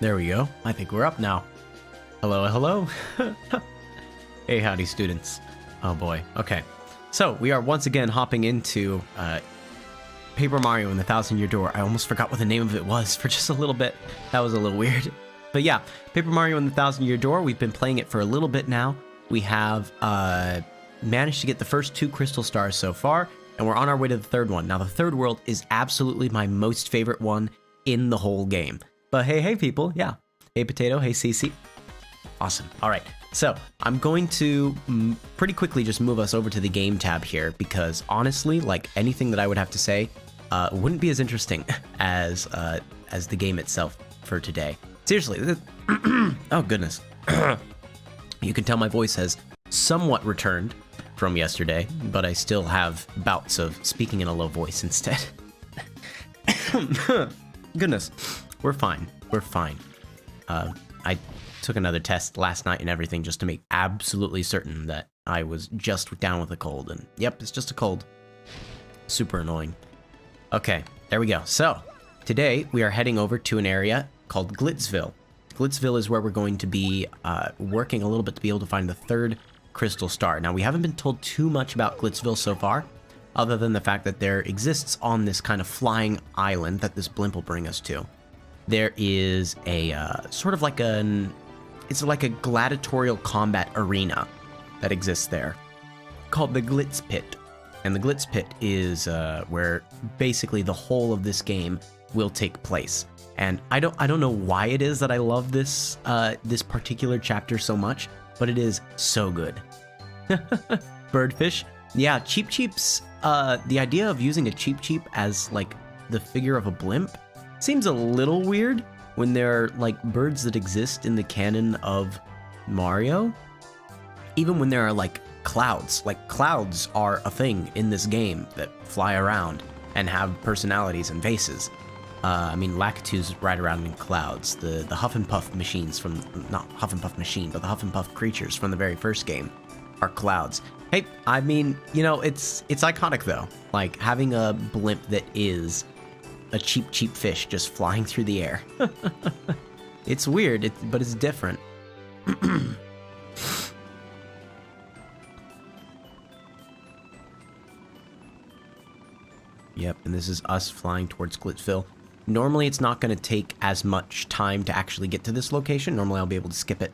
There we go. I think we're up now. Hello, hello. Hey, howdy, students. Oh boy. Okay. So we are once again hopping into Paper Mario and the 1,000-Year Door. I almost forgot what the name of it was for just a little bit. That was a little weird. But yeah, Paper Mario and the 1,000-Year Door. We've been playing it for a little bit now. We have managed to get the first 2 crystal stars so far, and we're on our way to the third one. Now, the third world is absolutely my most favorite one in the whole game. But hey people, yeah. Hey Potato, hey Cece. Awesome. All right, so I'm going to pretty quickly just move us over to the game tab here because honestly, like anything that I would have to say wouldn't be as interesting as the game itself for today. Seriously, oh goodness. You can tell my voice has somewhat returned from yesterday, but I still have bouts of speaking in a low voice instead. Goodness, we're fine. We're fine. I took another test last night and everything just to make absolutely certain that I was just down with a cold. And yep, it's just a cold. Super annoying. Okay, there we go. So, today we are heading over to an area called Glitzville. Glitzville is where we're going to be working a little bit to be able to find the third crystal star. Now, we haven't been told too much about Glitzville so far, other than the fact that there exists on this kind of flying island that this blimp will bring us to. There is a sort of like it's like a gladiatorial combat arena that exists there called the Glitz Pit. And the Glitz Pit is where basically the whole of this game will take place. And I don't know why it is that I love this this particular chapter so much, but it is so good. Birdfish. Yeah, Cheep Cheeps, the idea of using a Cheep Cheep as like the figure of a blimp seems a little weird when there are like birds that exist in the canon of Mario. Even when there are like clouds are a thing in this game that fly around and have personalities and faces. I mean, Lakitus ride around in clouds. The Huff and Puff machines from, not Huff and Puff machine, but the Huff and Puff creatures from the very first game are clouds. Hey, I mean, you know, it's iconic though. Like having a blimp that is a cheap fish just flying through the air. It's weird, but it's different. Yep, and this is us flying towards Glitzville. Normally, it's not going to take as much time to actually get to this location. Normally, I'll be able to skip it.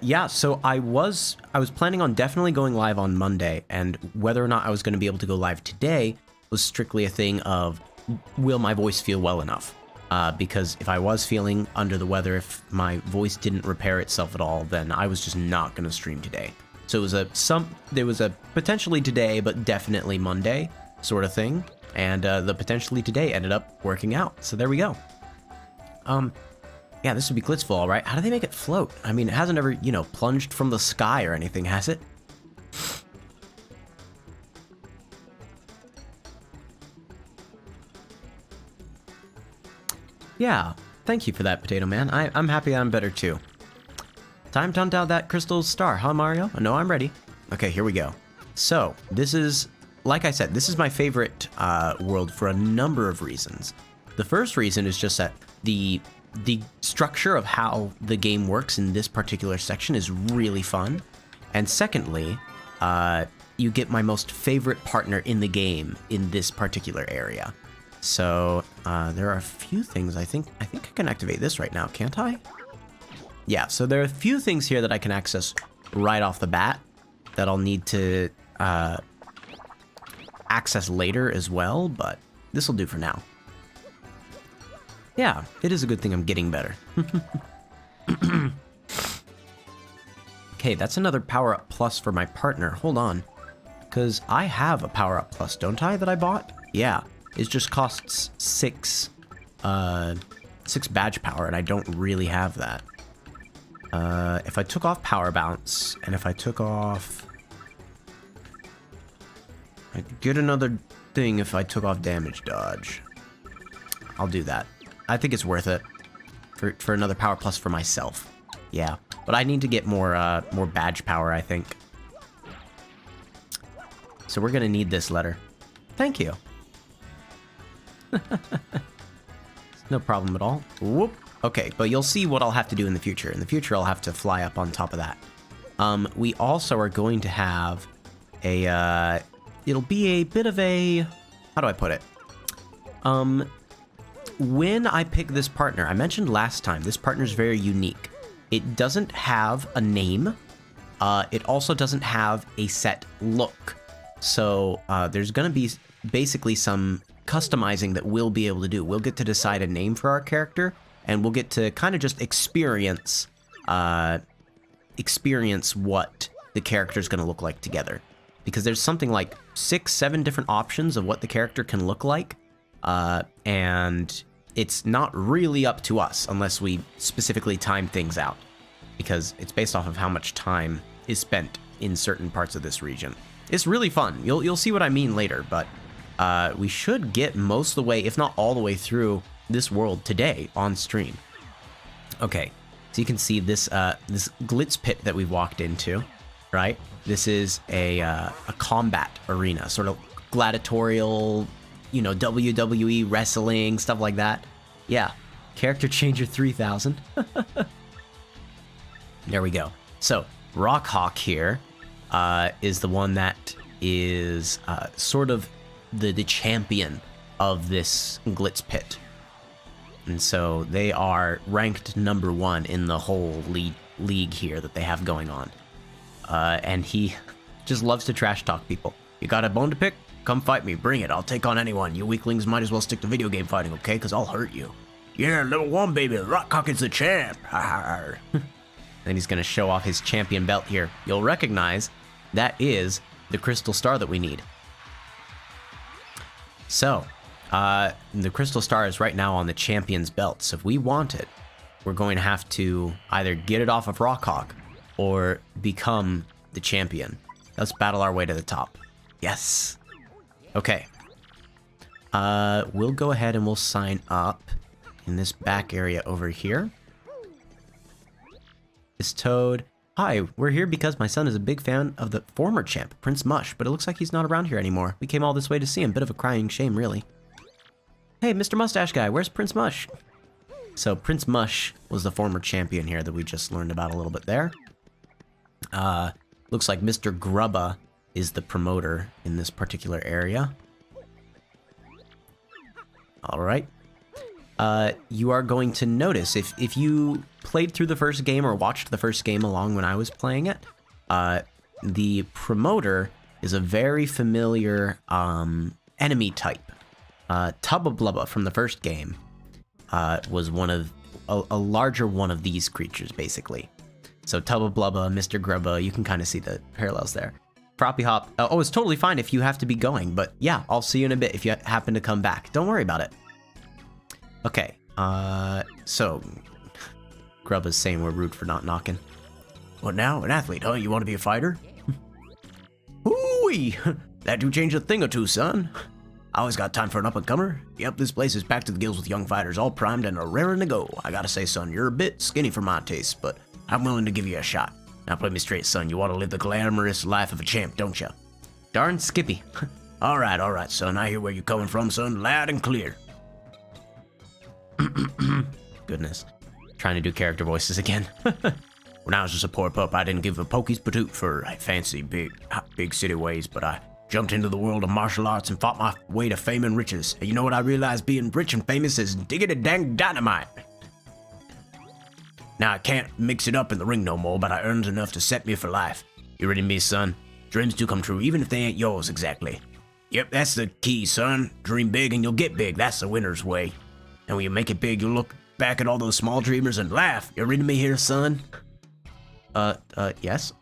Yeah, so I was planning on definitely going live on Monday, and whether or not I was going to be able to go live today was strictly a thing of, will my voice feel well enough? Because if I was feeling under the weather, if my voice didn't repair itself at all, then I was just not going to stream today. So it was there was a potentially today, but definitely Monday sort of thing, and the potentially today ended up working out. So there we go. Yeah, this would be Glitzville, all right. How do they make it float? I mean, it hasn't ever, you know, plunged from the sky or anything, has it? Yeah, thank you for that, Potato Man. I'm happy I'm better too. Time to hunt out that crystal star, huh, Mario? I know I'm ready. Okay, here we go. So, this is, like I said, this is my favorite world for a number of reasons. The first reason is just that the structure of how the game works in this particular section is really fun. And secondly, you get my most favorite partner in the game in this particular area. So there are a few things I think I can activate this right now, can't I? Yeah, so there are a few things here that I can access right off the bat that I'll need to access later as well, but this will do for now. Yeah, it is a good thing I'm getting better. Okay, that's another power-up plus for my partner. Hold on. Because I have a power-up plus, don't I, that I bought? Yeah. It just costs 6 badge power, and I don't really have that. If I took off power bounce, and if I took off... I'd get another thing if I took off damage dodge. I'll do that. I think it's worth it for another power plus for myself. Yeah, but I need to get more badge power, I think. So we're gonna need this letter. Thank you. No problem at all. Whoop. Okay, but you'll see what I'll have to do in the future. In the future, I'll have to fly up on top of that. We also are going to have a, it'll be a bit of a, how do I put it? When I pick this partner, I mentioned last time, this partner is very unique. It doesn't have a name. It also doesn't have a set look. So there's going to be basically some customizing that we'll be able to do. We'll get to decide a name for our character, and we'll get to kind of just experience what the character is going to look like together. Because there's something like 6-7 different options of what the character can look like, and it's not really up to us unless we specifically time things out, because it's based off of how much time is spent in certain parts of this region. It's really fun. You'll see what I mean later, but we should get most of the way, if not all the way through this world today on stream. Okay, so you can see this this Glitz Pit that we've walked into, right? This is a combat arena, sort of gladiatorial, you know, WWE wrestling, stuff like that. Yeah, character changer 3000. There we go. So Rockhawk here is the one that is sort of the champion of this Glitz Pit. And so they are ranked #1 in the whole league here that they have going on. And he just loves to trash talk people. You got a bone to pick? Come fight me. Bring it. I'll take on anyone. You weaklings might as well stick to video game fighting, okay? Because I'll hurt you. Yeah, level 1, baby. Rockhawk is the champ. Then he's going to show off his champion belt here. You'll recognize that is the crystal star that we need. So, the crystal star is right now on the champion's belt. So if we want it, we're going to have to either get it off of Rockhawk or become the champion. Let's battle our way to the top. Yes. Okay. We'll go ahead and we'll sign up in this back area over here. This Toad. Hi, we're here because my son is a big fan of the former champ, Prince Mush, but it looks like he's not around here anymore. We came all this way to see him. Bit of a crying shame, really. Hey, Mr. Mustache Guy, where's Prince Mush? So Prince Mush was the former champion here that we just learned about a little bit there. Looks like Mr. Grubba is the promoter in this particular area. All right. You are going to notice, if you played through the first game or watched the first game along when I was playing it, the promoter is a very familiar enemy type. Tubba Blubba from the first game was one of a larger one of these creatures, basically. So Tubba Blubba, Mr. Grubba, you can kind of see the parallels there. Froppy Hop, oh, it's totally fine if you have to be going, but yeah, I'll see you in a bit if you happen to come back. Don't worry about it. Okay, so Grubba's saying we're rude for not knocking. What now? An athlete, huh? You want to be a fighter? Ooh-wee! That do change a thing or two, son. I always got time for an up-and-comer. Yep, this place is packed to the gills with young fighters, all primed and raring to go. I gotta say, son, you're a bit skinny for my taste, but I'm willing to give you a shot. Now play me straight, son. You want to live the glamorous life of a champ, don't you? Darn Skippy. All right, son. I hear where you're coming from, son. Loud and clear. Goodness. Trying to do character voices again. When I was just a poor pup, I didn't give a pokey's patoot for fancy big city ways, but I jumped into the world of martial arts and fought my way to fame and riches. And you know what I realized being rich and famous is diggity dang dynamite. Now I can't mix it up in the ring no more, but I earned enough to set me for life. You ready, me, son? Dreams do come true, even if they ain't yours exactly. Yep, that's the key, son. Dream big and you'll get big. That's the winner's way. And when you make it big, you'll look back at all those small dreamers and laugh. You ready me here, son? Yes?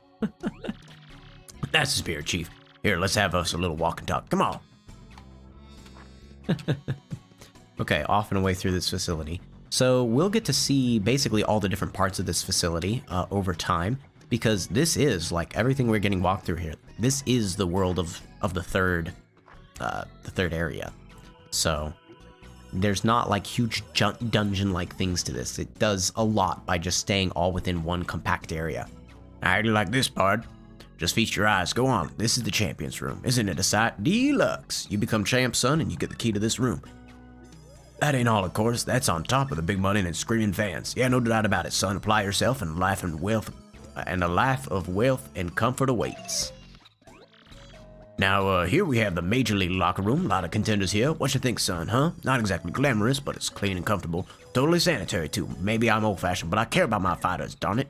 That's the spirit, Chief. Here, let's have us a little walk and talk. Come on. Okay, off and away through this facility. So we'll get to see basically all the different parts of this facility over time, because this is, like everything we're getting walked through here, this is the world of the third area. So there's not like huge dungeon-like things to this. It does a lot by just staying all within one compact area. I like this part. Just feast your eyes. Go on. This is the champion's room. Isn't it a sight? Deluxe. You become champ, son, and you get the key to this room. That ain't all, of course. That's on top of the big money and screaming fans. Yeah, no doubt about it, son. Apply yourself and a life of wealth and comfort awaits. Now, here we have the Major League locker room. A lot of contenders here. What you think, son, huh? Not exactly glamorous, but it's clean and comfortable. Totally sanitary, too. Maybe I'm old-fashioned, but I care about my fighters, darn it.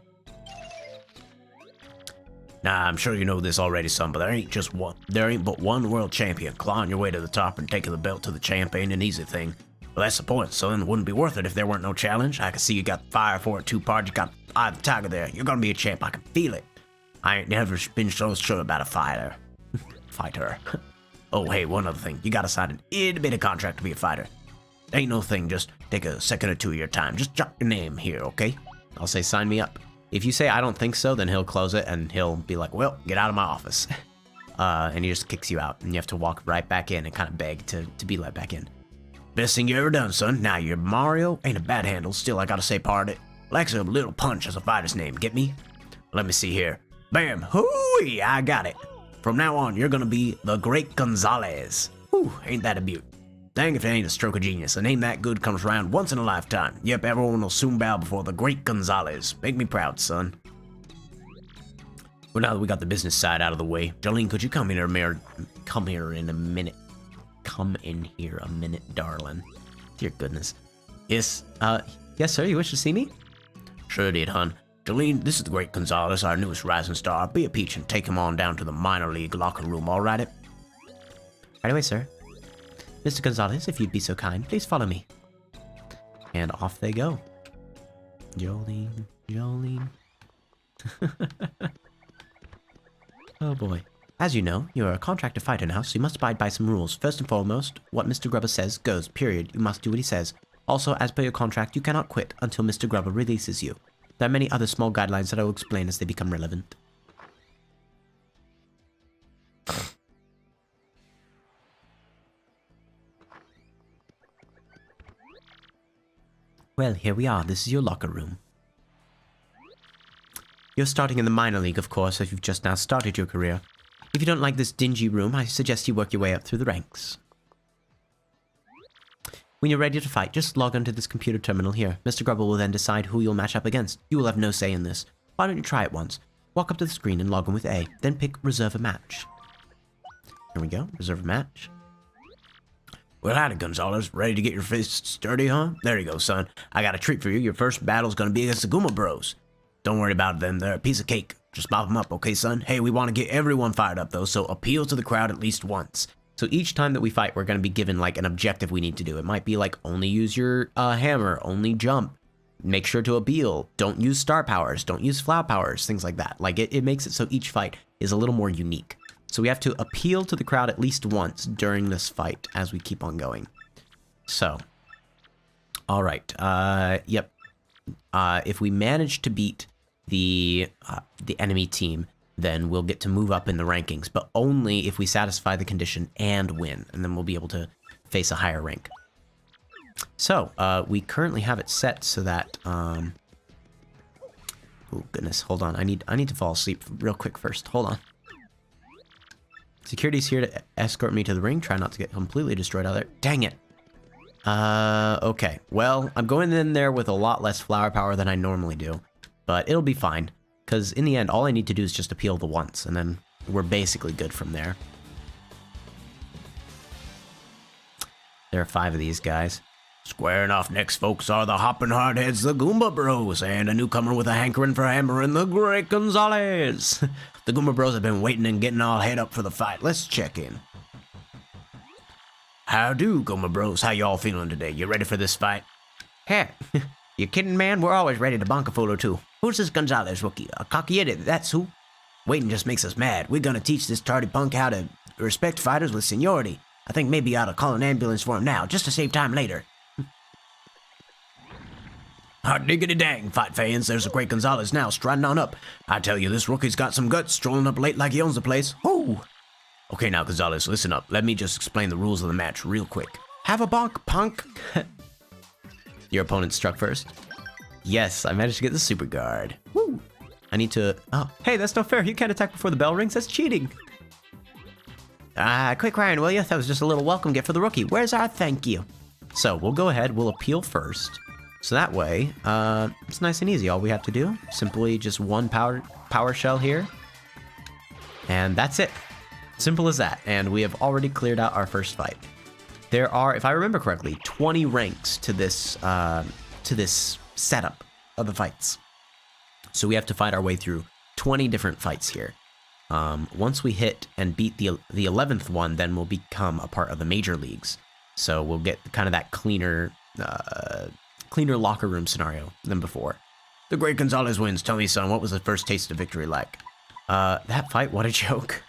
Nah, I'm sure you know this already, son, but there ain't but one world champion. Clawing your way to the top and taking the belt to the champ ain't an easy thing. Well, that's the point, son. It wouldn't be worth it if there weren't no challenge. I can see you got fire for it, 2 parts. You got Eye of the Tiger there. You're gonna be a champ. I can feel it. I ain't never been so sure about a fighter. Fighter. Oh, hey, one other thing. You gotta sign an itty bitty contract to be a fighter. Ain't no thing. Just take a second or 2 of your time. Just jot your name here, okay? I'll say sign me up. If you say I don't think so, then he'll close it and he'll be like, well, get out of my office. And he just kicks you out, and you have to walk right back in and kind of beg to be let back in. Best thing you ever done, son. Now, your Mario ain't a bad handle. Still, I gotta say part it. Likes a little punch as a fighter's name. Get me? Let me see here. Bam! Hooey! I got it. From now on, you're gonna be the Great Gonzalez. Whew, ain't that a beaut? Dang if it ain't a stroke of genius. A name that good comes around once in a lifetime. Yep, everyone will soon bow before the Great Gonzalez. Make me proud, son. Well, now that we got the business side out of the way, Jolene, could you come in here in a minute? Come in here a minute, darling. Dear goodness. Yes, yes, sir, you wish to see me? Sure did, hun. Jolene, this is the Great Gonzalez, our newest rising star. Be a peach and take him on down to the minor league locker room, all right? Right away, sir. Mr. Gonzalez, if you'd be so kind, please follow me. And off they go. Jolene, Jolene. Oh boy. As you know, you're a contracted fighter now, so you must abide by some rules. First and foremost, what Mr. Grubba says goes, period. You must do what he says. Also, as per your contract, you cannot quit until Mr. Grubba releases you. There are many other small guidelines that I will explain as they become relevant. Well, here we are. This is your locker room. You're starting in the minor league, of course, as you've just now started your career. If you don't like this dingy room, I suggest you work your way up through the ranks. When you're ready to fight, just log onto this computer terminal here. Mr. Grubba will then decide who you'll match up against. You will have no say in this. Why don't you try it once? Walk up to the screen and log in with A, then pick Reserve a Match. Here we go, Reserve a Match. Well, howdy, Gonzalez. Ready to get your fists sturdy, huh? There you go, son. I got a treat for you. Your first battle's gonna be against the Goomba Bros. Don't worry about them. They're a piece of cake. Just mop them up, okay, son? Hey, we want to get everyone fired up, though, so appeal to the crowd at least once. So each time that we fight, we're going to be given, like, an objective we need to do. It might be, like, only use your hammer, only jump, make sure to appeal, don't use star powers, don't use flower powers, things like that. Like, it makes it so each fight is a little more unique. So we have to appeal to the crowd at least once during this fight as we keep on going. So, all right, yep. If we manage to beat the enemy team, then we'll get to move up in the rankings, but only if we satisfy the condition and win, and then we'll be able to face a higher rank. So, we currently have it set so that, oh goodness, hold on, I need to fall asleep real quick first, hold on. Security's here to escort me to the ring, try not to get completely destroyed out there. Dang it! Okay, well, I'm going in there with a lot less flower power than I normally do, but it'll be fine. Because in the end, all I need to do is just appeal the once, and then we're basically good from there. There are 5 of these guys. Squaring off next, folks, are the hopping hardheads, the Goomba Bros, and a newcomer with a hankering for hammering, the Great Gonzalez. The Goomba Bros have been waiting and getting all head up for the fight. Let's check in. How do, Goomba Bros? How y'all feeling today? You ready for this fight? Heck, you kidding, man? We're always ready to bonk a fool or two. Who's this Gonzalez rookie? A cocky idiot, that's who. Waiting just makes us mad. We're gonna teach this tardy punk how to respect fighters with seniority. I think maybe I ought to call an ambulance for him now, just to save time later. Hot diggity dang, fight fans. There's a Great Gonzalez now, striding on up. I tell you, this rookie's got some guts, strolling up late like he owns the place. Oh! Okay, now, Gonzalez, listen up. Let me just explain the rules of the match real quick. Have a bonk, punk! Your opponent struck first. Yes, I managed to get the super guard. Woo! I need to... Oh, hey, that's not fair. You can't attack before the bell rings. That's cheating. Quit crying, will you? That was just a little welcome gift for the rookie. Where's our thank you? So we'll go ahead, we'll appeal first. So that way, it's nice and easy. All we have to do, simply just one power shell here. And that's it. Simple as that. And we have already cleared out our first fight. There are, if I remember correctly, 20 ranks to this setup of the fights. So we have to fight our way through 20 different fights here. Once we hit and beat the 11th one, then we'll become a part of the major leagues. So we'll get kind of that cleaner locker room scenario than before. The Great Gonzalez wins. Tell me, son, what was the first taste of victory like? That fight, what a joke.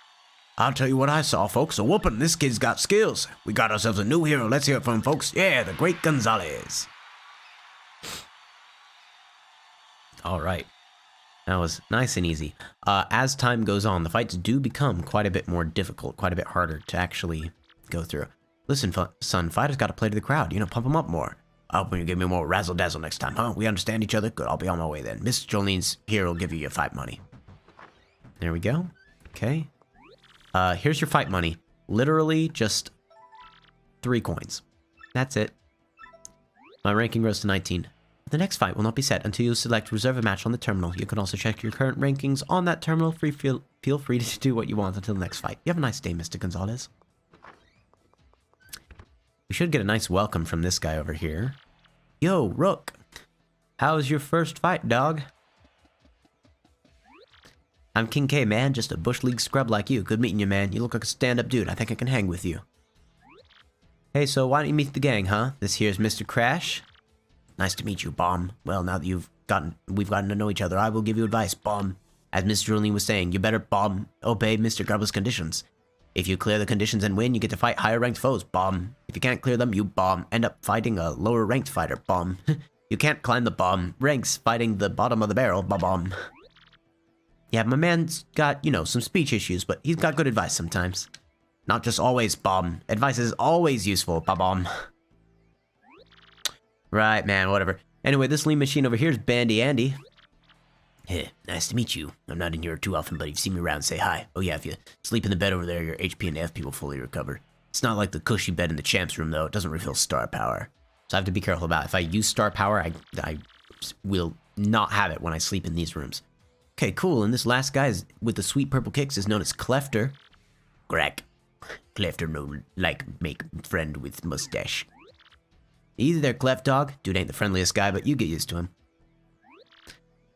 I'll tell you what I saw, folks. A whooping. This kid's got skills. We got ourselves a new hero. Let's hear it from him, folks. Yeah, the Great Gonzalez. All right. That was nice and easy. As time goes on, the fights do become quite a bit more difficult, quite a bit harder to actually go through. Listen, son, fighters got to play to the crowd. You know, pump them up more. I hope you give me more razzle-dazzle next time, huh? We understand each other? Good, I'll be on my way then. Miss Jolene's here will give you your fight money. There we go. Okay. Here's your fight money. Literally just 3 coins. That's it. My ranking rose to 19. The next fight will not be set until you select reserve a match on the terminal. You can also check your current rankings on that terminal. Feel free to do what you want until the next fight. You have a nice day, Mr. Gonzalez. We should get a nice welcome from this guy over here. Yo, Rook. How's your first fight, dog? I'm King K, man. Just a Bush League scrub like you. Good meeting you, man. You look like a stand-up dude. I think I can hang with you. Hey, so why don't you meet the gang, huh? This here's Mr. Crash. Nice to meet you, Bomb. Well, now that we've gotten to know each other, I will give you advice, Bomb. As Mr. Jolene was saying, you better, Bomb, obey Mr. Grubble's conditions. If you clear the conditions and win, you get to fight higher-ranked foes, Bomb. If you can't clear them, you, Bomb, end up fighting a lower-ranked fighter, Bomb. You can't climb the Bomb ranks fighting the bottom of the barrel, Bomb. Yeah, my man's got, you know, some speech issues, but he's got good advice sometimes. Not just always, Bomb. Advice is always useful, Bomb. Right, man, whatever. Anyway, this lean machine over here is Bandy Andy. Hey, nice to meet you. I'm not in here too often, but if you see me around, say hi. Oh yeah, if you sleep in the bed over there, your HP and FP will fully recover. It's not like the cushy bed in the champ's room, though. It doesn't refill star power. So I have to be careful about it. If I use star power, I will not have it when I sleep in these rooms. Okay, cool. And this last guy with the sweet purple kicks is known as Clefter. Crack. Clefter no like make friend with mustache. Easy there, Clef Dog. Dude ain't the friendliest guy, but you get used to him.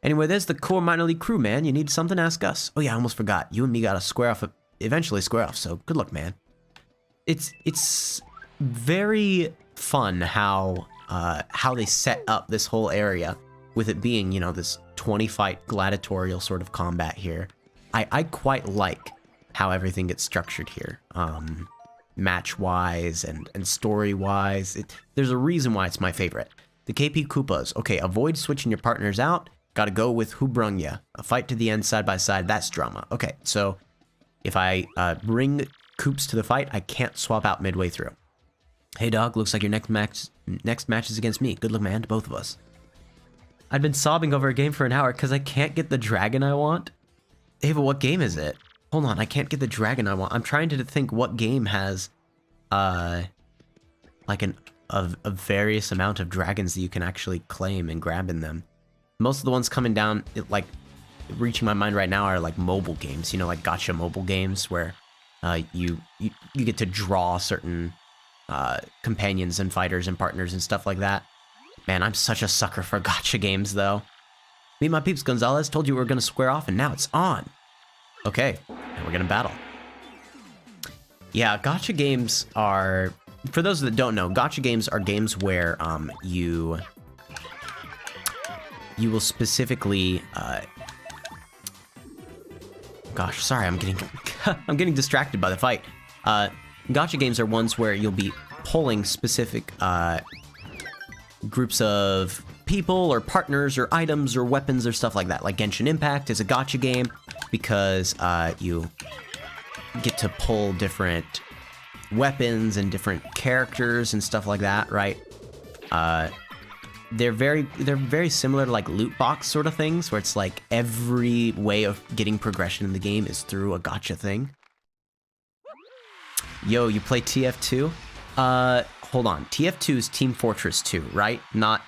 Anyway, there's the core minor league crew, man. You need something, ask us. Oh yeah, I almost forgot. You and me gotta eventually square off, so good luck, man. It's very fun how they set up this whole area with it being, you know, this 20-fight gladiatorial sort of combat here. I quite like how everything gets structured here. Match-wise and story-wise. There's a reason why it's my favorite. The KP Koopas. Okay, avoid switching your partners out. Gotta go with who brung ya. A fight to the end side by side. That's drama. Okay, so if I bring Koops to the fight, I can't swap out midway through. Hey, dog. Looks like your next match is against me. Good luck, man, to both of us. I've been sobbing over a game for an hour because I can't get the dragon I want. Ava, what game is it? Hold on, I can't get the dragon I want. I'm trying to think what game has, like a various amount of dragons that you can actually claim and grab in them. Most of the ones coming down, like, reaching my mind right now are like mobile games, you know, like gacha mobile games where you get to draw certain companions and fighters and partners and stuff like that. Man, I'm such a sucker for gacha games, though. Meet my peeps, Gonzalez. Told you we were going to square off, and now it's on. Okay, now we're going to battle. Yeah, gacha games are... For those that don't know, gacha games are games where you will specifically... Gosh, sorry, I'm getting I'm getting distracted by the fight. Gacha games are ones where you'll be pulling specific groups of people or partners or items or weapons or stuff like that. Like Genshin Impact is a gacha game because you get to pull different weapons and different characters and stuff like that, right? They're very similar to like loot box sort of things, where it's like every way of getting progression in the game is through a gacha thing. Yo, you play TF2? hold on. TF2 is Team Fortress 2, right? Not...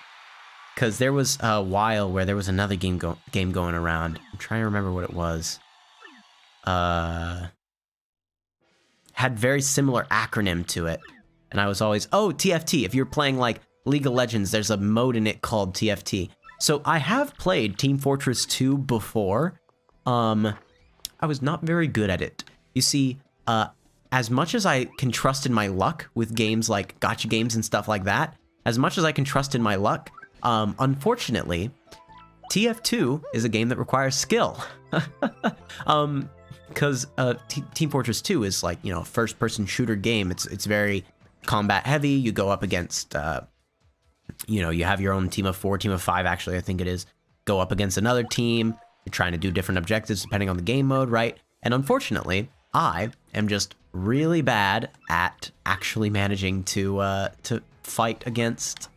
Because there was a while where there was another game going around. I'm trying to remember what it was. Had very similar acronym to it. And I was always, oh, TFT. If you're playing, like, League of Legends, there's a mode in it called TFT. So I have played Team Fortress 2 before. I was not very good at it. You see, as much as I can trust in my luck with games like gacha games and stuff like that, as much as I can trust in my luck, unfortunately, TF2 is a game that requires skill. Because Team Fortress 2 is like, you know, a first-person shooter game. It's very combat heavy. You go up against, you know, you have your own team of 4, team of 5, actually, I think it is. Go up against another team. You're trying to do different objectives depending on the game mode, right? And unfortunately, I am just really bad at actually managing to fight against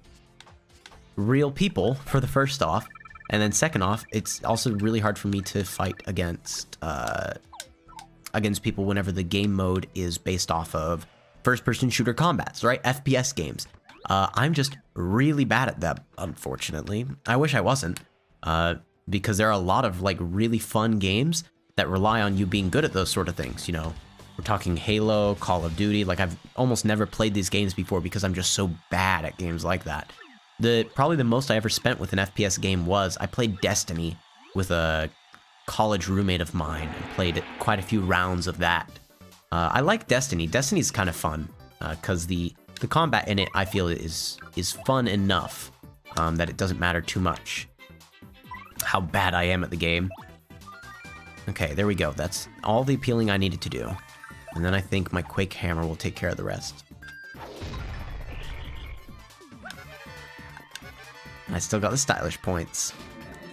real people, for the first off. And then second off, it's also really hard for me to fight against people whenever the game mode is based off of first-person shooter combats, right? FPS games. I'm just really bad at them, unfortunately. I wish I wasn't, because there are a lot of, like, really fun games that rely on you being good at those sort of things, you know? We're talking Halo, Call of Duty. Like, I've almost never played these games before because I'm just so bad at games like that. Probably the most I ever spent with an FPS game was I played Destiny with a college roommate of mine and played quite a few rounds of that. I like Destiny. Destiny's kind of fun because the combat in it, I feel, is fun enough that it doesn't matter too much how bad I am at the game. Okay, there we go. That's all the appealing I needed to do. And then I think my Quake Hammer will take care of the rest. I still got the stylish points.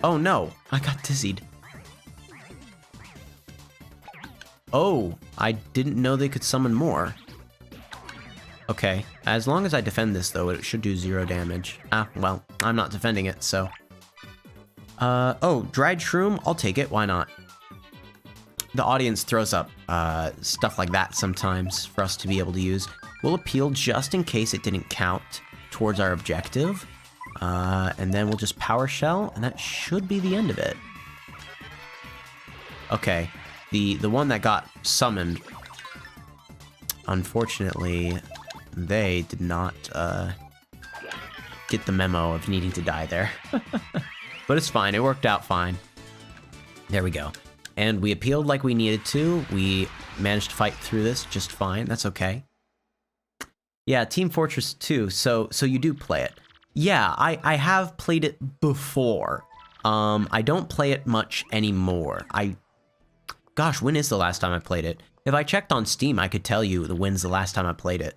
Oh no, I got dizzied. Oh, I didn't know they could summon more. Okay, as long as I defend this though, it should do 0 damage. Ah, well, I'm not defending it, so. Oh, dried shroom? I'll take it, why not? The audience throws up stuff like that sometimes for us to be able to use. We'll appeal just in case it didn't count towards our objective. And then we'll just power shell, and that should be the end of it. Okay, the one that got summoned, unfortunately, they did not get the memo of needing to die there. But it's fine, it worked out fine. There we go. And we appealed like we needed to. We managed to fight through this just fine. That's okay. Yeah, Team Fortress 2. So you do play it. Yeah, I have played it before. I don't play it much anymore. Gosh, when is the last time I played it? If I checked on Steam, I could tell you when's the last time I played it.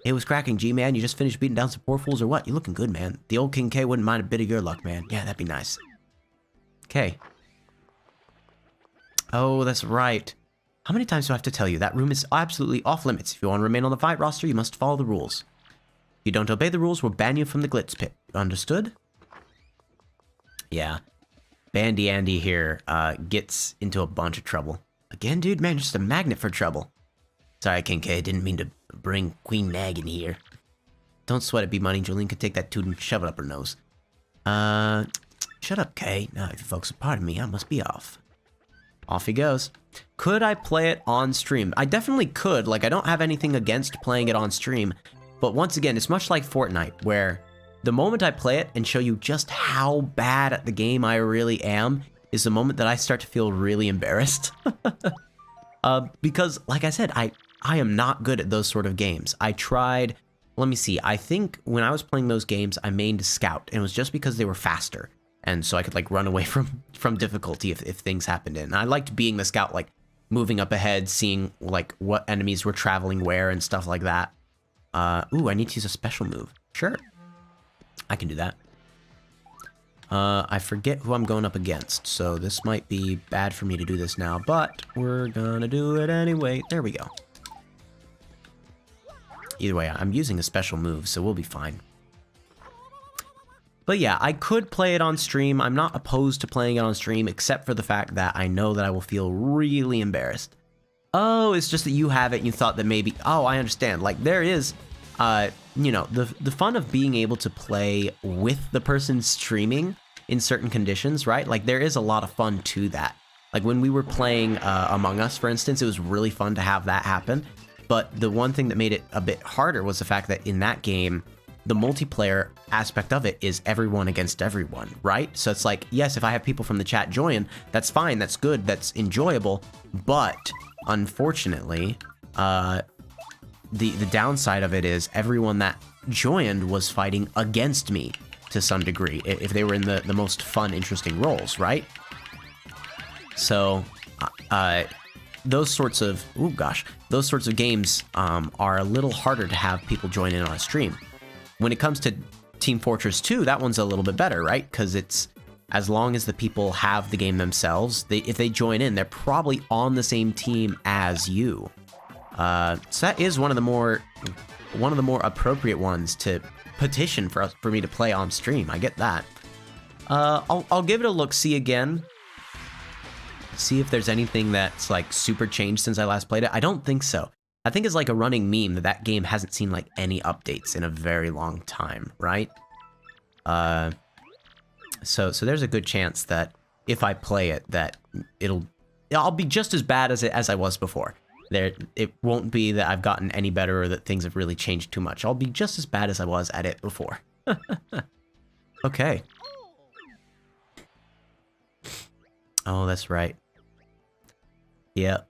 It was cracking. G-Man, you just finished beating down some poor fools or what? You looking good, man. The old King K wouldn't mind a bit of your luck, man. Yeah, that'd be nice. Okay. Oh, that's right. How many times do I have to tell you? That room is absolutely off limits. If you want to remain on the fight roster, you must follow the rules. If you don't obey the rules, we'll ban you from the Glitz Pit. Understood? Yeah. Bandy Andy here gets into a bunch of trouble. Again, dude, man, just a magnet for trouble. Sorry, King K, didn't mean to bring Queen Nag in here. Don't sweat it, B-Money. Jolene can take that toot and shove it up her nose. Shut up, K. Now, if you folks will pardon me, I must be off. Off he goes. Could I play it on stream? I definitely could. Like, I don't have anything against playing it on stream. But once again, it's much like Fortnite, where the moment I play it and show you just how bad at the game I really am is the moment that I start to feel really embarrassed. Because, like I said, I am not good at those sort of games. I tried, let me see, I think when I was playing those games, I mained Scout, and it was just because they were faster. And so I could, like, run away from difficulty if things happened. And I liked being the Scout, like, moving up ahead, seeing, like, what enemies were traveling where and stuff like that. Ooh, I need to use a special move. Sure. I can do that. I forget who I'm going up against, so this might be bad for me to do this now, but we're gonna do it anyway. There we go. Either way, I'm using a special move, so we'll be fine. But yeah, I could play it on stream. I'm not opposed to playing it on stream, except for the fact that I know that I will feel really embarrassed. Oh, it's just that you have it and you thought that maybe... Oh, I understand. Like, there is you know, the fun of being able to play with the person streaming in certain conditions, right? Like, there is a lot of fun to that. Like, when we were playing Among Us, for instance, it was really fun to have that happen. But the one thing that made it a bit harder was the fact that in that game, the multiplayer aspect of it is everyone against everyone, right? So it's like, yes, if I have people from the chat join, that's fine, that's good, that's enjoyable, but unfortunately, the downside of it is everyone that joined was fighting against me to some degree, if they were in the most fun, interesting roles, right? So, those sorts of, those sorts of games are a little harder to have people join in on a stream. When it comes to Team Fortress 2, that one's a little bit better, right? Because it's, as long as the people have the game themselves, if they join in, they're probably on the same team as you. So that is one of the more appropriate ones to petition for me to play on stream. I get that. I'll give it a look-see again. See if there's anything that's like super changed since I last played it. I don't think so. I think it's like a running meme that game hasn't seen like any updates in a very long time, right? So there's a good chance that if I play it, that I'll be just as bad as I was before. It won't be that I've gotten any better or that things have really changed too much. I'll be just as bad as I was at it before. Okay. Oh, that's right. Yep.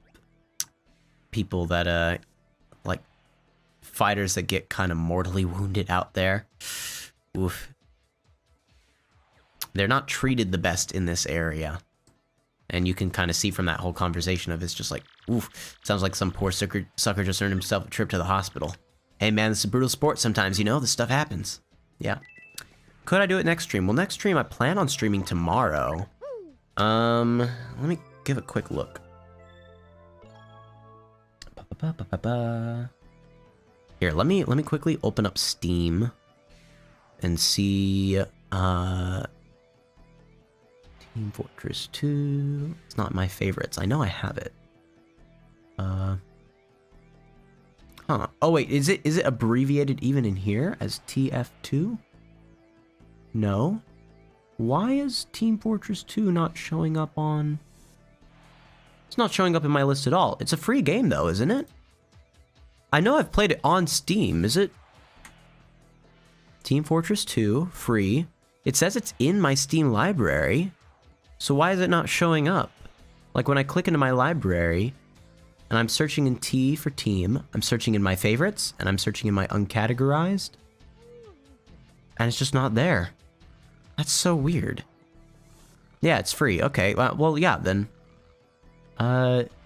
People that, like, fighters that get kind of mortally wounded out there. Oof. They're not treated the best in this area. And you can kind of see from that whole conversation of it's just like, oof, sounds like some poor sucker just earned himself a trip to the hospital. Hey man, this is a brutal sport sometimes, you know, this stuff happens. Yeah. Could I do it next stream? Well, next stream I plan on streaming tomorrow. Let me give a quick look. Here, let me quickly open up Steam and see Team Fortress 2. It's not my favorites. I know I have it. Huh. Oh wait, is it abbreviated even in here as TF2? No. Why is Team Fortress 2 not showing up on... It's not showing up in my list at all. It's a free game though, isn't it? I know I've played it on Steam. Is it? Team Fortress 2, free. It says it's in my Steam library. So why is it not showing up? Like when I click into my library and I'm searching in T for team, I'm searching in my favorites and I'm searching in my uncategorized. And it's just not there. That's so weird. Yeah, it's free. Okay, well, yeah, then.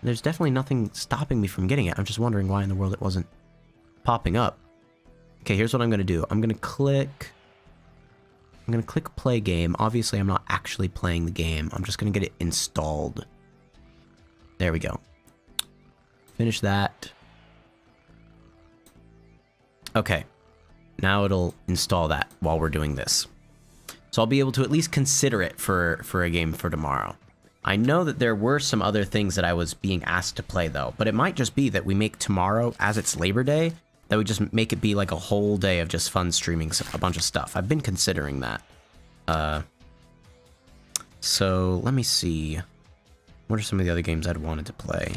There's definitely nothing stopping me from getting it. I'm just wondering why in the world it wasn't popping up. Okay, here's what I'm gonna do. I'm gonna click play game. Obviously, I'm not actually playing the game. I'm just gonna get it installed. There we go. Finish that. Okay. Now it'll install that while we're doing this. So I'll be able to at least consider it for a game for tomorrow. I know that there were some other things that I was being asked to play though, but it might just be that we make tomorrow, as it's Labor Day, that we just make it be like a whole day of just fun streaming a bunch of stuff. I've been considering that. So let me see. What are some of the other games I'd wanted to play?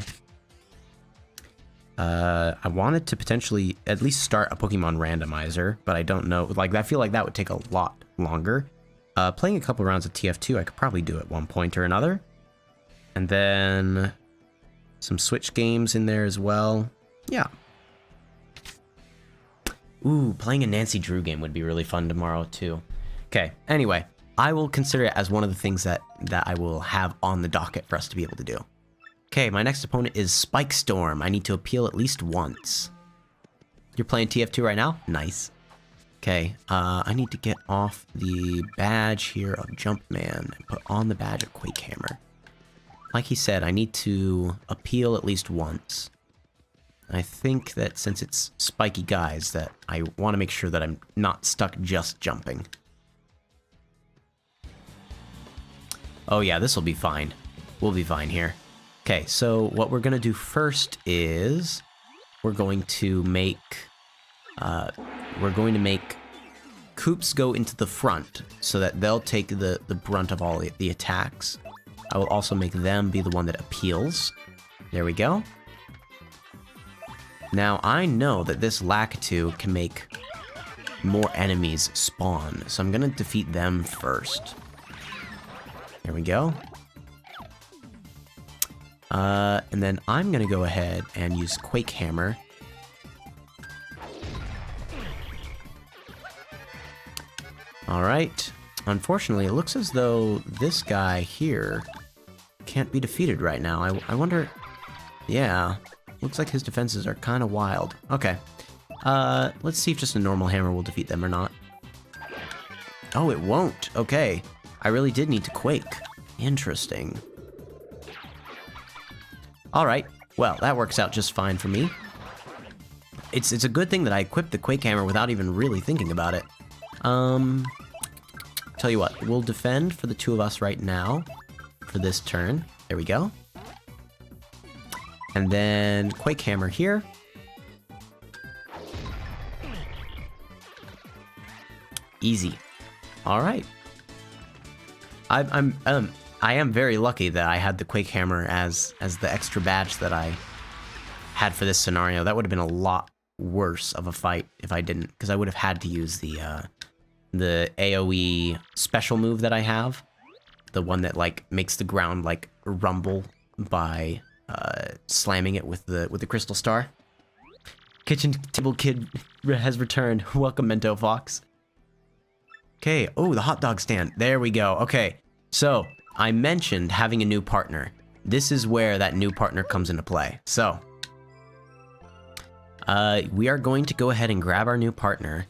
I wanted to potentially at least start a Pokemon randomizer, but I don't know. Like, I feel like that would take a lot longer. Playing a couple rounds of TF2, I could probably do at one point or another. And then some Switch games in there as well. Yeah. Ooh, playing a Nancy Drew game would be really fun tomorrow too. Okay, anyway, I will consider it as one of the things that I will have on the docket for us to be able to do. Okay, my next opponent is Spike Storm. I need to appeal at least once. You're playing TF2 right now? Nice. Okay, I need to get off the badge here of Jumpman and put on the badge of Quake Hammer. Like he said, I need to appeal at least once. I think that since it's spiky guys, that I want to make sure that I'm not stuck just jumping. Oh yeah, this will be fine. We'll be fine here. Okay, so what we're going to do first is we're going to make we're going to make Koops go into the front so that they'll take the brunt of all the attacks. I will also make them be the one that appeals. There we go. Now, I know that this Lakitu can make more enemies spawn, so I'm gonna defeat them first. There we go. And then I'm gonna go ahead and use Quake Hammer. Alright. Unfortunately, it looks as though this guy here can't be defeated right now. I wonder... Yeah. Looks like his defenses are kind of wild. Okay. Let's see if just a normal hammer will defeat them or not. Oh, it won't. Okay. I really did need to Quake. Interesting. Alright. Well, that works out just fine for me. It's a good thing that I equipped the Quake Hammer without even really thinking about it. Tell you what, we'll defend for the two of us right now for this turn. There we go. And then Quake Hammer here. Easy. All right. I am very lucky that I had the Quake Hammer as the extra badge that I had for this scenario. That would have been a lot worse of a fight if I didn't, because I would have had to use the AoE special move that I have, the one that like makes the ground like rumble by slamming it with the crystal star. Kitchen table kid has returned. Welcome, Mento Fox. Okay. Oh, the hot dog stand. There we go. Okay. So I mentioned having a new partner. This is where that new partner comes into play. So we are going to go ahead and grab our new partner.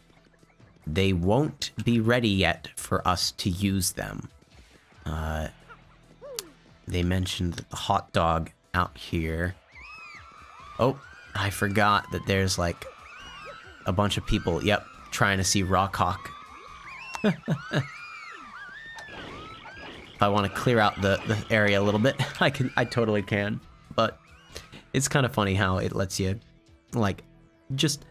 They won't be ready yet for us to use them. They mentioned the hot dog out here. Oh, I forgot that there's like a bunch of people, yep, trying to see Rockhawk. If I want to clear out the area a little bit, I totally can. But it's kind of funny how it lets you, like, just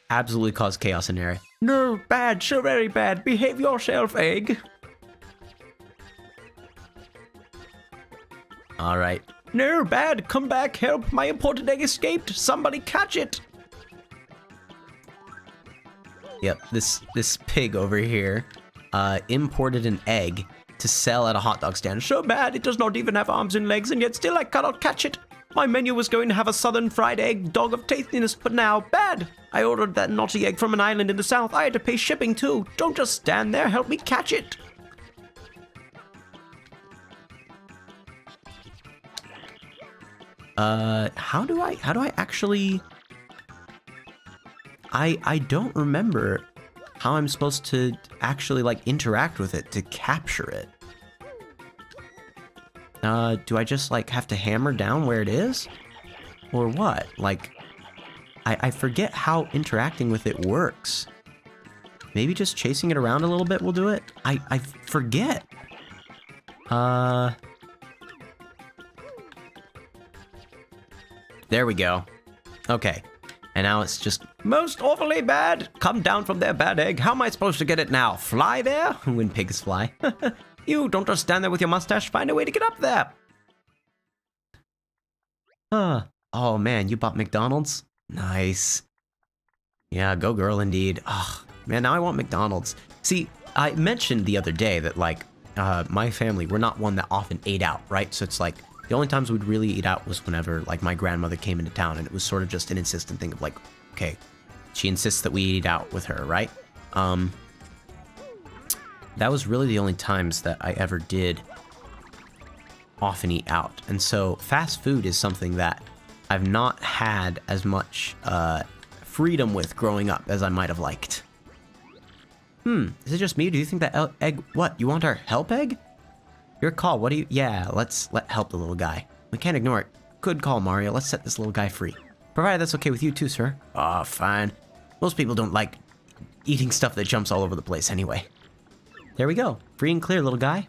absolutely cause chaos in there. No, bad, so very bad. Behave yourself, egg. Alright. No, bad, come back, help. My imported egg escaped. Somebody catch it. Yep, this pig over here imported an egg to sell at a hot dog stand. So bad, it does not even have arms and legs, and yet still I cannot catch it. My menu was going to have a southern fried egg dog of tastiness, but now, bad! I ordered that naughty egg from an island in the south. I had to pay shipping too. Don't just stand there, help me catch it! How do I actually... I don't remember how I'm supposed to actually, like, interact with it to capture it. Do I just, like, have to hammer down where it is? Or what? Like, I forget how interacting with it works. Maybe just chasing it around a little bit will do it? I forget. There we go. Okay. And now it's just, most awfully bad. Come down from there, bad egg. How am I supposed to get it now? Fly there? When pigs fly. You don't just stand there with your mustache. Find a way to get up there. Oh man, you bought McDonald's? Nice. Yeah, go girl indeed. Oh, man, now I want McDonald's. See, I mentioned the other day that, like, my family, we're not one that often ate out, right? So it's like, the only times we'd really eat out was whenever, like, my grandmother came into town, and it was sort of just an insistent thing of, like, okay, she insists that we eat out with her, right? That was really the only times that I ever did often eat out. And so fast food is something that I've not had as much freedom with growing up as I might have liked. Is it just me? Do you think that egg... What? You want our help egg? Your call. What do you... Yeah, let's help the little guy. We can't ignore it. Good call, Mario. Let's set this little guy free. Provided that's okay with you too, sir. Oh, fine. Most people don't like eating stuff that jumps all over the place anyway. There we go. Free and clear, little guy.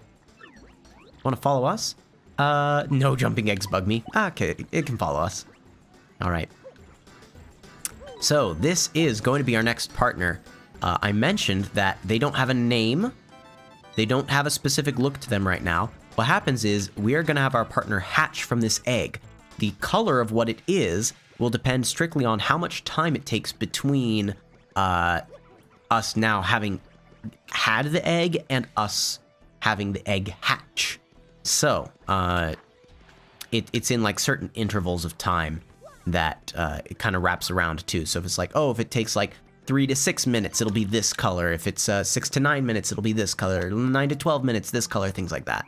Want to follow us? No jumping eggs bug me. Okay, it can follow us. All right. So this is going to be our next partner. I mentioned that they don't have a name. They don't have a specific look to them right now. What happens is we are going to have our partner hatch from this egg. The color of what it is will depend strictly on how much time it takes between us now having had the egg and us having the egg hatch. So it's in like certain intervals of time that it kind of wraps around too. So if it's like, oh, if it takes like 3 to 6 minutes, it'll be this color. If it's 6 to 9 minutes, it'll be this color. 9 to 12 minutes, this color, things like that.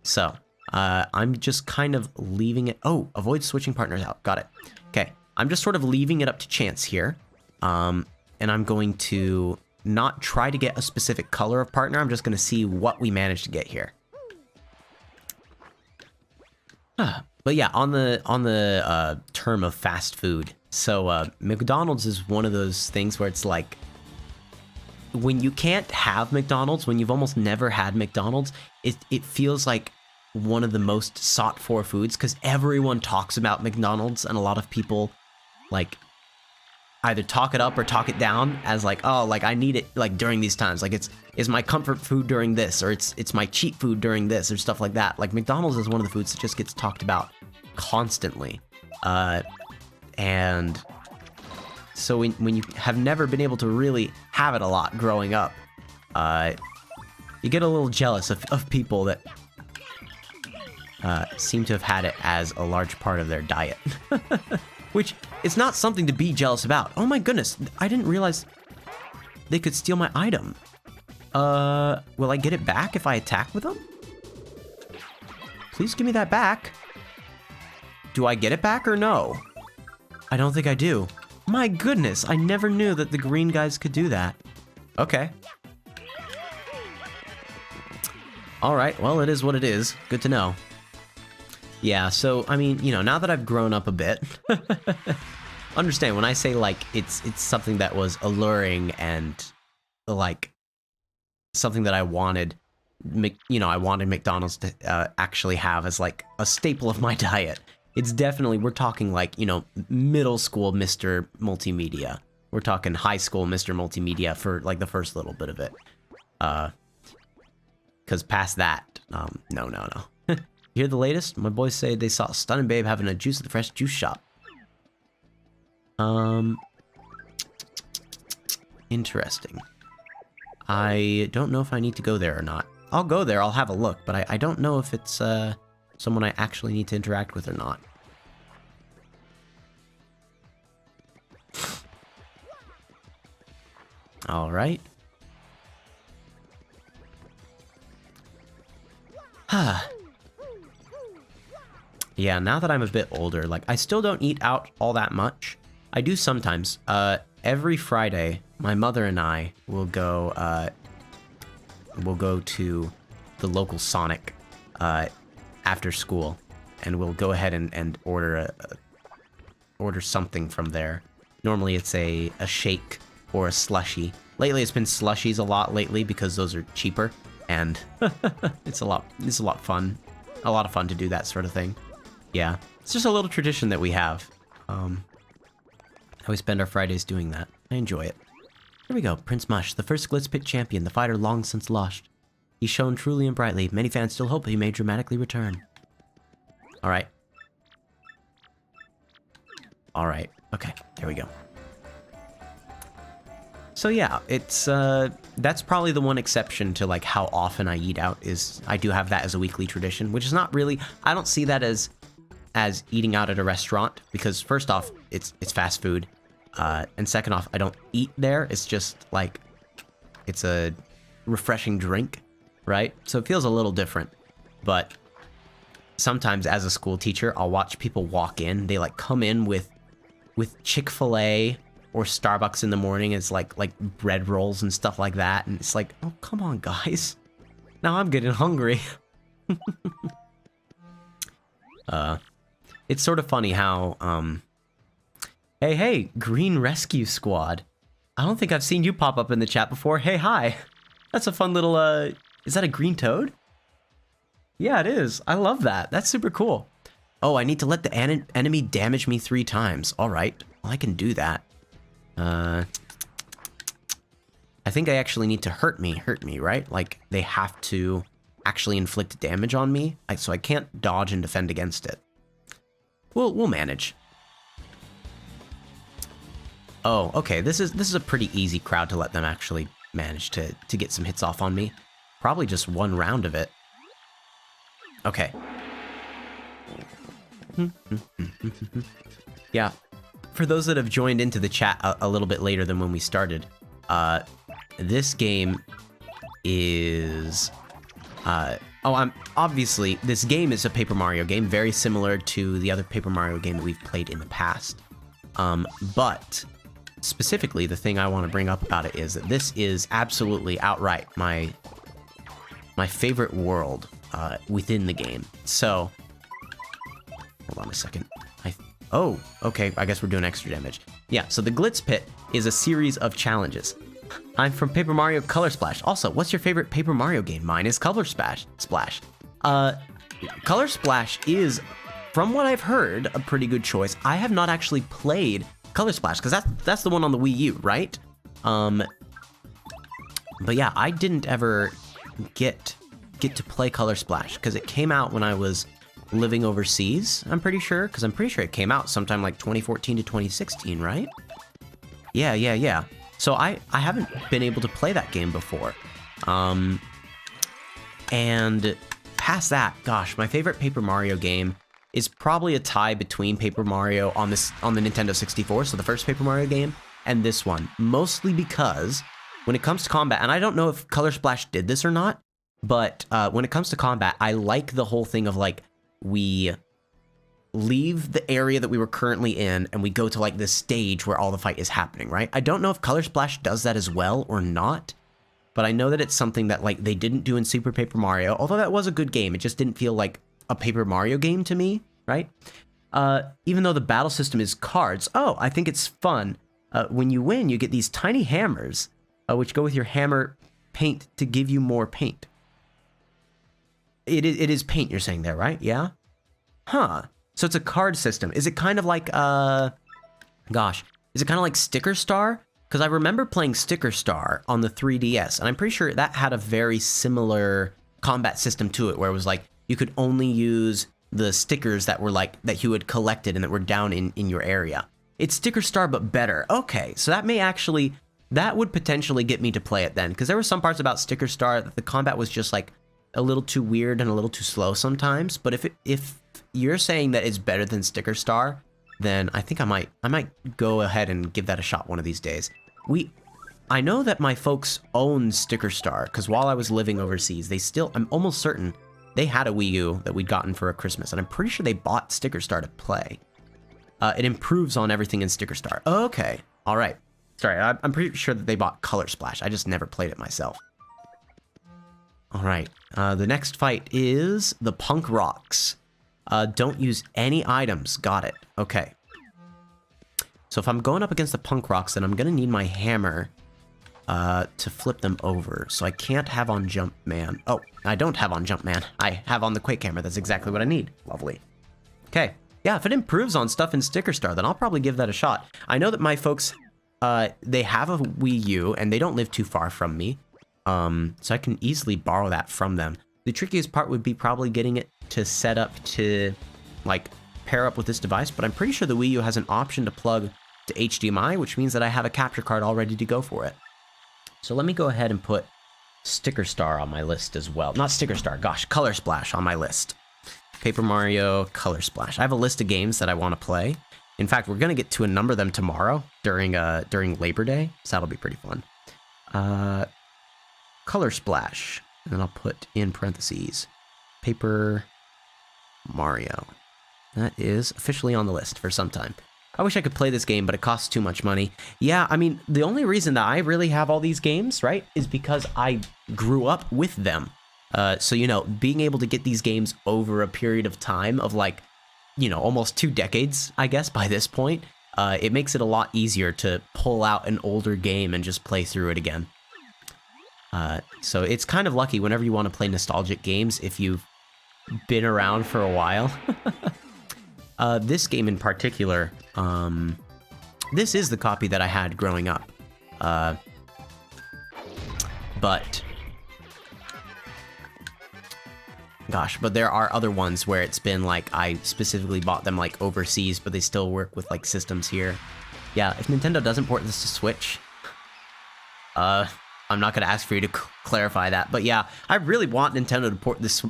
So I'm just kind of leaving it. Oh, avoid switching partners out. Got it. Okay. I'm just sort of leaving it up to chance here. And I'm going to not try to get a specific color of partner. I'm just going to see what we manage to get here. But yeah, on the term of fast food. So McDonald's is one of those things where it's like, when you can't have McDonald's, when you've almost never had McDonald's, it feels like one of the most sought for foods, because everyone talks about McDonald's, and a lot of people like either talk it up or talk it down as like, oh, like I need it like during these times, like it's my comfort food during this, or it's my cheat food during this, or stuff like that. Like McDonald's is one of the foods that just gets talked about constantly. And so when you have never been able to really have it a lot growing up, you get a little jealous of people that seem to have had it as a large part of their diet. Which is not something to be jealous about. Oh my goodness, I didn't realize they could steal my item. Will I get it back if I attack with them? Please give me that back. Do I get it back or no? I don't think I do. My goodness, I never knew that the green guys could do that. Okay. Alright, well, it is what it is. Good to know. Yeah, so, I mean, you know, now that I've grown up a bit, understand, when I say, like, it's something that was alluring and, like, something that I wanted, I wanted McDonald's to actually have as, like, a staple of my diet. It's definitely, we're talking, like, you know, middle school Mr. Multimedia. We're talking high school Mr. Multimedia for, like, the first little bit of it. Because past that, no. You hear the latest? My boys say they saw a stunning babe having a juice at the fresh juice shop. Interesting. I don't know if I need to go there or not. I'll go there, I'll have a look, but I don't know if it's someone I actually need to interact with or not. Alright. Yeah, now that I'm a bit older, like, I still don't eat out all that much. I do sometimes. Every Friday, my mother and I will go to the local Sonic after school, and we'll go ahead and order something from there. Normally it's a shake or a slushie. Lately it's been slushies a lot lately because those are cheaper, and it's a lot of fun to do that sort of thing. Yeah, it's just a little tradition that we have. How we spend our Fridays doing that. I enjoy it. Here we go, Prince Mush, the first Glitz Pit champion, the fighter long since lost. He shone truly and brightly. Many fans still hope he may dramatically return. Alright. Alright, okay, there we go. So yeah, it's, that's probably the one exception to, like, how often I eat out, is I do have that as a weekly tradition, which is not really, I don't see that as eating out at a restaurant, because first off, it's fast food, and second off, I don't eat there. It's just like, it's a refreshing drink, right? So it feels a little different. But sometimes as a school teacher, I'll watch people walk in. They like come in with Chick-fil-A or Starbucks in the morning. It's like bread rolls and stuff like that, and it's like, oh, come on, guys. Now I'm getting hungry. It's sort of funny how, hey, Green Rescue Squad. I don't think I've seen you pop up in the chat before. Hey, hi. That's a fun little, is that a green toad? Yeah, it is. I love that. That's super cool. Oh, I need to let the enemy damage me 3 times. All right. Well, I can do that. I think they actually need to hurt me, right? Like, they have to actually inflict damage on me, so I can't dodge and defend against it. We'll manage. Oh, okay, this is a pretty easy crowd to let them actually manage to get some hits off on me. Probably just one round of it. Okay. Yeah, for those that have joined into the chat a little bit later than when we started, this game is... obviously, this game is a Paper Mario game, very similar to the other Paper Mario game that we've played in the past. But specifically, the thing I want to bring up about it is that this is absolutely outright my favorite world within the game. So, hold on a second. Oh, okay, I guess we're doing extra damage. Yeah, so the Glitz Pit is a series of challenges. I'm from Paper Mario Color Splash. Also, what's your favorite Paper Mario game? Mine is Color Splash. Color Splash is, from what I've heard, a pretty good choice. I have not actually played Color Splash, because that's the one on the Wii U, right? But yeah, I didn't ever get to play Color Splash, because it came out when I was living overseas, I'm pretty sure, because I'm pretty sure it came out sometime like 2014 to 2016, right? Yeah. So I haven't been able to play that game before. And past that, gosh, my favorite Paper Mario game is probably a tie between Paper Mario on the Nintendo 64, so the first Paper Mario game, and this one. Mostly because when it comes to combat, and I don't know if Color Splash did this or not, but when it comes to combat, I like the whole thing of like, we leave the area that we were currently in and we go to like this stage where all the fight is happening, right? I don't know if Color Splash does that as well or not, but I know that it's something that like they didn't do in Super Paper Mario, although that was a good game. It just didn't feel like a Paper Mario game to me, right? Even though the battle system is cards. Oh, I think it's fun. When you win, you get these tiny hammers, which go with your hammer paint to give you more paint. It is paint, you're saying there, right? Yeah? Huh. So it's a card system. Is it kind of like, gosh, is it kind of like Sticker Star? Because I remember playing Sticker Star on the 3DS, and I'm pretty sure that had a very similar combat system to it, where it was like, you could only use the stickers that were like, that you had collected and that were down in your area. It's Sticker Star, but better. Okay, so that would potentially get me to play it then, because there were some parts about Sticker Star that the combat was just like, a little too weird and a little too slow sometimes, but if you're saying that it's better than Sticker Star, then I think I might go ahead and give that a shot one of these days. I know that my folks own Sticker Star, because while I was living overseas, I'm almost certain they had a Wii U that we'd gotten for a Christmas, and I'm pretty sure they bought Sticker Star to play. It improves on everything in Sticker Star. Okay, all right. Sorry, I'm pretty sure that they bought Color Splash. I just never played it myself. All right, the next fight is the Punk Rocks. Don't use any items. Got it. Okay. So if I'm going up against the Punk Rocks, then I'm going to need my hammer to flip them over. So I can't have on Jumpman. Oh, I don't have on Jumpman. I have on the Quake hammer. That's exactly what I need. Lovely. Okay. Yeah, if it improves on stuff in Sticker Star, then I'll probably give that a shot. I know that my folks, they have a Wii U, and they don't live too far from me. So I can easily borrow that from them. The trickiest part would be probably getting it to set up to, like, pair up with this device, but I'm pretty sure the Wii U has an option to plug to HDMI, which means that I have a capture card all ready to go for it. So let me go ahead and put Sticker Star on my list as well. Not Sticker Star, gosh, Color Splash on my list. Paper Mario, Color Splash. I have a list of games that I want to play. In fact, we're going to get to a number of them tomorrow during Labor Day, so that'll be pretty fun. Color Splash, and then I'll put in parentheses, Paper Mario. That is officially on the list for some time. I wish I could play this game, but it costs too much money. Yeah, I mean, the only reason that I really have all these games, right, is because I grew up with them. So, you know, being able to get these games over a period of time of, like, you know, almost 2 decades, I guess, by this point, it makes it a lot easier to pull out an older game and just play through it again. So it's kind of lucky whenever you want to play nostalgic games if you've been around for a while. This game in particular, This is the copy that I had growing up. But there are other ones where it's been like, I specifically bought them like overseas, but they still work with like systems here. Yeah, if Nintendo doesn't port this to Switch, I'm not gonna ask for you to clarify that, but yeah, I really want Nintendo to port this.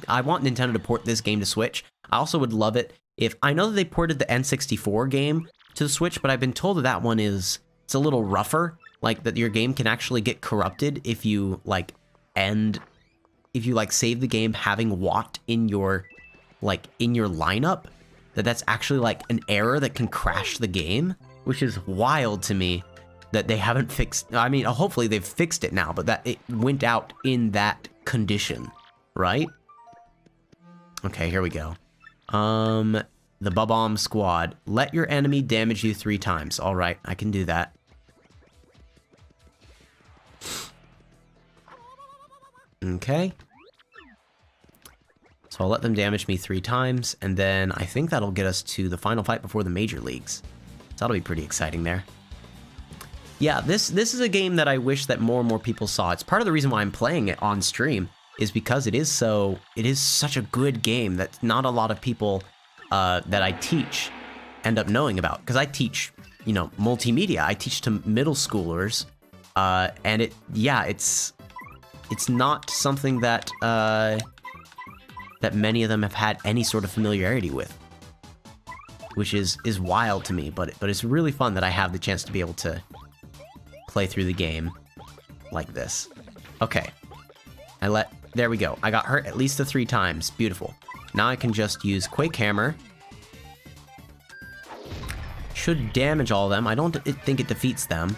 I want Nintendo to port this game to Switch. I also would love it if, I know that they ported the N64 game to the Switch, but I've been told that that one it's a little rougher, like that your game can actually get corrupted if you like save the game having Watt in your lineup, that's actually like an error that can crash the game, which is wild to me that they haven't fixed. I mean, hopefully they've fixed it now, but that it went out in that condition, right? Okay, here we go. The Bob-omb Squad. Let your enemy damage you 3 times. All right, I can do that. Okay. So I'll let them damage me 3 times, and then I think that'll get us to the final fight before the major leagues. So that'll be pretty exciting there. Yeah, this is a game that I wish that more and more people saw. It's part of the reason why I'm playing it on stream, is because it is such a good game that not a lot of people that I teach end up knowing about. Because I teach, you know, multimedia. I teach to middle schoolers, and it's not something that that many of them have had any sort of familiarity with, which is wild to me. But it's really fun that I have the chance to be able to play through the game like this. Okay, there we go. I got hurt at least the 3 times. Beautiful. Now I can just use Quake Hammer. Should damage all of them. I don't think it defeats them,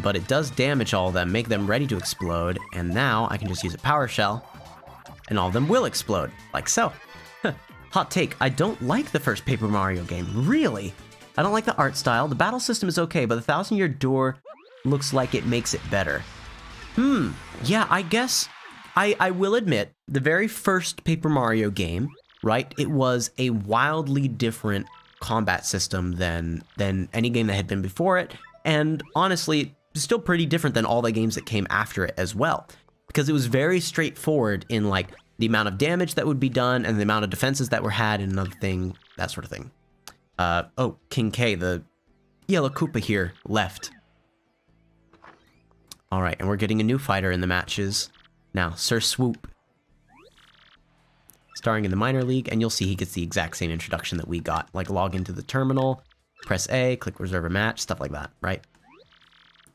but it does damage all of them, make them ready to explode, and now I can just use a Power Shell, and all of them will explode, like so. Hot take, I don't like the first Paper Mario game, really. I don't like the art style, the battle system is okay, but the Thousand Year Door looks like it makes it better. Yeah, I guess I will admit, the very first Paper Mario game, right, it was a wildly different combat system than any game that had been before it, and honestly, still pretty different than all the games that came after it as well, because it was very straightforward in like the amount of damage that would be done and the amount of defenses that were had and another thing, that sort of thing. Oh, King K, the yellow Koopa here, left. All right, and we're getting a new fighter in the matches. Now, Sir Swoop. Starring in the minor league, and you'll see he gets the exact same introduction that we got. Like, log into the terminal, press A, click reserve a match, stuff like that, right?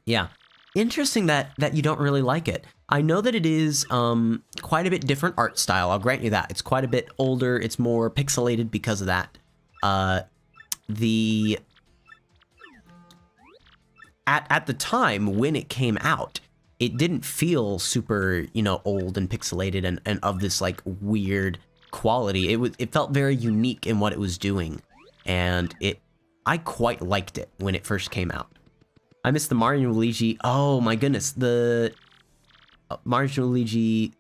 Yeah. Interesting that you don't really like it. I know that it is quite a bit different art style, I'll grant you that. It's quite a bit older, it's more pixelated because of that. At the time when it came out, it didn't feel super, you know, old and pixelated and of this like weird quality. It felt very unique in what it was doing, and I quite liked it when it first came out. I missed the Mario and Luigi. Oh my goodness, the Mario and Luigi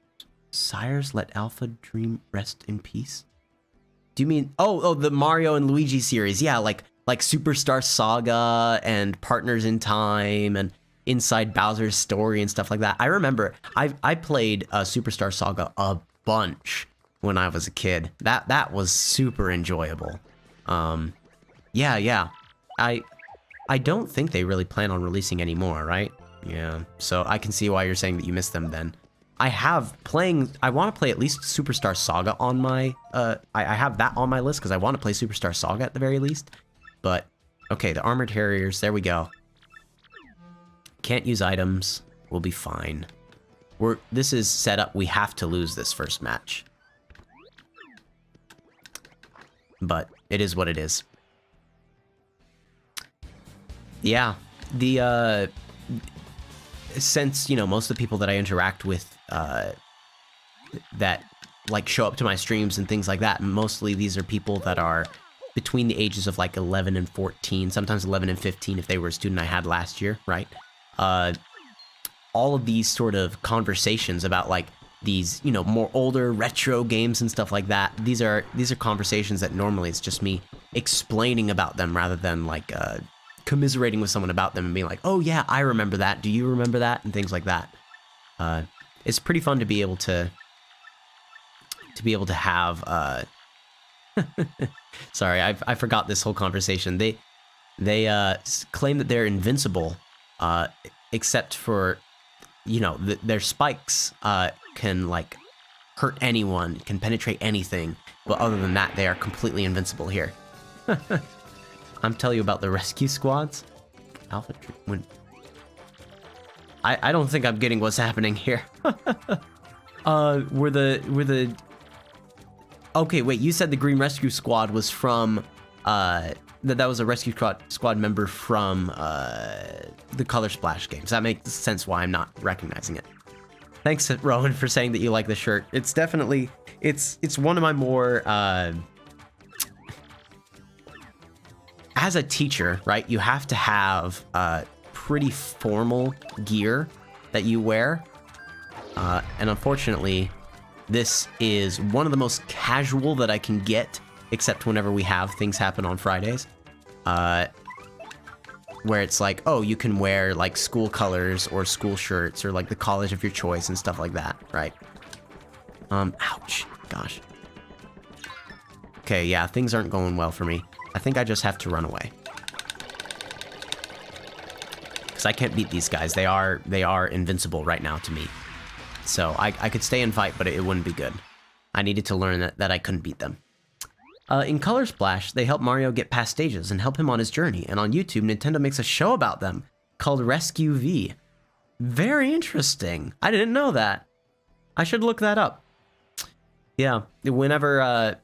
Sires Let Alpha Dream Rest in Peace. Do you mean the Mario and Luigi series? Yeah, like Superstar Saga and Partners in Time and Inside Bowser's Story and stuff like that. I remember I played Superstar Saga a bunch when I was a kid. That was super enjoyable. Yeah. I don't think they really plan on releasing any more, right? Yeah. So I can see why you're saying that you missed them then. I want to play at least Superstar Saga on my I have that on my list because I want to play Superstar Saga at the very least. But okay, the Armored Harriers, there we go. Can't use items. We'll be fine. This is set up. We have to lose this first match. But it is what it is. Yeah, since, you know, most of the people that I interact with that like show up to my streams and things like that, mostly these are people that are between the ages of like 11 and 14, sometimes 11 and 15 if they were a student I had last year, right? All of these sort of conversations about like these, you know, more older retro games and stuff like that, these are conversations that normally it's just me explaining about them rather than like commiserating with someone about them and being like, oh yeah, I remember that. Do you remember that? And things like that. It's pretty fun to be able to have. Sorry, I forgot this whole conversation. They claim that they're invincible, except for, you know, their spikes can like hurt anyone, can penetrate anything. But other than that, they are completely invincible here. I'm telling you about the rescue squads. Alpha. I don't think I'm getting what's happening here. Were the. Okay, wait. You said the Green Rescue Squad was from. That was a rescue squad member from the Color Splash games. That makes sense why I'm not recognizing it. Thanks, Rowan, for saying that you like the shirt. It's definitely it's one of my more. As a teacher, right, you have to have pretty formal gear that you wear. And unfortunately, this is one of the most casual that I can get, except whenever we have things happen on Fridays. Where it's like, oh, you can wear like school colors or school shirts or like the college of your choice and stuff like that, right? Ouch, gosh. Okay, yeah, things aren't going well for me. I think I just have to run away. Because I can't beat these guys. They are invincible right now to me. So I could stay and fight, but it wouldn't be good. I needed to learn that I couldn't beat them. In Color Splash, they help Mario get past stages and help him on his journey. And on YouTube, Nintendo makes a show about them called Rescue V. Very interesting. I didn't know that. I should look that up. Yeah, whenever...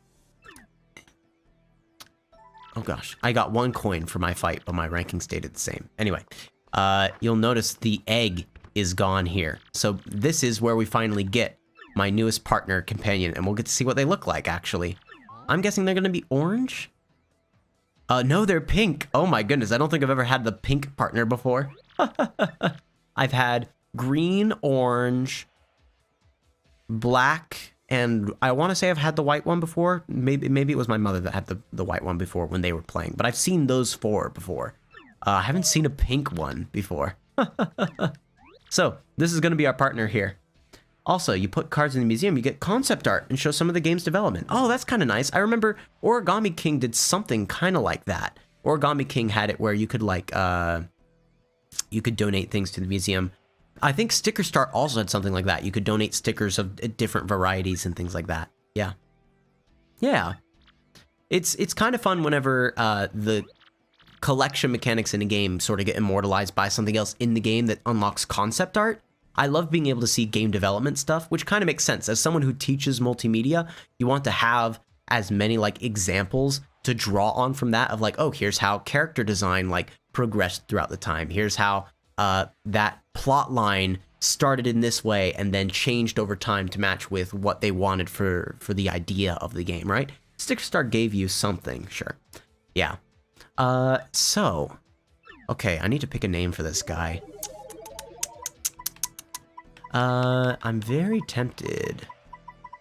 Oh gosh, I got 1 coin for my fight, but my ranking stayed the same. Anyway, you'll notice the egg is gone here. So this is where we finally get my newest partner companion, and we'll get to see what they look like, actually. I'm guessing they're gonna be orange? No, they're pink. Oh my goodness, I don't think I've ever had the pink partner before. I've had green, orange, black, and I want to say I've had the white one before. Maybe it was my mother that had the white one before when they were playing. But I've seen those 4 before. I haven't seen a pink one before. So, this is going to be our partner here. Also, you put cards in the museum, you get concept art and show some of the game's development. Oh, that's kind of nice. I remember Origami King did something kind of like that. Origami King had it where you could like, you could donate things to the museum. I think Sticker Star also had something like that. You could donate stickers of different varieties and things like that. Yeah. Yeah. It's kind of fun whenever the collection mechanics in a game sort of get immortalized by something else in the game that unlocks concept art. I love being able to see game development stuff, which kind of makes sense. As someone who teaches multimedia, you want to have as many like examples to draw on from that of like, oh, here's how character design like progressed throughout the time. Here's how that plot line started in this way and then changed over time to match with what they wanted for the idea of the game, right? Sticker Star gave you something, sure. Yeah. So, okay, I need to pick a name for this guy. I'm very tempted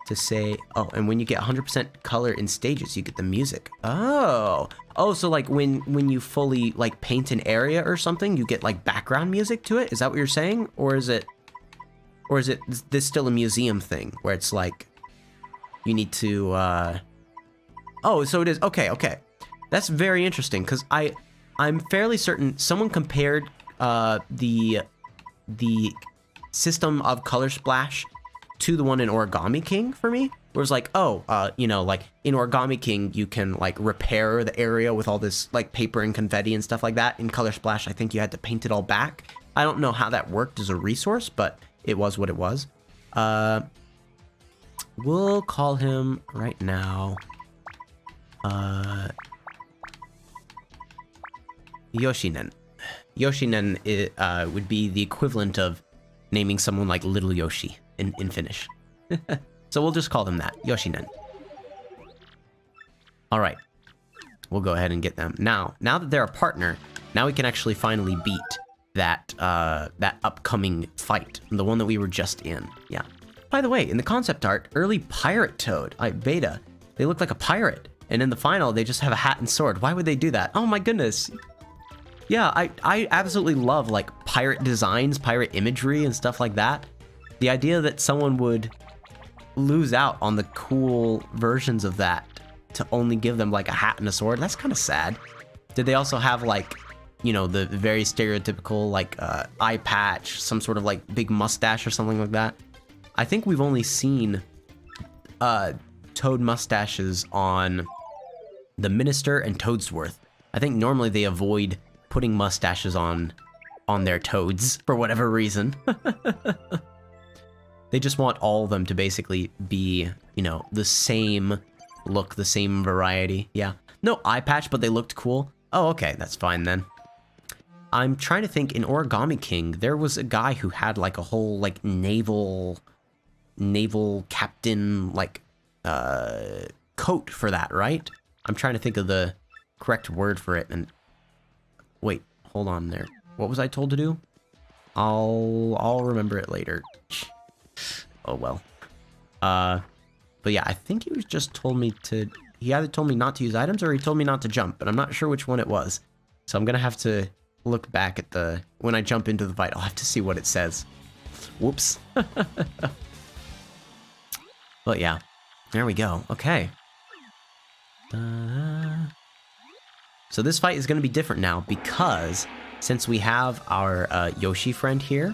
to say, oh, and when you get 100% color in stages, you get the music. Oh, so like when you fully like paint an area or something, you get like background music to it. Is that what you're saying? Or is this still a museum thing where it's like you need to, oh, so it is. Okay. That's very interesting. Cause I'm fairly certain someone compared, the system of Color Splash to the one in Origami King for me, where it's like, oh, you know, like in Origami King, you can like repair the area with all this like paper and confetti and stuff like that. In Color Splash, I think you had to paint it all back. I don't know how that worked as a resource, but it was what it was. We'll call him right now, Yoshinen. Yoshinen would be the equivalent of naming someone like Little Yoshi in Finnish. So we'll just call them that, Yoshinen. All right, we'll go ahead and get them. Now that they're a partner, now we can actually finally beat that upcoming fight, the one that we were just in. Yeah. By the way, in the concept art, early Pirate Toad, Beta, they look like a pirate. And in the final, they just have a hat and sword. Why would they do that? Oh my goodness. Yeah, I absolutely love like pirate designs, pirate imagery and stuff like that. The idea that someone would lose out on the cool versions of that to only give them like a hat and a sword, that's kind of sad. Did they also have like, you know, the very stereotypical like eye patch, some sort of like big mustache or something like that? I think we've only seen Toad mustaches on the Minister and Toadsworth. I think normally they avoid putting mustaches on their toads for whatever reason. They just want all of them to basically be, you know, the same look, the same variety. Yeah. No eye patch, but they looked cool. Oh, okay, that's fine then. I'm trying to think, in Origami King, there was a guy who had like a whole like naval captain like coat for that, right? I'm trying to think of the correct word for it. And wait, hold on there. What was I told to do? I'll remember it later. Oh well. But yeah, I think he was just told me to. He either told me not to use items or he told me not to jump, but I'm not sure which one it was. So I'm gonna have to look back at the when I jump into the fight. I'll have to see what it says. Whoops. But yeah, there we go. Okay. So this fight is going to be different now because since we have our Yoshi friend here,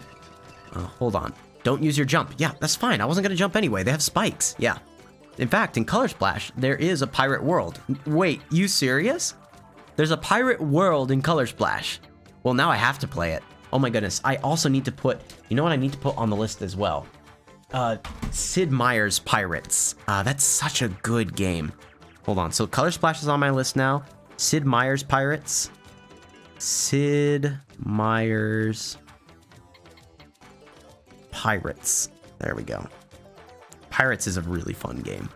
hold on. Don't use your jump. Yeah, that's fine. I wasn't going to jump anyway. They have spikes. Yeah. In fact, in Color Splash, there is a pirate world. Wait, you serious? There's a pirate world in Color Splash. Well, now I have to play it. Oh my goodness. I also need to put, you know what I need to put on the list as well? Sid Meier's Pirates. That's such a good game. Hold on. So Color Splash is on my list now. Sid Meier's Pirates. Sid Meier's Pirates. There we go. Pirates is a really fun game.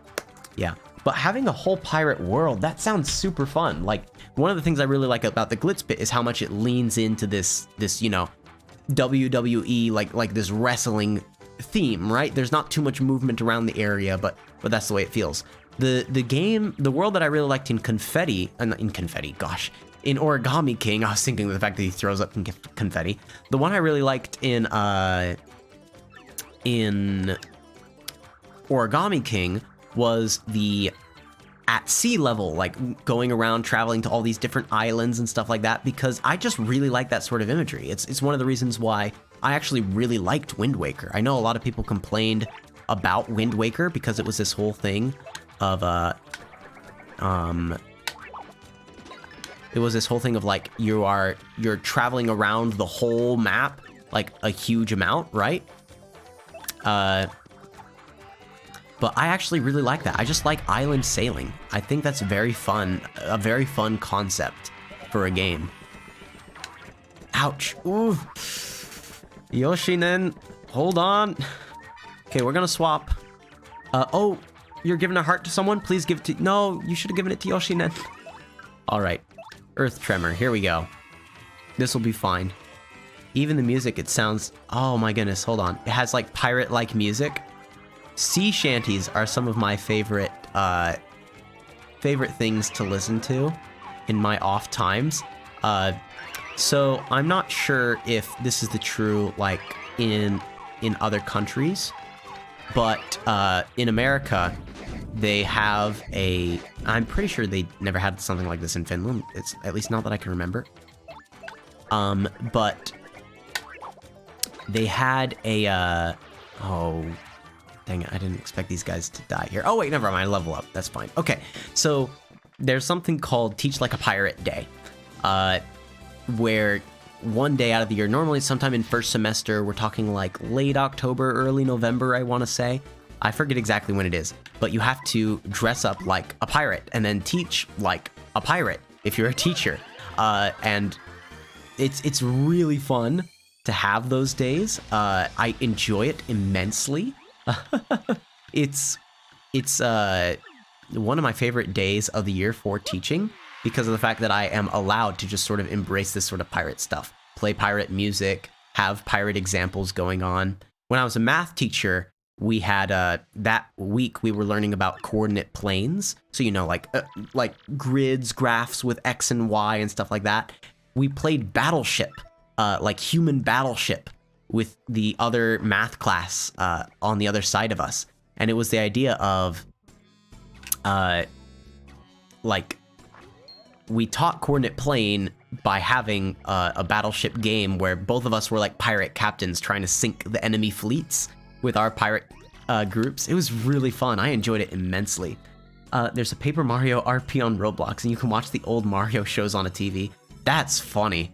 Yeah. But having a whole pirate world, that sounds super fun. Like, one of the things I really like about the Glitz Pit is how much it leans into this, you know, WWE, like this wrestling theme, right? There's not too much movement around the area, but that's the way it feels. The world that I really liked in in Origami King, I was thinking of the fact that he throws up confetti. The one I really liked in Origami King was the at sea level, like going around traveling to all these different islands and stuff like that, because I just really like that sort of imagery. It's one of the reasons why I actually really liked Wind Waker. I know a lot of people complained about Wind Waker because it was this whole thing of it was this whole thing of like you're traveling around the whole map, like a huge amount, right? But I actually really like that. I just like island sailing. I think that's very fun, a very fun concept for a game. Ouch. Ooh. Yoshinen, hold on. Okay, we're gonna swap. Oh, you're giving a heart to someone? Please give it to... No, you should have given it to Yoshinen. All right. Earth Tremor, here we go. This will be fine. Even the music, it sounds... Oh my goodness, hold on. It has like pirate-like music. Sea shanties are some of my favorite things to listen to in my off times. So I'm not sure if this is the true like in other countries, but in America they have a... I'm pretty sure they never had something like this in Finland. It's at least not that I can remember. But they had a oh, dang it, I didn't expect these guys to die here. Oh wait, never mind, I level up, that's fine. Okay, so there's something called Teach Like a Pirate Day, where one day out of the year, normally sometime in first semester, we're talking like late October, early November, I want to say. I forget exactly when it is, but you have to dress up like a pirate and then teach like a pirate if you're a teacher. And it's really fun to have those days. I enjoy it immensely. It's one of my favorite days of the year for teaching because of the fact that I am allowed to just sort of embrace this sort of pirate stuff, play pirate music, have pirate examples going on. When I was a math teacher, we had that week we were learning about coordinate planes. So, you know, like grids, graphs with X and Y and stuff like that. we played Battleship, like Human Battleship, with the other math class on the other side of us. And it was the idea of, like, we taught coordinate plane by having a battleship game where both of us were like pirate captains trying to sink the enemy fleets with our pirate groups. It was really fun. I enjoyed it immensely. There's a Paper Mario RP on Roblox, and you can watch the old Mario shows on a TV. That's funny.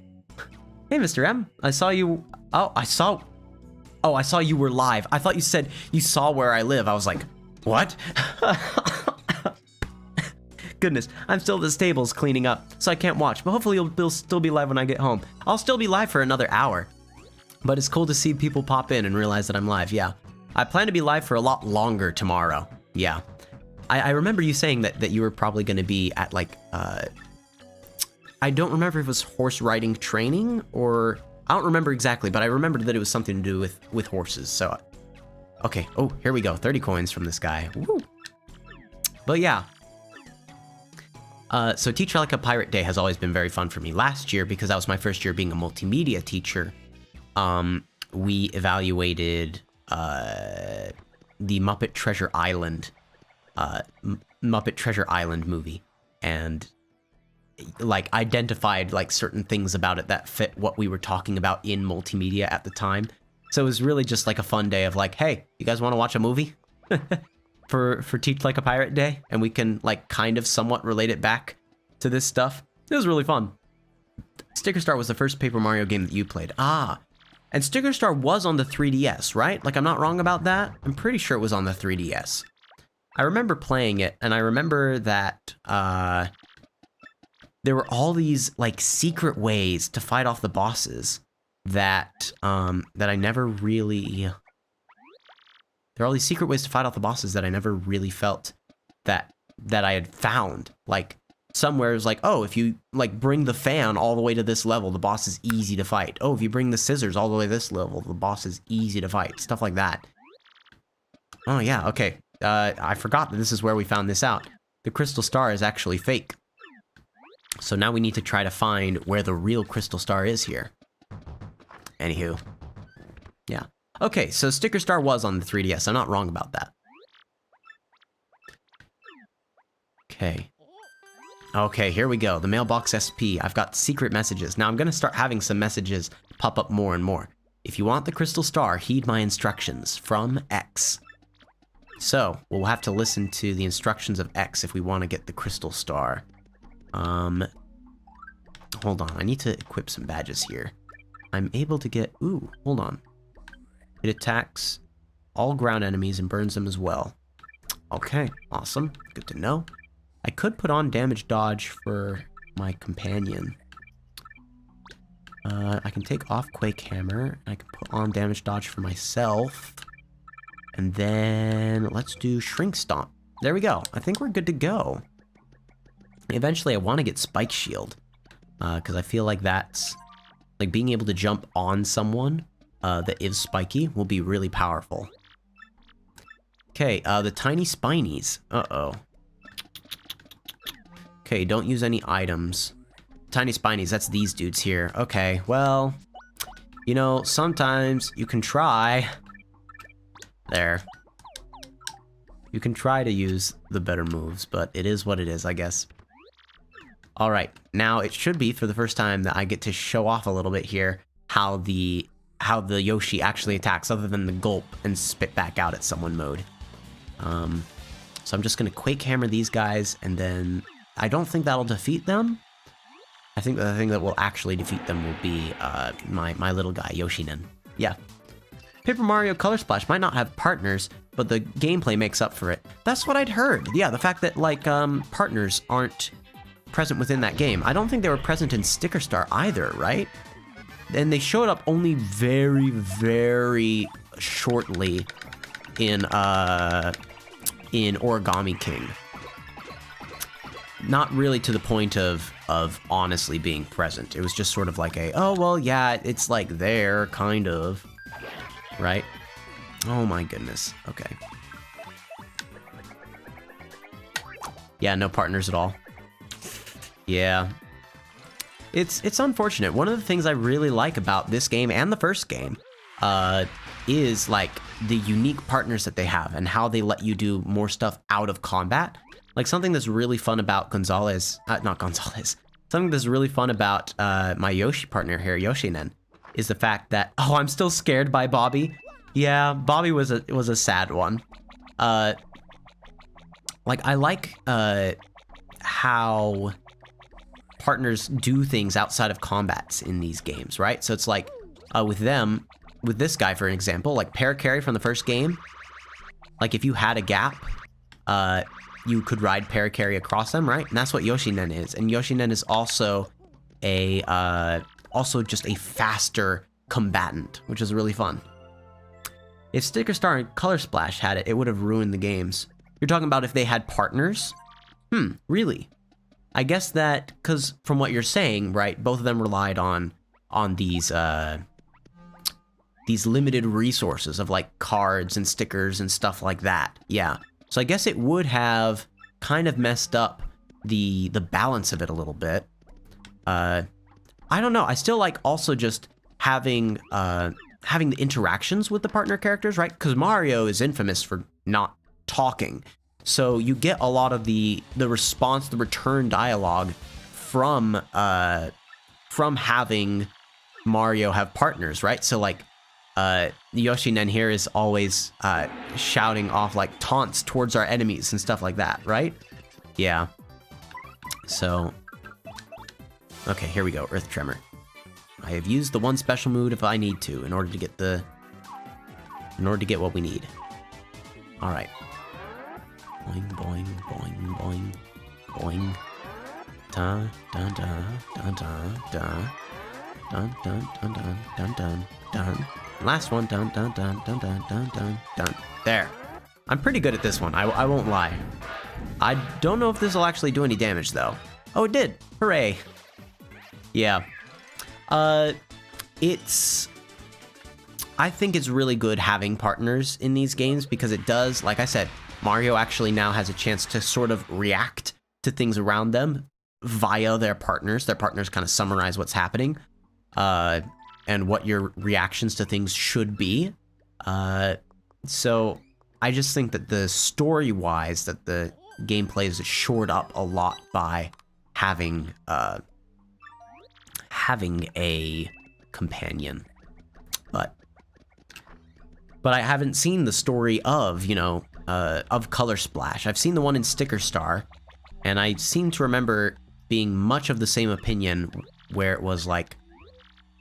Hey, MrM, I saw you. Oh, I saw you were live. I thought you said you saw where I live. I was like, what? Goodness, I'm still at the stables cleaning up, so I can't watch, but hopefully you'll still be live when I get home. I'll still be live for another hour, but it's cool to see people pop in and realize that I'm live, yeah. I plan to be live for a lot longer tomorrow, yeah. I remember you saying that you were probably going to be at, like, I don't remember if it was horse riding training, or I don't remember exactly, but I remembered that it was something to do with horses, so. Okay, oh, here we go, 30 coins from this guy, woo. But yeah. So Teacher Like a Pirate Day has always been very fun for me. Last year, because that was my first year being a multimedia teacher, we evaluated the Muppet Treasure Island movie, and like identified like certain things about it that fit what we were talking about in multimedia at the time. So it was really just like a fun day of like, hey, you guys want to watch a movie? for Teach Like a Pirate Day, and we can like kind of somewhat relate it back to this stuff. It was really fun. Sticker Star was the first Paper Mario game that you played. Ah, and Sticker Star was on the 3DS, right? Like, I'm not wrong about that? I'm pretty sure it was on the 3DS. I remember playing it, and I remember that there were all these like secret ways to fight off the bosses that I never really... There are all these secret ways to fight off the bosses that I never really felt that I had found. Like, somewhere it was like, oh, if you, like, bring the fan all the way to this level, the boss is easy to fight. Oh, if you bring the scissors all the way to this level, the boss is easy to fight. Stuff like that. Oh, yeah, okay. I forgot that this is where we found this out. The Crystal Star is actually fake. So now we need to try to find where the real Crystal Star is here. Anywho. Yeah. Okay, so Sticker Star was on the 3DS. I'm not wrong about that. Okay. Okay, here we go. The Mailbox SP. I've got secret messages. Now I'm going to start having some messages pop up more and more. If you want the Crystal Star, heed my instructions. From X. So, we'll have to listen to the instructions of X if we want to get the Crystal Star. Hold on. I need to equip some badges here. I'm able to get... Ooh, hold on. It attacks all ground enemies and burns them as well. Okay, awesome. Good to know. I could put on damage dodge for my companion. I can take off Quake Hammer. I can put on damage dodge for myself. And then let's do Shrink Stomp. There we go. I think we're good to go. Eventually, I want to get Spike Shield. Because I feel like that's... Like, being able to jump on someone that is spiky will be really powerful. Okay, the Tiny Spinies. Uh-oh. Okay, don't use any items. Tiny Spinies, that's these dudes here. Okay, well... You know, sometimes you can try... There. You can try to use the better moves, but it is what it is, I guess. Alright, now it should be for the first time that I get to show off a little bit here how the Yoshi actually attacks, other than the gulp and spit back out at someone mode. So I'm just gonna Quake Hammer these guys, and then I don't think that'll defeat them. I think the thing that will actually defeat them will be my little guy, Yoshinen. Yeah. Paper Mario Color Splash might not have partners, but the gameplay makes up for it. That's what I'd heard. Yeah, the fact that, like, partners aren't present within that game. I don't think they were present in Sticker Star either, right? And they showed up only very, very shortly in Origami King. Not really to the point of honestly being present. It was just sort of like a, oh, well, yeah, it's like there, kind of. Right? Oh my goodness. Okay. Yeah, no partners at all. Yeah. It's unfortunate. One of the things I really like about this game and the first game is like the unique partners that they have and how they let you do more stuff out of combat. Like something that's really fun about something that's really fun about my Yoshi partner here, Yoshinen, is the fact that, oh, I'm still scared by Bobby. Yeah, Bobby was a sad one. Like I like how partners do things outside of combats in these games, right? So it's like with this guy, for an example, like Paracarry from the first game, like if you had a gap, you could ride Paracarry across them, right? And that's what Yoshinen is. And Yoshinen is also just a faster combatant, which is really fun. If Sticker Star and Color Splash had it, it would have ruined the games. You're talking about if they had partners? Really? I guess that, because from what you're saying, right, both of them relied on these limited resources of like cards and stickers and stuff like that. Yeah. So I guess it would have kind of messed up the balance of it a little bit. I don't know. I still like also just having the interactions with the partner characters, right? Because Mario is infamous for not talking. So you get a lot of the response, the return dialogue from having Mario have partners, right? So like Yoshinen here is always shouting off like taunts towards our enemies and stuff like that, right? Yeah. So, okay, here we go, Earth Tremor. I have used the one special move if I need to in order to get what we need. All right. Boing, boing, boing, boing, boing. Dun, dun, dun, dun, dun, dun. Dun, dun, dun, dun, dun, dun, dun. Last one, dun, dun, dun, dun, dun, dun, dun, dun. There. I'm pretty good at this one, I won't lie. I don't know if this will actually do any damage, though. Oh, it did. Hooray. Yeah. I think it's really good having partners in these games because it does, like I said, Mario actually now has a chance to sort of react to things around them via their partners. Their partners kind of summarize what's happening and what your reactions to things should be. So I just think that the story-wise, that the gameplay is shored up a lot by having a companion. But I haven't seen the story of, of Color Splash. I've seen the one in Sticker Star, and I seem to remember being much of the same opinion where it was like,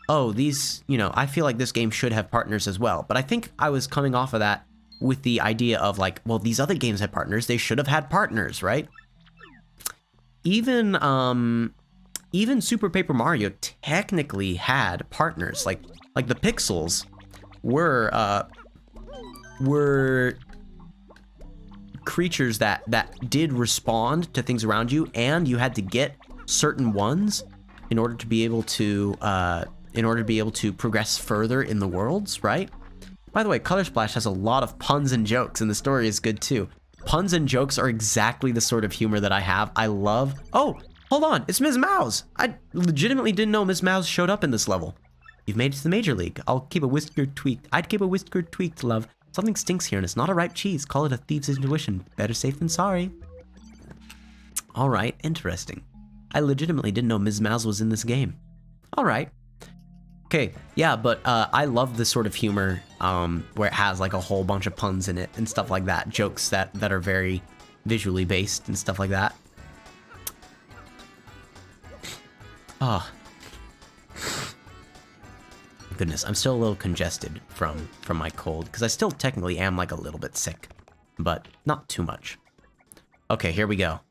oh, these, I feel like this game should have partners as well. But I think I was coming off of that with the idea of like, well, these other games had partners, they should have had partners, right? Even Super Paper Mario technically had partners. Like the pixels were creatures that did respond to things around you, and you had to get certain ones in order to be able to progress further in the worlds, right? By the way, Color Splash has a lot of puns and jokes, and the story is good too. Puns and jokes are exactly the sort of humor that I have. I love... Oh, hold on, it's Ms. Mouse! I legitimately didn't know Ms. Mouse showed up in this level. You've made it to the Major League. I'd keep a whisker tweaked, love. Something stinks here and it's not a ripe cheese. Call it a thief's intuition. Better safe than sorry. Alright, interesting. I legitimately didn't know Ms. Mouse was in this game. Alright. Okay, yeah, but I love this sort of humor where it has like a whole bunch of puns in it and stuff like that. Jokes that are very visually based and stuff like that. Oh. Goodness, I'm still a little congested from my cold, because I still technically am like a little bit sick, but not too much. Okay, here we go.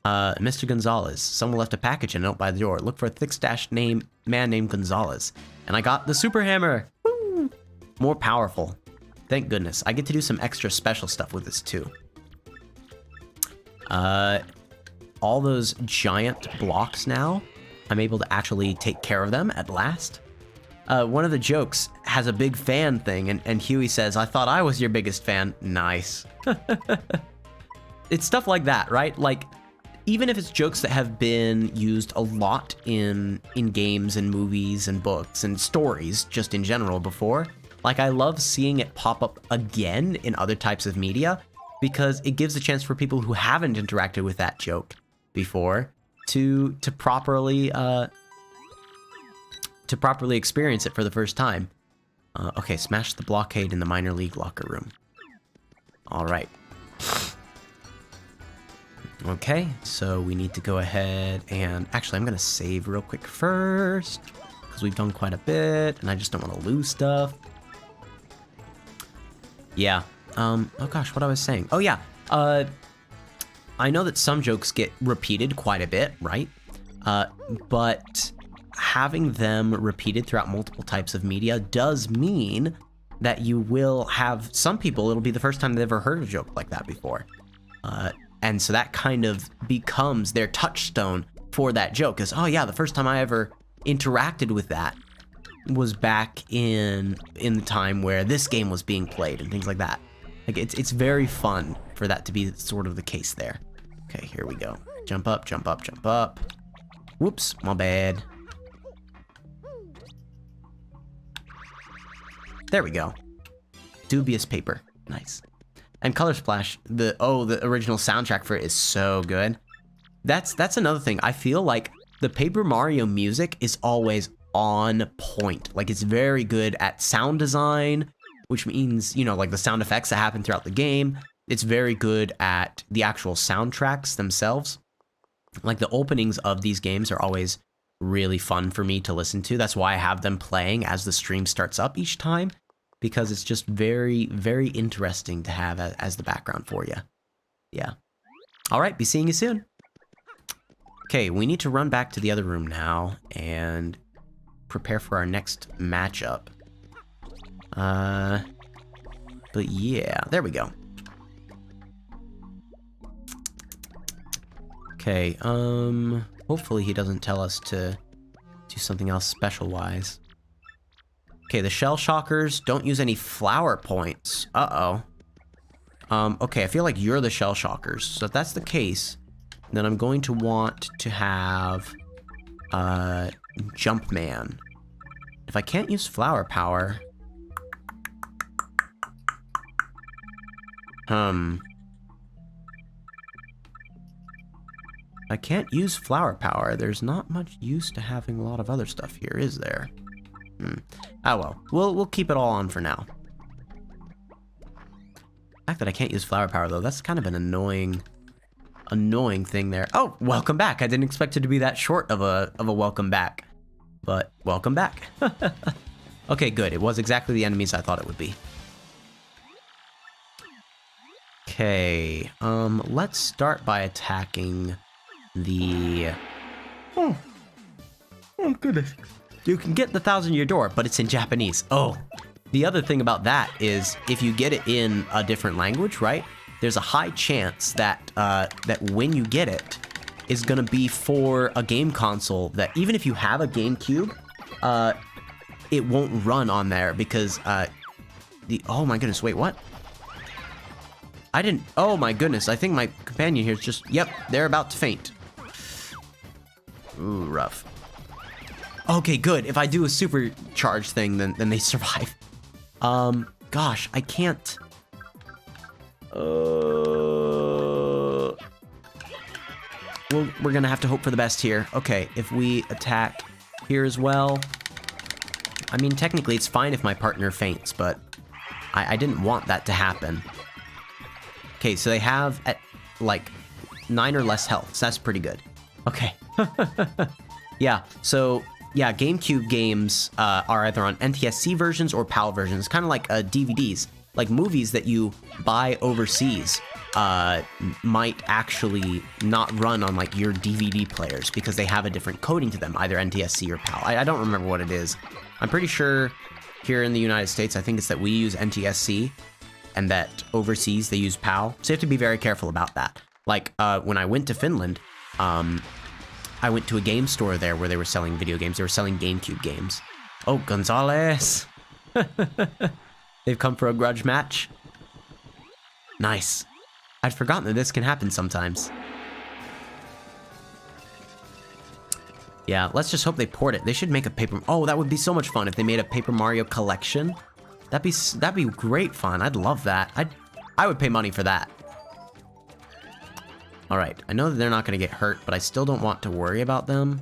Mr. Gonzalez. Someone left a package and a note by the door. Look for a thick-stashed man named Gonzalez. And I got the Super Hammer! Woo! More powerful. Thank goodness. I get to do some extra special stuff with this, too. All those giant blocks now, I'm able to actually take care of them at last. One of the jokes has a big fan thing, and Huey says, I thought I was your biggest fan. Nice. It's stuff like that, right? Like, even if it's jokes that have been used a lot in games and movies and books and stories just in general before, like I love seeing it pop up again in other types of media because it gives a chance for people who haven't interacted with that joke before to properly experience it for the first time. Okay, smash the blockade in the minor league locker room. All right. Okay, so we need to go ahead and... Actually, I'm going to save real quick first, because we've done quite a bit, and I just don't want to lose stuff. Yeah. Oh gosh, what I was saying. Oh yeah, I know that some jokes get repeated quite a bit, right? But having them repeated throughout multiple types of media does mean that you will have some people, it'll be the first time they've ever heard a joke like that before. And so that kind of becomes their touchstone for that joke is, oh yeah, the first time I ever interacted with that was back in the time where this game was being played and things like that. Like it's very fun for that to be sort of the case there. Okay, here we go. Jump up, jump up, jump up. Whoops, my bad. There we go. Dubious paper. Nice. And Color Splash, the original soundtrack for it is so good. That's another thing. I feel like the Paper Mario music is always on point. Like it's very good at sound design, which means, you know, like the sound effects that happen throughout the game. It's very good at the actual soundtracks themselves. Like the openings of these games are always really fun for me to listen to. That's why I have them playing as the stream starts up each time, because it's just very, very interesting to have as the background for you. Yeah. All right, be seeing you soon. Okay, we need to run back to the other room now and prepare for our next matchup. But yeah, there we go. Okay, hopefully he doesn't tell us to do something else special-wise. Okay, the Shell Shockers don't use any flower points. Uh-oh. Okay, I feel like you're the Shell Shockers. So if that's the case, then I'm going to want to have Jumpman. If I can't use flower power... I can't use flower power. There's not much use to having a lot of other stuff here, is there? Ah well, we'll keep it all on for now. The fact that I can't use flower power though, that's kind of an annoying thing there. Oh, welcome back. I didn't expect it to be that short of a welcome back, but welcome back. Okay, good. It was exactly the enemies I thought it would be. Okay, let's start by attacking the... Oh goodness. You can get the 1,000-year door, but it's in Japanese. Oh, the other thing about that is if you get it in a different language, right? There's a high chance that that when you get it is gonna be for a game console that even if you have a GameCube, it won't run on there because oh my goodness, wait, what? I didn't, oh my goodness, I think my companion here is just, yep, they're about to faint. Ooh, rough. Okay, good. If I do a supercharge thing, then they survive. Gosh, I can't... Well, we're gonna have to hope for the best here. Okay, if we attack here as well... I mean, technically, it's fine if my partner faints, but I didn't want that to happen. Okay, so they have, at like, 9 or less health, so that's pretty good. Okay. Yeah, so... Yeah, GameCube games are either on NTSC versions or PAL versions, kind of like DVDs. Like movies that you buy overseas might actually not run on like your DVD players because they have a different coding to them, either NTSC or PAL. I don't remember what it is. I'm pretty sure here in the United States, I think it's that we use NTSC and that overseas they use PAL. So you have to be very careful about that. Like when I went to Finland, I went to a game store there where they were selling video games. They were selling GameCube games. Oh, Gonzalez! They've come for a grudge match. Nice. I'd forgotten that this can happen sometimes. Yeah, let's just hope they port it. They should make a Paper... Oh, that would be so much fun if they made a Paper Mario collection. That'd be great fun. I'd love that. I would pay money for that. Alright, I know that they're not going to get hurt, but I still don't want to worry about them.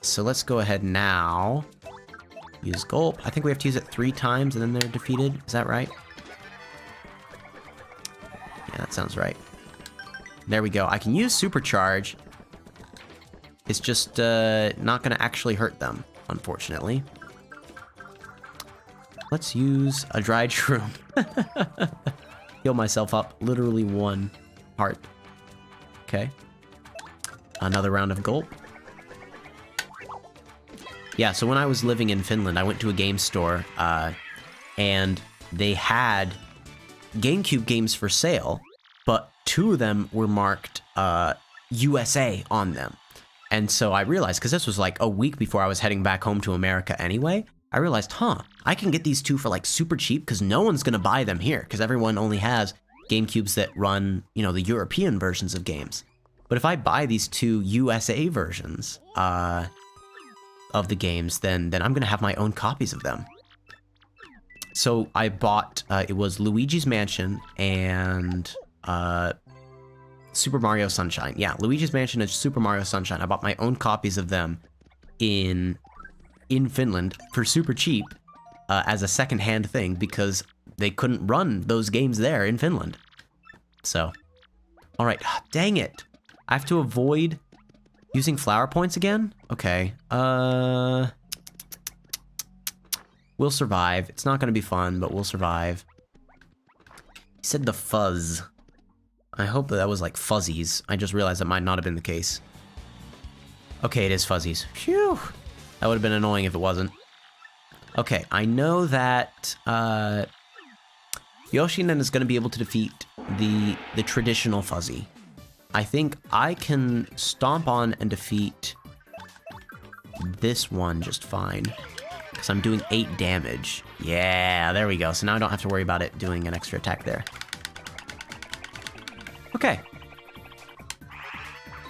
So let's go ahead now. Use Gulp. I think we have to use it 3 times and then they're defeated. Is that right? Yeah, that sounds right. There we go. I can use Supercharge. It's just not going to actually hurt them, unfortunately. Let's use a dried shroom. Heal myself up. Literally 1 heart. Okay. Another round of Gulp. Yeah, so when I was living in Finland, I went to a game store, and they had GameCube games for sale, but 2 of them were marked USA on them. And so I realized, because this was like a week before I was heading back home to America anyway, I realized, I can get these 2 for like super cheap, because no one's going to buy them here, because everyone only has GameCubes that run, you know, the European versions of games. But if I buy these 2 USA versions, of the games, then I'm gonna have my own copies of them. So I bought, it was Luigi's Mansion and Super Mario Sunshine. Yeah, Luigi's Mansion and Super Mario Sunshine. I bought my own copies of them in Finland for super cheap as a second-hand thing because they couldn't run those games there in Finland. So, all right, dang it. I have to avoid using flower points again? Okay. We'll survive. It's not gonna be fun, but we'll survive. He said the fuzz. I hope that was like fuzzies. I just realized that might not have been the case. Okay, it is fuzzies. Phew! That would have been annoying if it wasn't. Okay, I know that Yoshinen is gonna be able to defeat the traditional fuzzy. I think I can stomp on and defeat this one just fine. Because I'm doing 8 damage. Yeah, there we go. So now I don't have to worry about it doing an extra attack there. Okay.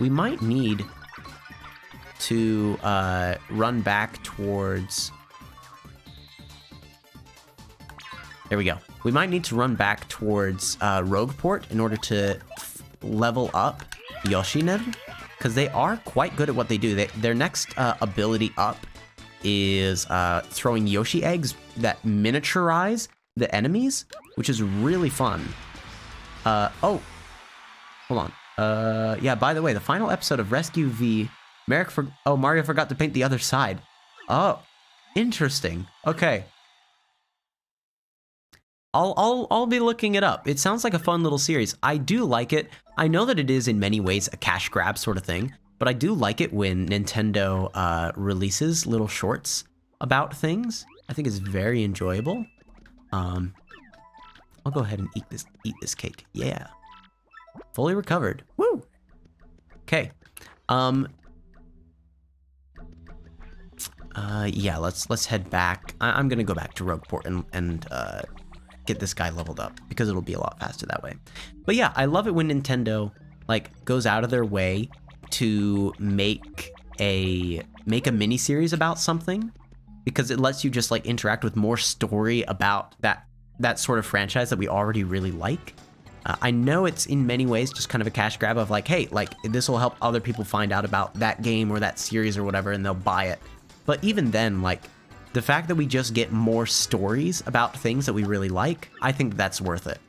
We might need to run back towards... There we go. We might need to run back towards Rogueport in order to level up Yoshinen, because they are quite good at what they do. Their next ability up is throwing Yoshi eggs that miniaturize the enemies, which is really fun. Oh, hold on. Yeah, by the way, the final episode of Rescue V, Mario forgot to paint the other side. Oh, interesting. Okay. I'll be looking it up. It sounds like a fun little series. I do like it. I know that it is in many ways a cash grab sort of thing, but I do like it when Nintendo releases little shorts about things. I think it's very enjoyable. I'll go ahead and eat this cake. Yeah. Fully recovered. Woo! Okay. Yeah, let's head back. I'm gonna go back to Rogueport and get this guy leveled up because it'll be a lot faster that way. But yeah, I love it when Nintendo like goes out of their way to make a mini series about something, because it lets you just like interact with more story about that sort of franchise that we already really like. I know it's in many ways just kind of a cash grab of like, hey, like this will help other people find out about that game or that series or whatever, and they'll buy it. But even then, like, the fact that we just get more stories about things that we really like, I think that's worth it.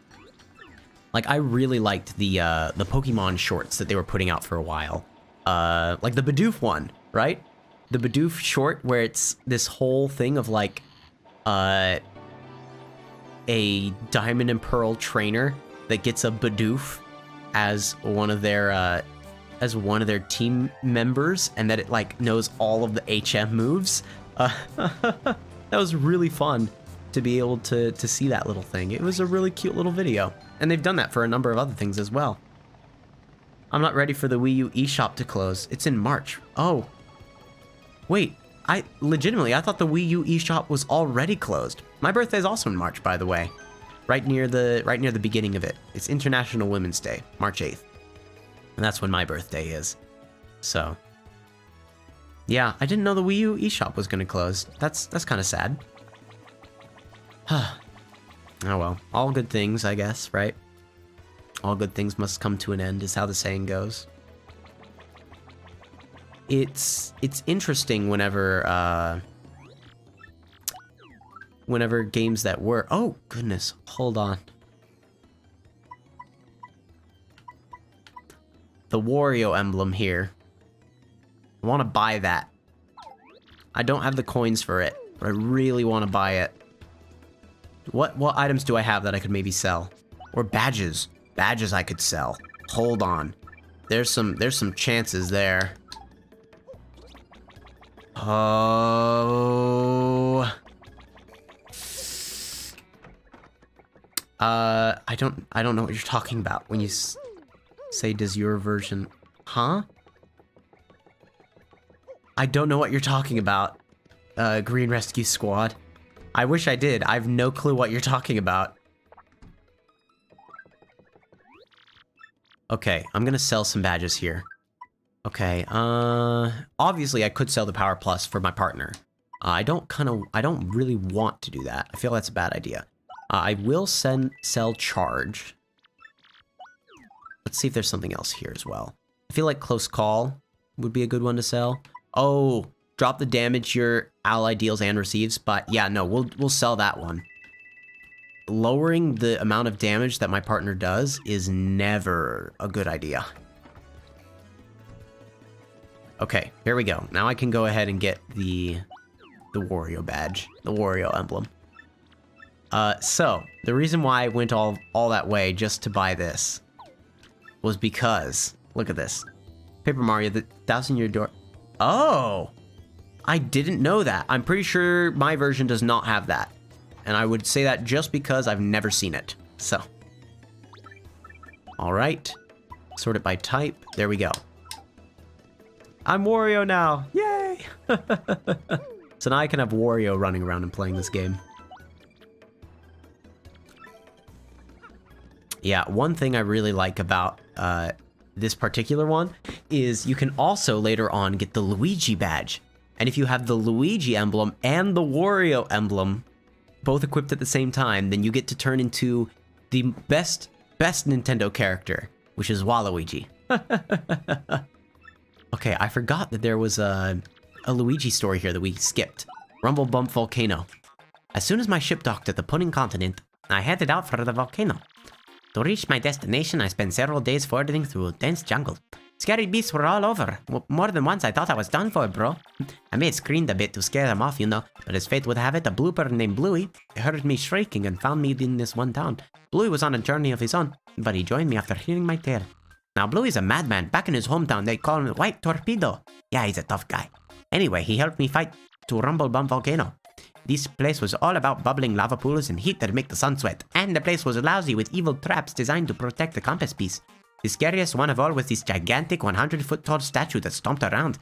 Like, I really liked the Pokemon shorts that they were putting out for a while. Like the Bidoof one, right? The Bidoof short where it's this whole thing of like, a Diamond and Pearl trainer that gets a Bidoof as one of their team members, and that it like knows all of the HM moves. That was really fun to be able to see that little thing. It was a really cute little video, and they've done that for a number of other things as well. I'm not ready for the Wii U eShop to close. It's in March. Oh, wait, I thought the Wii U eShop was already closed. My birthday is also in March, by the way, right near the beginning of it. It's International Women's Day, March 8th. And that's when my birthday is. So, Yeah, I didn't know the Wii U eShop was gonna close. That's kind of sad. Oh well, all good things, I guess, right? All good things must come to an end, is how the saying goes. It's interesting whenever whenever games that were... Oh, goodness, hold on. The Wario Emblem here. I want to buy that. I don't have the coins for it, but I really want to buy it. What items do I have that I could maybe sell? Or badges. Badges I could sell. Hold on. There's some chances there. Oh. I don't know what you're talking about when you say, does your version... Huh? I don't know what you're talking about, Green Rescue Squad. I wish I did. I have no clue what you're talking about. Okay, I'm gonna sell some badges here. Okay, obviously I could sell the Power Plus for my partner. I don't really want to do that. I feel that's a bad idea. I will sell Charge. Let's see if there's something else here as well. I feel like Close Call would be a good one to sell. Oh, drop the damage your ally deals and receives, but yeah, no, we'll sell that one. Lowering the amount of damage that my partner does is never a good idea. Okay, here we go. Now I can go ahead and get the Wario badge, the Wario Emblem. So, the reason why I went all that way just to buy this was because, look at this. Paper Mario, the 1,000-year door. Oh! I didn't know that. I'm pretty sure my version does not have that. And I would say that just because I've never seen it. So. Alright. Sort it by type. There we go. I'm Wario now! Yay! So now I can have Wario running around and playing this game. Yeah, one thing I really like about this particular one is you can also later on get the Luigi badge. And if you have the Luigi emblem and the Wario emblem both equipped at the same time, then you get to turn into the best Nintendo character, which is Waluigi. Okay, I forgot that there was a Luigi story here that we skipped. Rumble Bump Volcano. As soon as my ship docked at the Pudding Continent, I headed out for the volcano. To reach my destination, I spent several days foraging through a dense jungle. Scary beasts were all over. More than once I thought I was done for, bro. I may have screamed a bit to scare them off, you know, but as fate would have it, a blooper named Bluey heard me shrieking and found me in this one town. Bluey was on a journey of his own, but he joined me after hearing my tale. Now, Bluey's a madman. Back in his hometown, they call him White Torpedo. Yeah, he's a tough guy. Anyway, he helped me fight to Rumble Bump Volcano. This place was all about bubbling lava pools and heat that make the sun sweat, and the place was lousy with evil traps designed to protect the compass piece. The scariest one of all was this gigantic 100-foot tall statue that stomped around.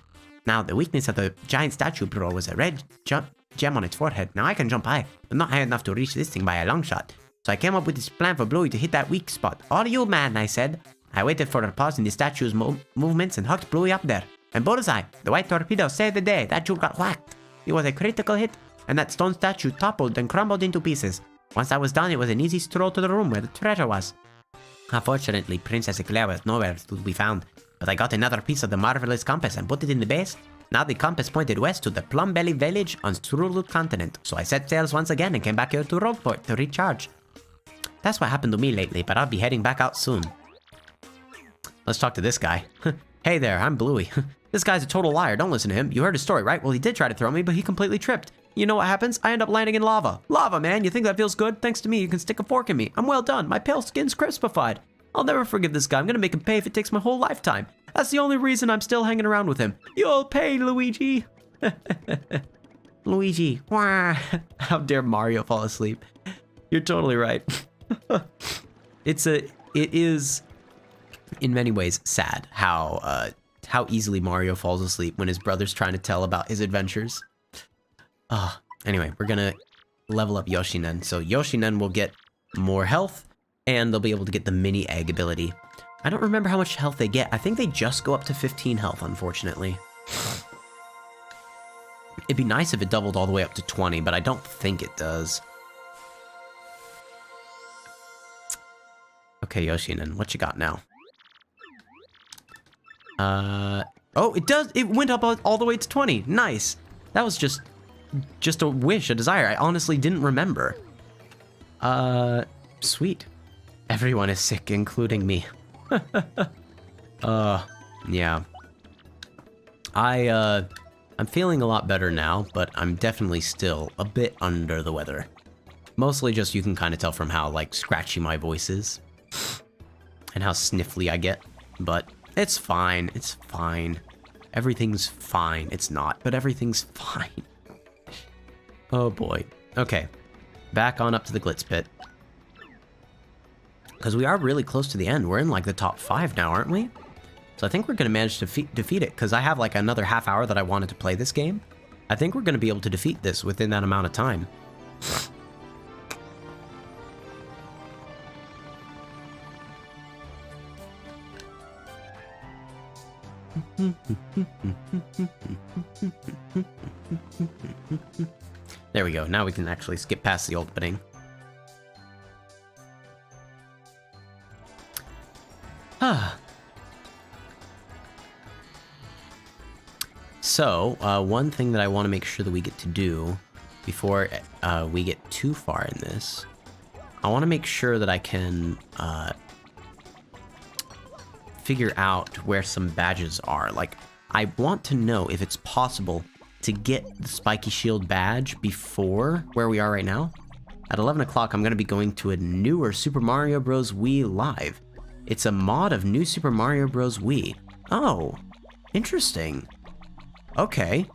Now, the weakness of the giant statue, bro, was a red gem on its forehead. Now, I can jump high, but not high enough to reach this thing by a long shot. So I came up with this plan for Bluey to hit that weak spot. All you, man, I said. I waited for a pause in the statue's movements and hooked Bluey up there. And bullseye, the White Torpedo saved the day. That Jew got whacked. It was a critical hit, and that stone statue toppled and crumbled into pieces. Once I was done, it was an easy stroll to the room where the treasure was. Unfortunately, Princess Eclair was nowhere to be found, but I got another piece of the marvelous compass and put it in the base. Now the compass pointed west to the Plum Belly Village on Strulu Continent, so I set sails once again and came back here to Rogueport to recharge. That's what happened to me lately, but I'll be heading back out soon. Let's talk to this guy. Hey there, I'm Bluey. This guy's a total liar, don't listen to him. You heard his story, right? Well, he did try to throw me, but he completely tripped. You know what happens? I end up landing in lava. Lava, man, you think that feels good? Thanks to me, you can stick a fork in me. I'm well done. My pale skin's crispified. I'll never forgive this guy. I'm gonna make him pay if it takes my whole lifetime. That's the only reason I'm still hanging around with him. You'll pay, Luigi. Luigi. Wah. How dare Mario fall asleep? You're totally right. It is, in many ways, sad how easily Mario falls asleep when his brother's trying to tell about his adventures. Anyway, we're gonna level up Yoshinen. So Yoshinen will get more health, and they'll be able to get the mini egg ability. I don't remember how much health they get. I think they just go up to 15 health, unfortunately. It'd be nice if it doubled all the way up to 20, but I don't think it does. Okay, Yoshinen, what you got now? Oh, it does! It went up all the way to 20! Nice! That was just a wish, a desire. I honestly didn't remember. Sweet. Everyone is sick, including me. Yeah. I'm feeling a lot better now, but I'm definitely still a bit under the weather. Mostly just you can kind of tell from how, like, scratchy my voice is. And how sniffly I get. But it's fine. It's fine. Everything's fine. It's not, but everything's fine. Oh boy. Okay. Back on up to the Glitz Pit. Because we are really close to the end. We're in, like, the top 5 now, aren't we? So I think we're going to manage to defeat it, because I have, like, another half hour that I wanted to play this game. I think we're going to be able to defeat this within that amount of time. There we go. Now we can actually skip past the opening. So, one thing that I want to make sure that we get to do before we get too far in this, I want to make sure that I can figure out where some badges are. Like, I want to know if it's possible to get the Spiky Shield badge before where we are right now. At 11 o'clock, I'm going to be going to a newer Super Mario Bros. Wii Live. It's a mod of New Super Mario Bros. Wii. Oh, interesting. Okay.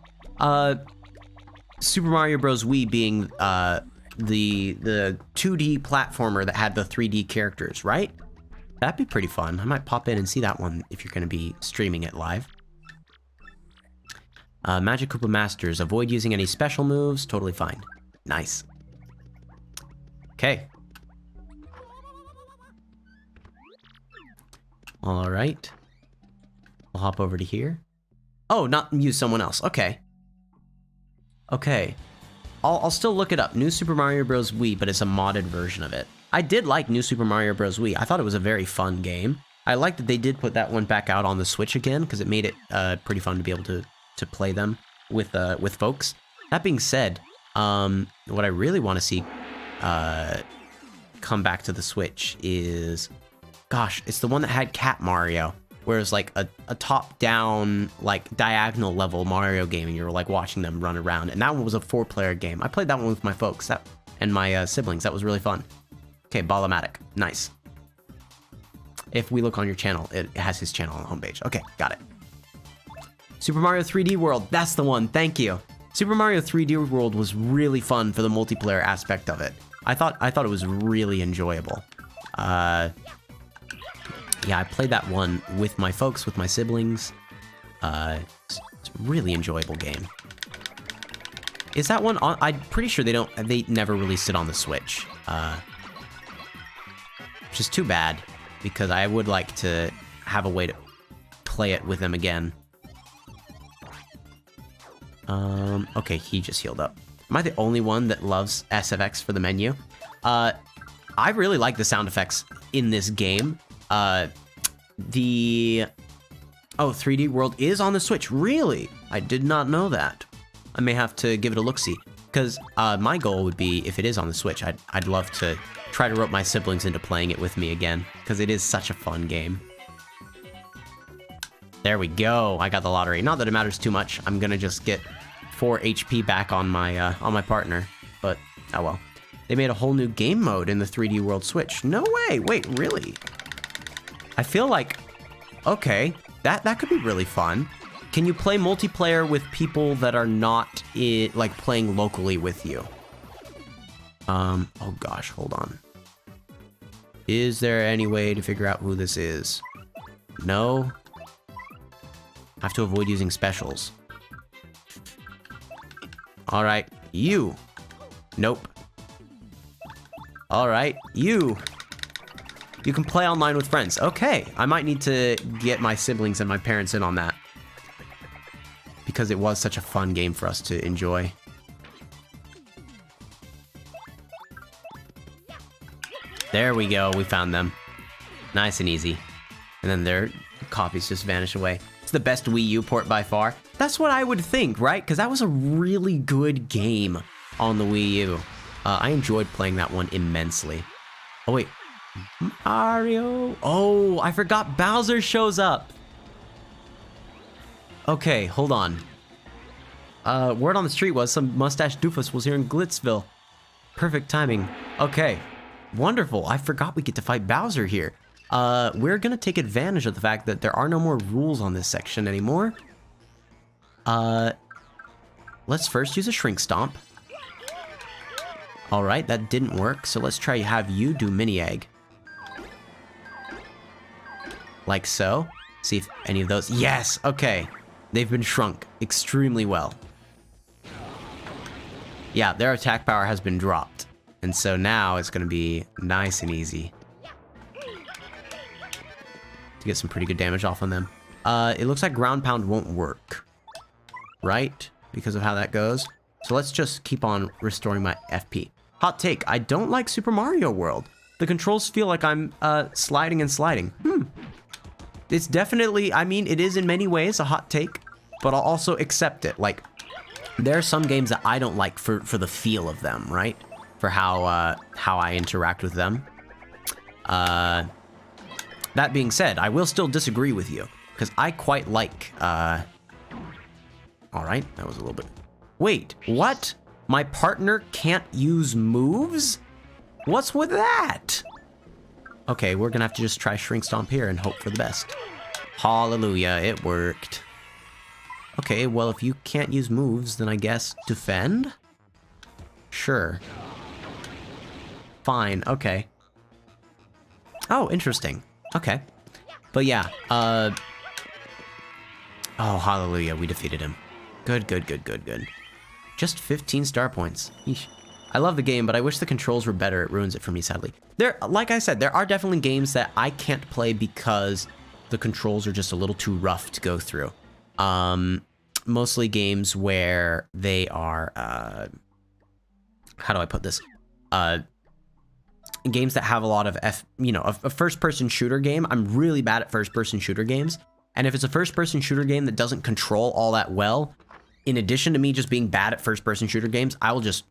Super Mario Bros. Wii being the 2D platformer that had the 3D characters, right? That'd be pretty fun. I might pop in and see that one if you're going to be streaming it live. Magic Koopa Masters. Avoid using any special moves. Totally fine. Nice. Okay. Alright. I'll hop over to here. Oh, not use someone else. Okay. Okay. I'll still look it up. New Super Mario Bros. Wii, but it's a modded version of it. I did like New Super Mario Bros. Wii. I thought it was a very fun game. I like that they did put that one back out on the Switch again, because it made it pretty fun to be able to play them with folks. That being said, what I really want to see come back to the Switch is, gosh, it's the one that had Cat Mario, where it's like a top-down, like, diagonal level Mario game, and you were like watching them run around. And that one was a 4-player game. I played that one with my folks and my siblings. That was really fun. Okay, Ballomatic. Nice. If we look on your channel, it has his channel on the homepage. Okay, got it. Super Mario 3D World. That's the one. Thank you. Super Mario 3D World was really fun for the multiplayer aspect of it. I thought it was really enjoyable. Yeah, I played that one with my folks, with my siblings. It's a really enjoyable game. Is that one on? I'm pretty sure they never released it on the Switch. Which is too bad, because I would like to have a way to play it with them again. Okay, he just healed up. Am I the only one that loves SFX for the menu? I really like the sound effects in this game. Oh, 3D World is on the Switch. Really? I did not know that. I may have to give it a look-see. Because my goal would be, if it is on the Switch, I'd love to try to rope my siblings into playing it with me again. Because it is such a fun game. There we go. I got the lottery. Not that it matters too much. I'm gonna just get 4 HP back on my partner. But, oh well. They made a whole new game mode in the 3D World Switch. No way! Wait, really? I feel like... Okay, that could be really fun. Can you play multiplayer with people that are not, like, playing locally with you? Oh gosh, hold on. Is there any way to figure out who this is? No? I have to avoid using specials. Alright, you! Nope. Alright, you! You can play online with friends. Okay, I might need to get my siblings and my parents in on that. because it was such a fun game for us to enjoy. There we go, we found them. Nice and easy. And then their copies just vanish away. It's the best Wii U port by far. That's what I would think, right? Because that was a really good game on the Wii U. I enjoyed playing that one immensely. Oh, wait. Mario. Oh, I forgot Bowser shows up. Okay, hold on. Word on the street was some mustache doofus was here in Glitzville. Perfect timing. Okay. Wonderful. I forgot we get to fight Bowser here. We're gonna take advantage of the fact that there are no more rules on this section anymore. Let's first use a Shrink Stomp. Alright, that didn't work, so let's try have you do Mini Egg. Like so. See if any of those... Yes! Okay. They've been shrunk extremely well. Yeah, their attack power has been dropped. And so now it's gonna be nice and easy to get some pretty good damage off on them. It looks like Ground Pound won't work. Right? Because of how that goes. So let's just keep on restoring my FP. Hot take, I don't like Super Mario World. The controls feel like I'm sliding and sliding. It's definitely, I mean, it is in many ways a hot take, but I'll also accept it. Like, there are some games that I don't like for the feel of them, right? For how I interact with them. That being said, I will still disagree with you, because I quite like, Alright, that was a little bit... Wait, what? My partner can't use moves? What's with that? Okay, we're gonna have to just try Shrink Stomp here and hope for the best. Hallelujah, it worked. Okay, well, if you can't use moves, then I guess defend? Sure. Fine, okay. Oh, interesting. Okay. But yeah, oh, hallelujah, we defeated him. Good, good, good, good, good. Just 15 star points. Eesh. I love the game, but I wish the controls were better. It ruins it for me, sadly. Like I said, there are definitely games that I can't play because the controls are just a little too rough to go through. Mostly games where they are, how do I put this? Games that have a lot of a first-person shooter game. I'm really bad at first-person shooter games. And if it's a first-person shooter game that doesn't control all that well, in addition to me just being bad at first-person shooter games, I will just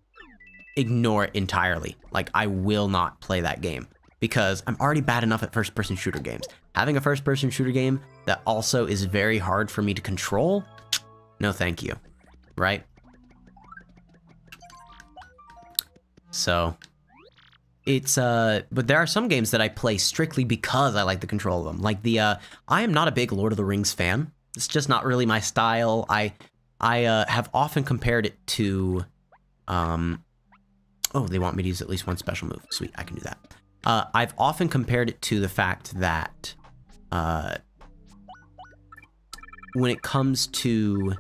ignore it entirely. Like, I will not play that game because I'm already bad enough at first-person shooter games. Having a first-person shooter game that also is very hard for me to control, no thank you, right? So, it's, but there are some games that I play strictly because I like the control of them. Like I am not a big Lord of the Rings fan. It's just not really my style. I have often compared it to, oh, they want me to use at least one special move. Sweet, I can do that. I've often compared it to the fact that, when it comes to...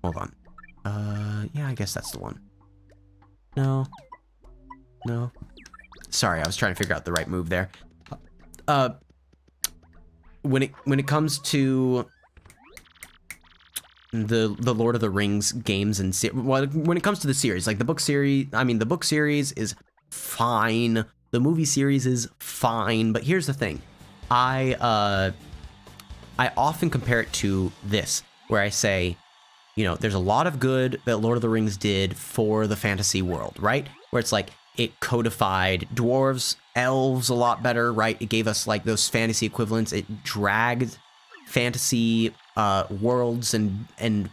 Hold on. Yeah, I guess that's the one. No. No. Sorry, I was trying to figure out the right move there. When it comes to the Lord of the Rings games and when it comes to the series, like the book series, I mean, the book series is fine. The movie series is fine, but here's the thing. I often compare it to this, where I say, you know, there's a lot of good that Lord of the Rings did for the fantasy world, right? Where it's like, it codified dwarves, elves a lot better, right? It gave us like those fantasy equivalents. It dragged fantasy worlds and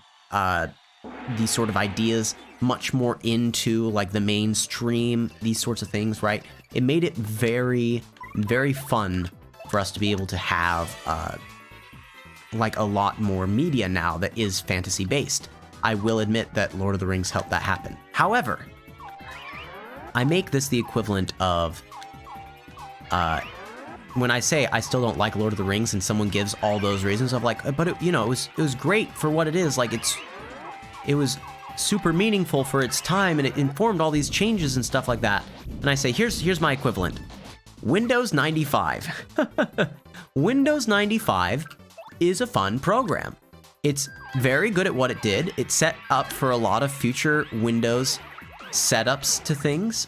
these sort of ideas much more into like the mainstream, these sorts of things, right? It made it very, very fun for us to be able to have like a lot more media now that is fantasy based. I will admit that Lord of the Rings helped that happen. However, I make this the equivalent of when I say I still don't like Lord of the Rings and someone gives all those reasons of like, but it, you know, it was great for what it is. Like it was super meaningful for its time and it informed all these changes and stuff like that. And I say, here's my equivalent. Windows 95. Windows 95 is a fun program. It's very good at what it did. It's set up for a lot of future Windows setups to things.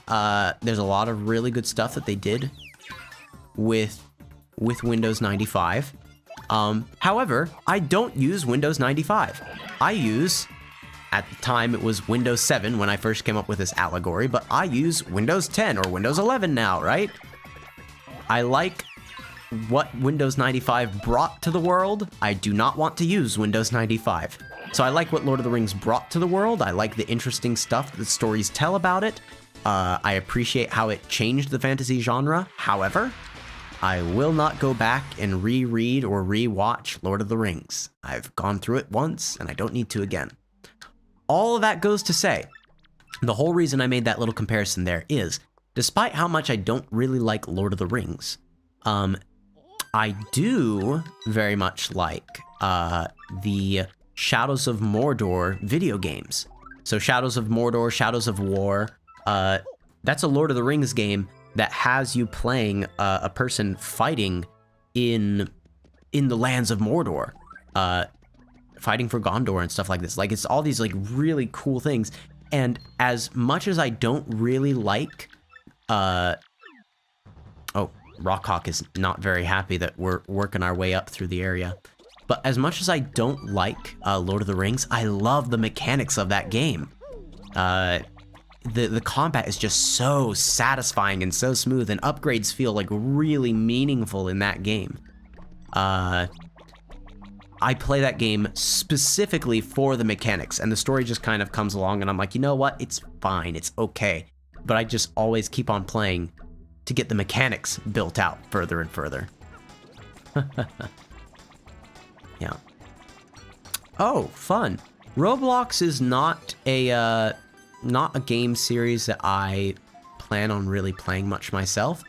There's a lot of really good stuff that they did with Windows 95. However, I don't use Windows 95. I use, at the time it was Windows 7 when I first came up with this allegory, but I use Windows 10 or Windows 11 now, right? I like what Windows 95 brought to the world. I do not want to use Windows 95. So I like what Lord of the Rings brought to the world. I like the interesting stuff that the stories tell about it. I appreciate how it changed the fantasy genre. However, I will not go back and reread or rewatch Lord of the Rings. I've gone through it once, and I don't need to again. All of that goes to say, the whole reason I made that little comparison there is, despite how much I don't really like Lord of the Rings, I do very much like the Shadows of Mordor video games. So Shadows of Mordor, Shadows of War, that's a Lord of the Rings game that has you playing a person fighting in the lands of Mordor, fighting for Gondor and stuff like this. Like, it's all these like really cool things. And as much as I don't really like, Rockhawk is not very happy that we're working our way up through the area. But as much as I don't like Lord of the Rings, I love the mechanics of that game. The combat is just so satisfying and so smooth, and upgrades feel like really meaningful in that game. I play that game specifically for the mechanics, and the story just kind of comes along and I'm like, you know what? It's fine, it's okay. But I just always keep on playing to get the mechanics built out further and further. Yeah. Oh, fun. Roblox is not a game series that I plan on really playing much myself,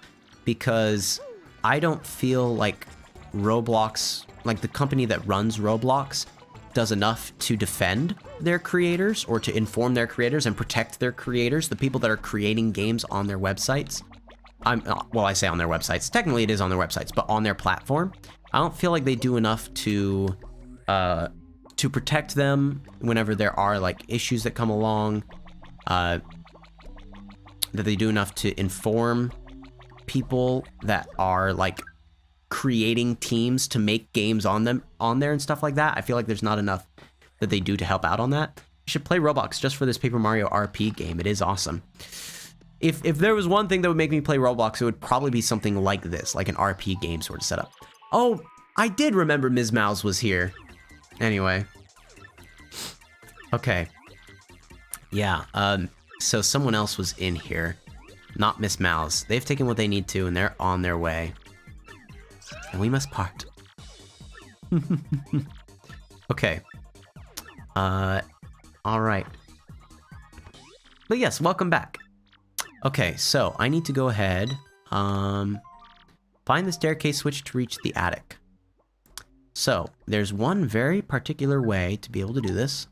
because I don't feel like Roblox, like the company that runs Roblox, does enough to defend their creators or to inform their creators and protect their creators, the people that are creating games on their websites. Well, I say on their websites. Technically, it is on their websites, but on their platform, I don't feel like they do enough to protect them whenever there are like issues that come along. That they do enough to inform people that are like creating teams to make games on there and stuff like that. I feel like there's not enough that they do to help out on that. You should play Roblox just for this Paper Mario RP game. It is awesome. If there was one thing that would make me play Roblox, it would probably be something like this, like an RP game sort of setup. Oh, I did remember Ms. Mouse was here. Anyway. Okay. Yeah, so someone else was in here. Not Miss Mouse. They've taken what they need to, and they're on their way. And we must part. Okay. Alright. But yes, welcome back. Okay, so I need to go ahead, find the staircase switch to reach the attic. So, there's one very particular way to be able to do this.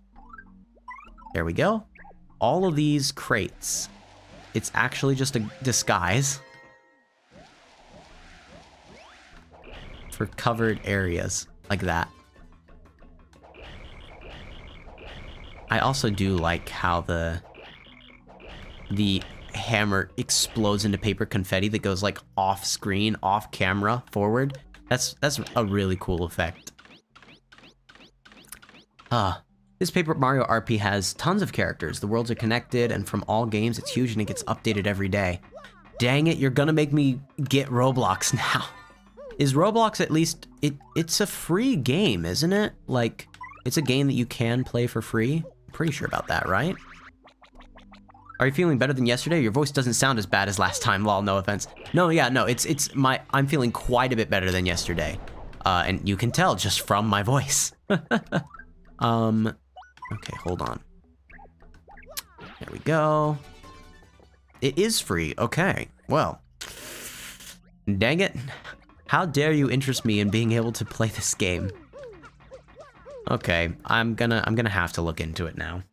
There we go. All of these crates, it's actually just a disguise for covered areas like that. I also do like how the hammer explodes into paper confetti that goes like off screen, off camera, forward. That's a really cool effect. This Paper Mario RP has tons of characters. The worlds are connected, and from all games, it's huge and it gets updated every day. Dang it, you're gonna make me get Roblox now. Is Roblox at least... It's a free game, isn't it? Like, it's a game that you can play for free? I'm pretty sure about that, right? Are you feeling better than yesterday? Your voice doesn't sound as bad as last time, lol, no offense. No, yeah, no, I'm feeling quite a bit better than yesterday. And you can tell just from my voice. Okay, hold on. There we go. It is free, okay. Well, dang it. How dare you interest me in being able to play this game? Okay, I'm gonna have to look into it now.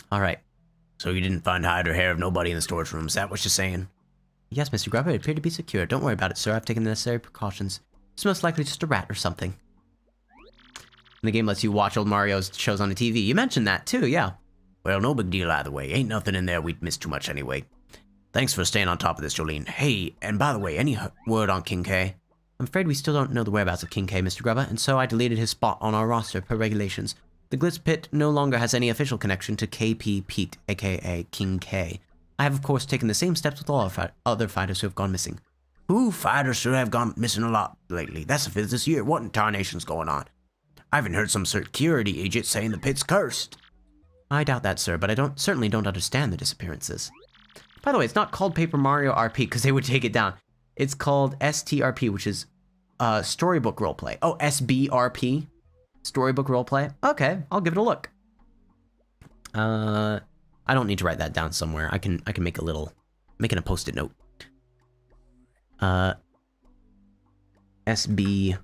Alright. So you didn't find hide or hair of nobody in the storage room, is that what you're saying? Yes, Mr. Grubba, it appeared to be secure. Don't worry about it, sir. I've taken the necessary precautions. It's most likely just a rat or something. And the game lets you watch old Mario's shows on the TV. You mentioned that, too, yeah. Well, no big deal either way. Ain't nothing in there we'd miss too much anyway. Thanks for staying on top of this, Jolene. Hey, and by the way, any word on King K? I'm afraid we still don't know the whereabouts of King K, Mr. Grubba, and so I deleted his spot on our roster per regulations. The Glitz Pit no longer has any official connection to KP Pete, aka King K. I have, of course, taken the same steps with all our other fighters who have gone missing. Who fighters should have gone missing a lot lately? That's the fifth this year. What in tarnation's going on? I haven't heard some security agent saying the pit's cursed. I doubt that, sir, but I certainly don't understand the disappearances. By the way, it's not called Paper Mario RP because they would take it down. It's called STRP, which is Storybook Roleplay. Oh, SBRP? Storybook Roleplay? Okay, I'll give it a look. I don't need to write that down somewhere. I can make a post-it note. SBRP.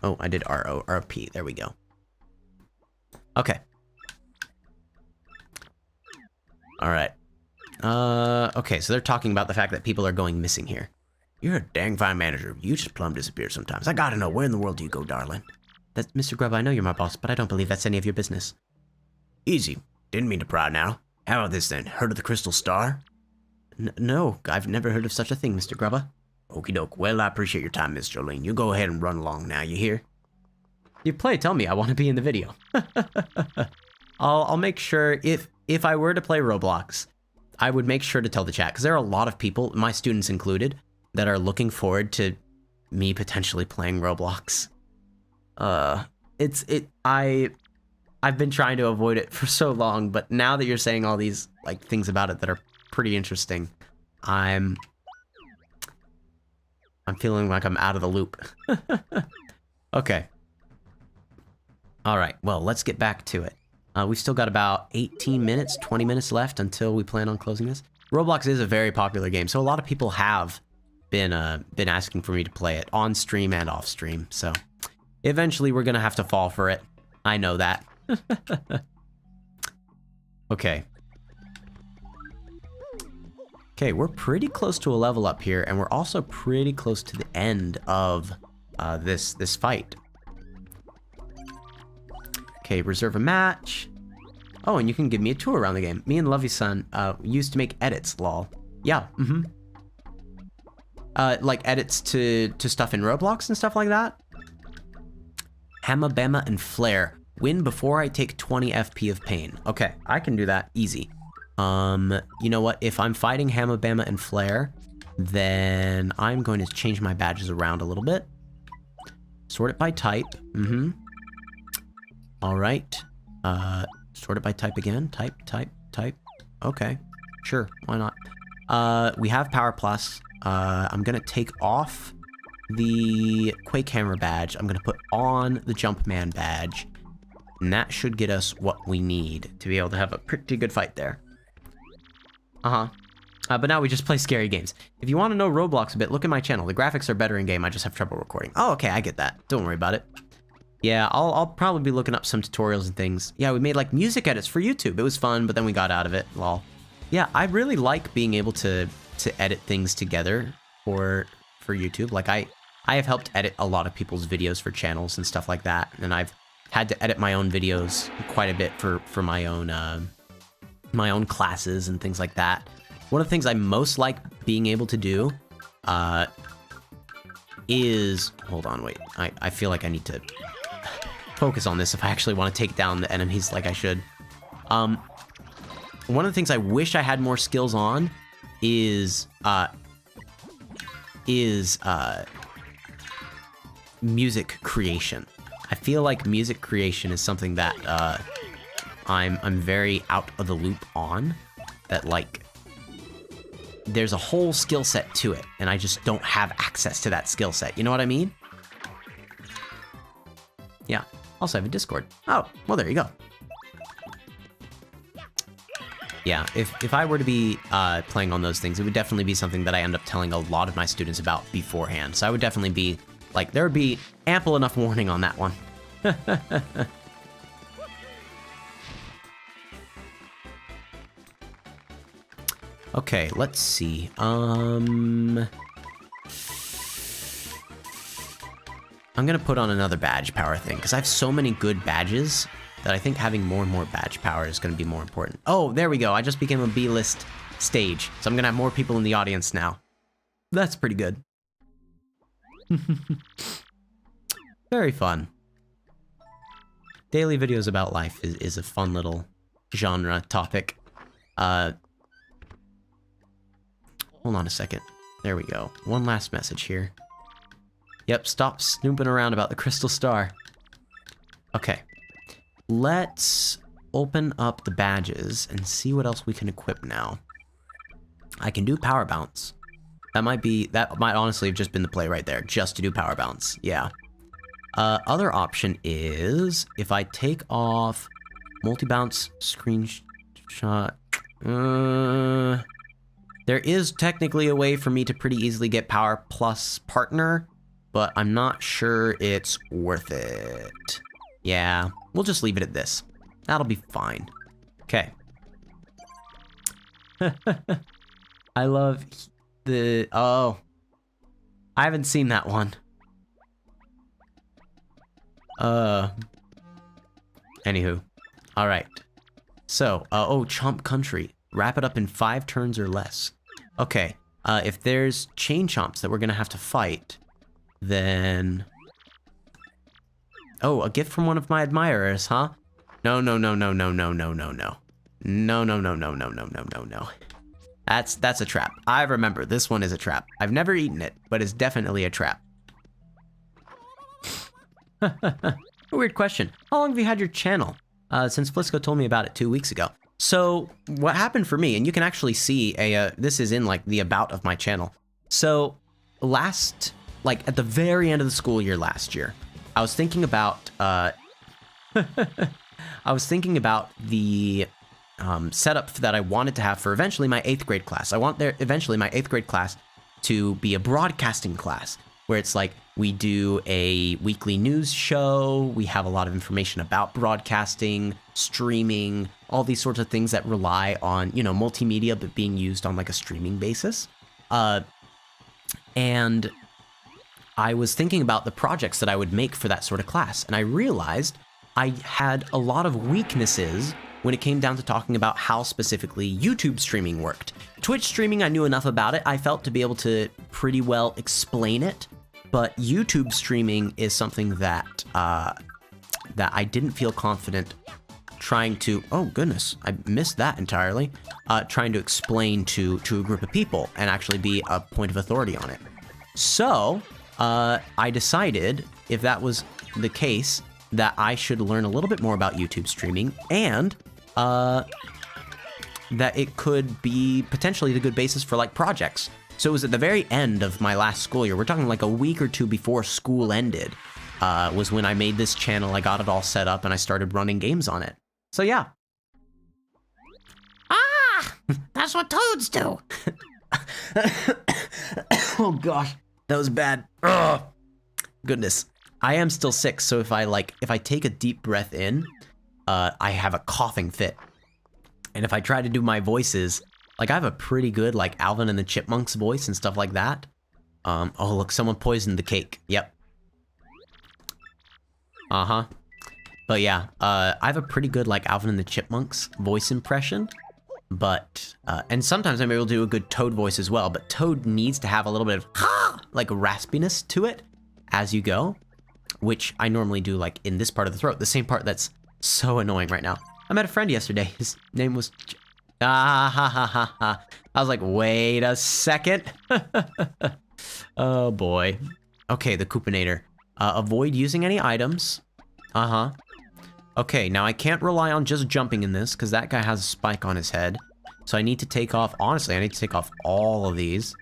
Oh, I did RORP. There we go. Okay. Alright. Okay, so they're talking about the fact that people are going missing here. You're a dang fine manager. You just plumb disappear sometimes. I gotta know, where in the world do you go, darling? That's Mr. Grubba, I know you're my boss, but I don't believe that's any of your business. Easy. Didn't mean to pry now. How about this then? Heard of the Crystal Star? No, I've never heard of such a thing, Mr. Grubba. Okie doke. Well, I appreciate your time, Miss Jolene. You go ahead and run along now, you hear? You tell me I want to be in the video. I'll make sure, if I were to play Roblox, I would make sure to tell the chat, because there are a lot of people, my students included, that are looking forward to me potentially playing Roblox. I've been trying to avoid it for so long, but now that you're saying all these, like, things about it that are pretty interesting, I'm feeling like I'm out of the loop. Okay. Alright, well, let's get back to it. We've still got about 18 minutes, 20 minutes left until we plan on closing this. Roblox is a very popular game, so a lot of people have been asking for me to play it on stream and off stream, so eventually we're gonna have to fall for it. I know that. Okay. Okay, we're pretty close to a level up here, and we're also pretty close to the end of this fight. Okay, reserve a match. Oh, and you can give me a tour around the game. Me and Lovey-san used to make edits, lol. Yeah, like edits to stuff in Roblox and stuff like that. Hamma, Bama, and Flare. Win before I take 20 FP of pain. Okay, I can do that. Easy. You know what? If I'm fighting Hamma, Bama, and Flare, then I'm going to change my badges around a little bit. Sort it by type. Alright. Sort it by type again. Type. Okay. Sure, why not? We have Power Plus. I'm gonna take off the Quake Hammer badge. I'm gonna put on the Jumpman badge. And that should get us what we need to be able to have a pretty good fight there. But now we just play scary games. If you want to know Roblox a bit, look at my channel. The graphics are better in game. I just have trouble recording. Oh, okay, I get that. Don't worry about it. Yeah, I'll probably be looking up some tutorials and things. Yeah, we made like music edits for YouTube. It was fun, but then we got out of it. Lol. Yeah, I really like being able to edit things together for YouTube. Like I have helped edit a lot of people's videos for channels and stuff like that, and I've had to edit my own videos quite a bit for my own classes and things like that. One of the things I most like being able to do is... Hold on, wait. I feel like I need to focus on this if I actually want to take down the enemies like I should. One of the things I wish I had more skills on is music creation. I feel like music creation is something that I'm very out of the loop on. That, like, there's a whole skill set to it, and I just don't have access to that skill set. You know what I mean? Yeah. Also, I have a Discord. Oh, well, there you go. Yeah, if I were to be playing on those things, it would definitely be something that I end up telling a lot of my students about beforehand. So I would definitely be, like, there would be ample enough warning on that one. Okay, let's see. I'm gonna put on another badge power thing, because I have so many good badges that I think having more and more badge power is gonna be more important. Oh, there we go. I just became a B-list stage, so I'm gonna have more people in the audience now. That's pretty good. Very fun. Daily videos about life is a fun little genre topic. Hold on a second. There we go. One last message here. Yep, stop snooping around about the crystal star. Okay. Let's open up the badges and see what else we can equip now. I can do power bounce. That might honestly have just been the play right there, just to do power bounce. Yeah. Other option is if I take off multi-bounce screenshot. There is technically a way for me to pretty easily get power plus partner, but I'm not sure it's worth it. Yeah, we'll just leave it at this. That'll be fine. Okay. I love the... Oh. I haven't seen that one. Anywho. Alright. So, oh, Chomp Country. Wrap it up in 5 turns or less. Okay. If there's chain chomps that we're gonna have to fight, then... Oh, a gift from one of my admirers, huh? No, no, no, no, no, no, no, no, no. No, no, no, no, no, no, no, no, no. That's a trap. I remember, this one is a trap. I've never eaten it, but it's definitely a trap. A weird question. How long have you had your channel? Since Flisco told me about it 2 weeks ago. So, what happened for me, and you can actually see this is in, like, the about of my channel. So, at the very end of the school year last year, I was thinking about, the setup that I wanted to have for eventually my 8th grade class. I want eventually my 8th grade class to be a broadcasting class, where it's like, we do a weekly news show, we have a lot of information about broadcasting, streaming, all these sorts of things that rely on, you know, multimedia, but being used on like a streaming basis. And I was thinking about the projects that I would make for that sort of class, and I realized I had a lot of weaknesses when it came down to talking about how specifically YouTube streaming worked. Twitch streaming, I knew enough about it. I felt to be able to pretty well explain it, but YouTube streaming is something that that I didn't feel confident trying to, oh goodness, I missed that entirely, trying to explain to a group of people and actually be a point of authority on it. So, I decided, if that was the case, that I should learn a little bit more about YouTube streaming, and that it could be potentially the good basis for like projects. So it was at the very end of my last school year, we're talking like a week or two before school ended, was when I made this channel, I got it all set up, and I started running games on it. So yeah. Ah! That's what toads do! Oh gosh, that was bad. Ugh. Goodness. I am still sick, so if I take a deep breath in, I have a coughing fit. And if I try to do my voices, like I have a pretty good like Alvin and the Chipmunks voice and stuff like that. Oh look, someone poisoned the cake. Yep. Uh-huh. But yeah, I have a pretty good like Alvin and the Chipmunks voice impression. But, and sometimes I'm able to do a good Toad voice as well, but Toad needs to have a little bit of like raspiness to it as you go, which I normally do like in this part of the throat, the same part that's so annoying right now. I met a friend yesterday, his name was... Ah, ha, ha, ha, ha. I was like, wait a second. Oh, boy. Okay, the Koopinator. Avoid using any items. Uh-huh. Okay, now I can't rely on just jumping in this, because that guy has a spike on his head. So I need to take off... Honestly, I need to take off all of these.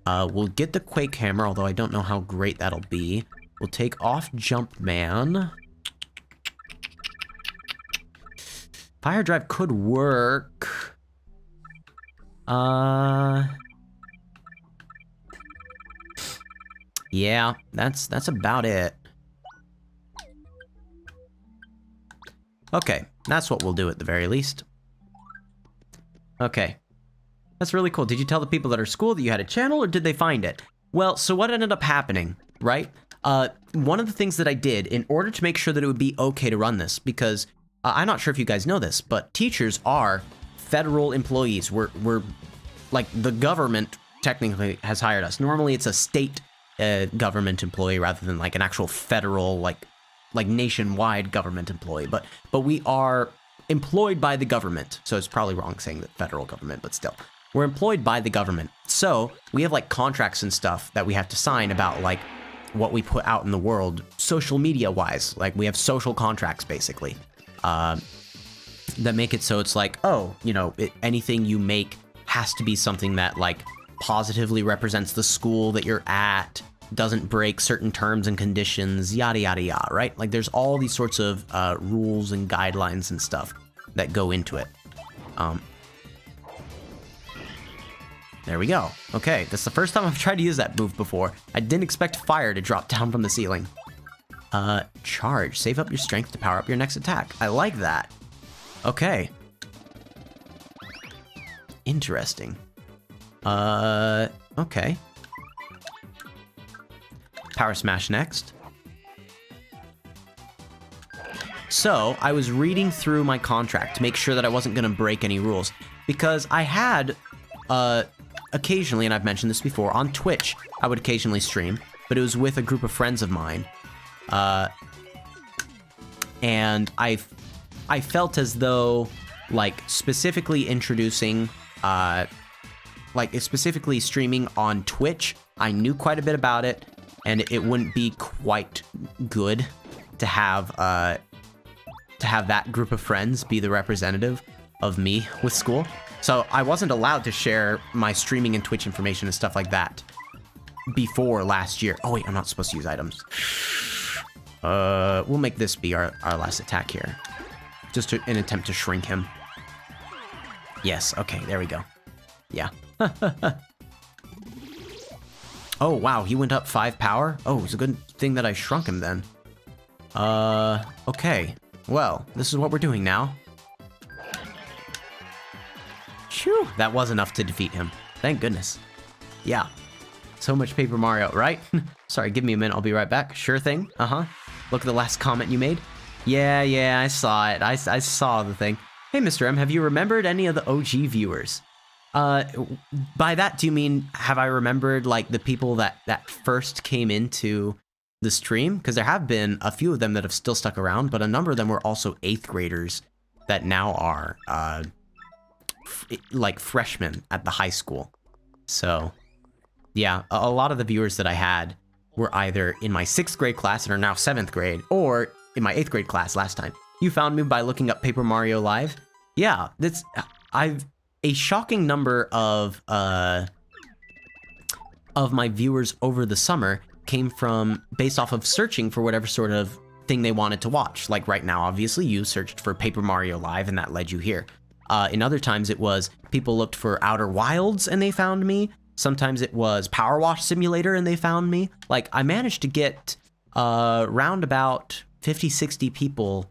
We'll get the Quake Hammer, although I don't know how great that'll be. We'll take off Jumpman. Fire Drive could work. Yeah, that's about it. Okay, that's what we'll do at the very least. Okay. That's really cool. Did you tell the people at our school that you had a channel, or did they find it? Well, so what ended up happening, right? One of the things that I did in order to make sure that it would be okay to run this, because I'm not sure if you guys know this, but teachers are federal employees. We're like, the government technically has hired us. Normally it's a state government employee rather than like an actual federal, like nationwide government employee. But we are employed by the government. So it's probably wrong saying the federal government, but still. We're employed by the government. So we have like contracts and stuff that we have to sign about like what we put out in the world, social media wise. Like we have social contracts basically that make it so it's like, oh, you know, anything you make has to be something that like positively represents the school that you're at, doesn't break certain terms and conditions, yada, yada, yada, right? Like there's all these sorts of rules and guidelines and stuff that go into it. There we go. Okay, that's the first time I've tried to use that move before. I didn't expect fire to drop down from the ceiling. Charge. Save up your strength to power up your next attack. I like that. Okay. Interesting. Okay. Power Smash next. So, I was reading through my contract to make sure that I wasn't going to break any rules. Because I had, occasionally, and I've mentioned this before, on Twitch, I would occasionally stream, but it was with a group of friends of mine. And I felt as though, like, specifically introducing, specifically streaming on Twitch, I knew quite a bit about it, and it wouldn't be quite good to have that group of friends be the representative of me with school. So I wasn't allowed to share my streaming and Twitch information and stuff like that before last year. Oh wait, I'm not supposed to use items. We'll make this be our last attack here. Just an attempt to shrink him. Yes, okay, there we go. Yeah. Oh, wow, he went up 5 power? Oh, it's a good thing that I shrunk him then. Okay. Well, this is what we're doing now. Phew, that was enough to defeat him. Thank goodness. Yeah. So much Paper Mario, right? Sorry, give me a minute, I'll be right back. Sure thing, Look at the last comment you made. Yeah, I saw it. I saw the thing. Hey, MrM, have you remembered any of the OG viewers? By that, do you mean, have I remembered, like, the people that first came into the stream? Because there have been a few of them that have still stuck around, but a number of them were also 8th graders that now are, like, freshmen at the high school. So, yeah, a lot of the viewers that I had were either in my 6th grade class and are now 7th grade, or in my 8th grade class last time. You found me by looking up Paper Mario Live? Yeah, a shocking number of my viewers over the summer came from based off of searching for whatever sort of thing they wanted to watch. Like right now, obviously, you searched for Paper Mario Live and that led you here. In other times, it was people looked for Outer Wilds and they found me. Sometimes it was Power Wash Simulator and they found me. Like, I managed to get round about 50, 60 people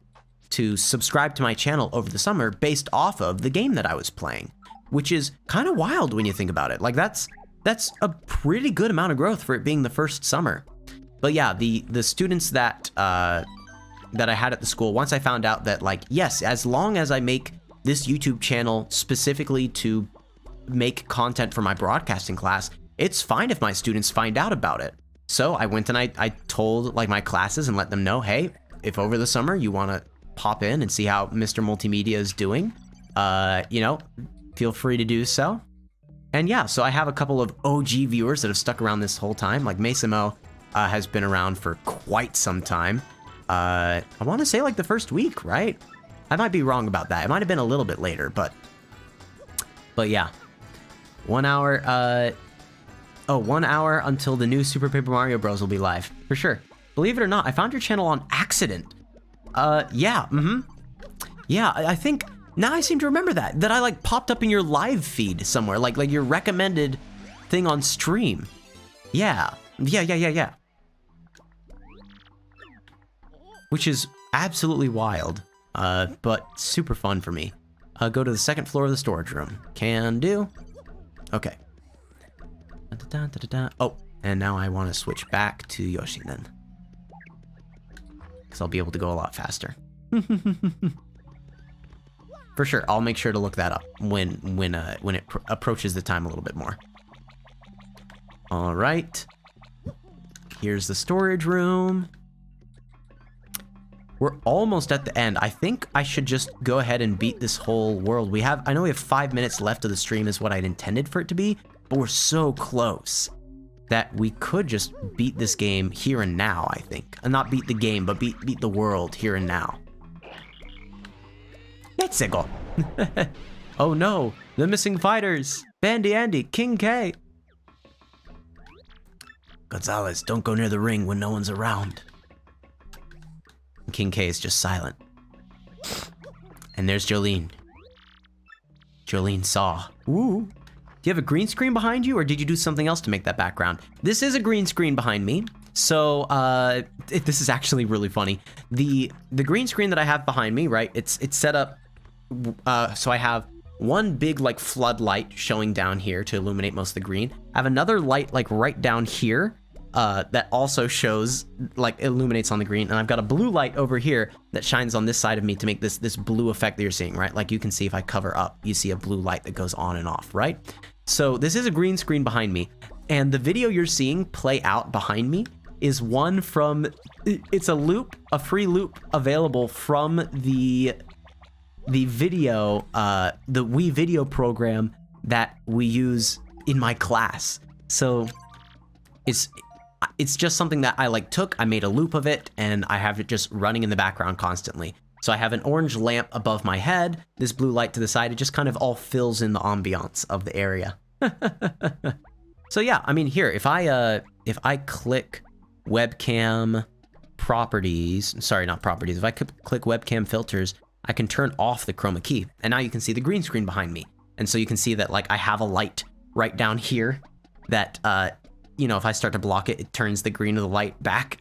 to subscribe to my channel over the summer based off of the game that I was playing, which is kind of wild when you think about it. Like, that's a pretty good amount of growth for it being the first summer. But yeah, the students that I had at the school, once I found out that, like, yes, as long as I make this YouTube channel specifically to make content for my broadcasting class, it's fine if my students find out about it. So I went and I told, like, my classes and let them know, hey, if over the summer you want to pop in and see how Mr. Multimedia is doing, you know, feel free to do so. And yeah, so I have a couple of OG viewers that have stuck around this whole time. Like Mesamo has been around for quite some time. I want to say like the first week, right? I might be wrong about that. It might have been a little bit later, but yeah. 1 hour, 1 hour until the new Super Paper Mario Bros. Will be live, for sure. Believe it or not, I found your channel on accident. Yeah, Yeah, I think, now I seem to remember that I, like, popped up in your live feed somewhere, like your recommended thing on stream. Yeah. Which is absolutely wild, but super fun for me. Go to the 2nd floor of the storage room. Can do. Okay. Oh, and now I want to switch back to Yoshi then. Because I'll be able to go a lot faster. For sure, I'll make sure to look that up when it approaches the time a little bit more. All right. Here's the storage room. We're almost at the end. I think I should just go ahead and beat this whole world. I know we have 5 minutes left of the stream is what I'd intended for it to be, but we're so close that we could just beat this game here and now, I think. And not beat the game, but beat the world here and now. Let's go. Oh no, the missing fighters. Bandy Andy, King K. Gonzalez, don't go near the ring when no one's around. King K is just silent. And there's Jolene. Jolene saw. Ooh. Do you have a green screen behind you, or did you do something else to make that background? This is a green screen behind me. So, this is actually really funny. The green screen that I have behind me, right, it's set up, so I have one big, like, floodlight showing down here to illuminate most of the green. I have another light, like, right down here, that also shows, like, illuminates on the green, and I've got a blue light over here that shines on this side of me to make this blue effect that you're seeing, right? Like, you can see if I cover up, you see a blue light that goes on and off, right? So this is a green screen behind me, and the video you're seeing play out behind me is one from, it's a loop, a free loop available from the video, the Wii video program that we use in my class. So it's just something that I I made a loop of it, and I have it just running in the background constantly. So I have an orange lamp above my head, this blue light to the side, it just kind of all fills in the ambiance of the area. So yeah, I mean, here, if I click webcam properties, sorry, not properties, if I click webcam filters, I can turn off the chroma key, and now you can see the green screen behind me. And so you can see that, like, I have a light right down here that, you know, if I start to block it, it turns the green of the light back.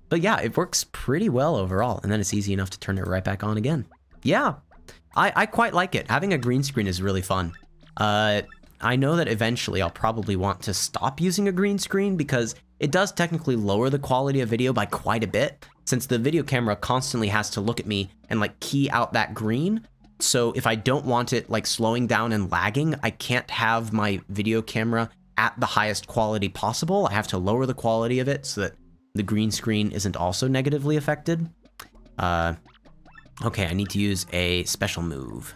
But yeah, it works pretty well overall, and then it's easy enough to turn it right back on again. Yeah, I quite like it. Having a green screen is really fun. I know that eventually I'll probably want to stop using a green screen because it does technically lower the quality of video by quite a bit, since the video camera constantly has to look at me and, like, key out that green. So if I don't want it, like, slowing down and lagging, I can't have my video camera at the highest quality possible. I have to lower the quality of it so that the green screen isn't also negatively affected. Okay, I need to use a special move.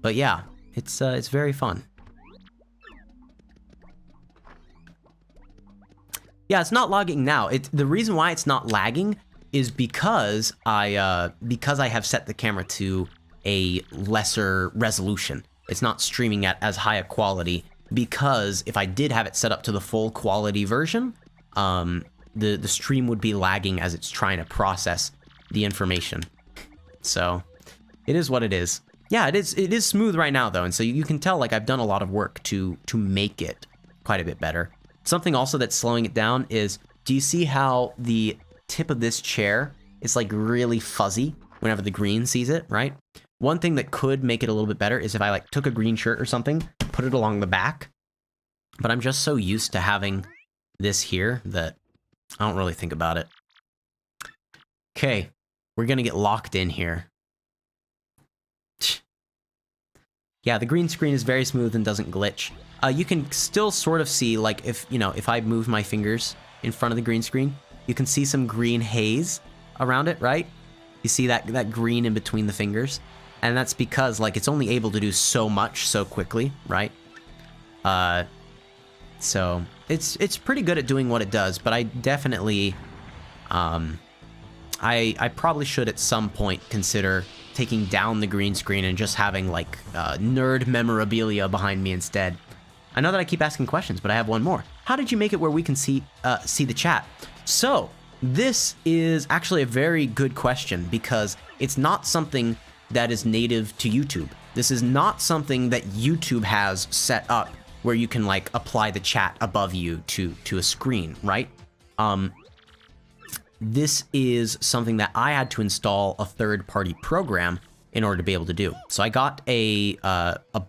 But yeah, it's very fun. Yeah, it's not lagging now. The reason why it's not lagging is because I have set the camera to a lesser resolution. It's not streaming at as high a quality, because if I did have it set up to the full quality version, the stream would be lagging as it's trying to process the information. So it is what it is. Yeah, it is smooth right now though, and so you can tell, like, I've done a lot of work to make it quite a bit better. Something also that's slowing it down is, do you see how the tip of this chair is, like, really fuzzy whenever the green sees it, right? One thing that could make it a little bit better is if I, like, took a green shirt or something, put it along the back, but I'm just so used to having this here that I don't really think about it. Okay, we're gonna get locked in here. Yeah, the green screen is very smooth and doesn't glitch. You can still sort of see, like, if I move my fingers in front of the green screen, you can see some green haze around it, right? You see that green in between the fingers? And that's because, like, it's only able to do so much so quickly, right? So it's pretty good at doing what it does, but I definitely, I probably should at some point consider taking down the green screen and just having, like, nerd memorabilia behind me instead. I know that I keep asking questions, but I have one more. How did you make it where we can see the chat? So this is actually a very good question, because it's not something that is native to YouTube. This is not something that YouTube has set up where you can, like, apply the chat above you to a screen, right? This is something that I had to install a third-party program in order to be able to do. So I got a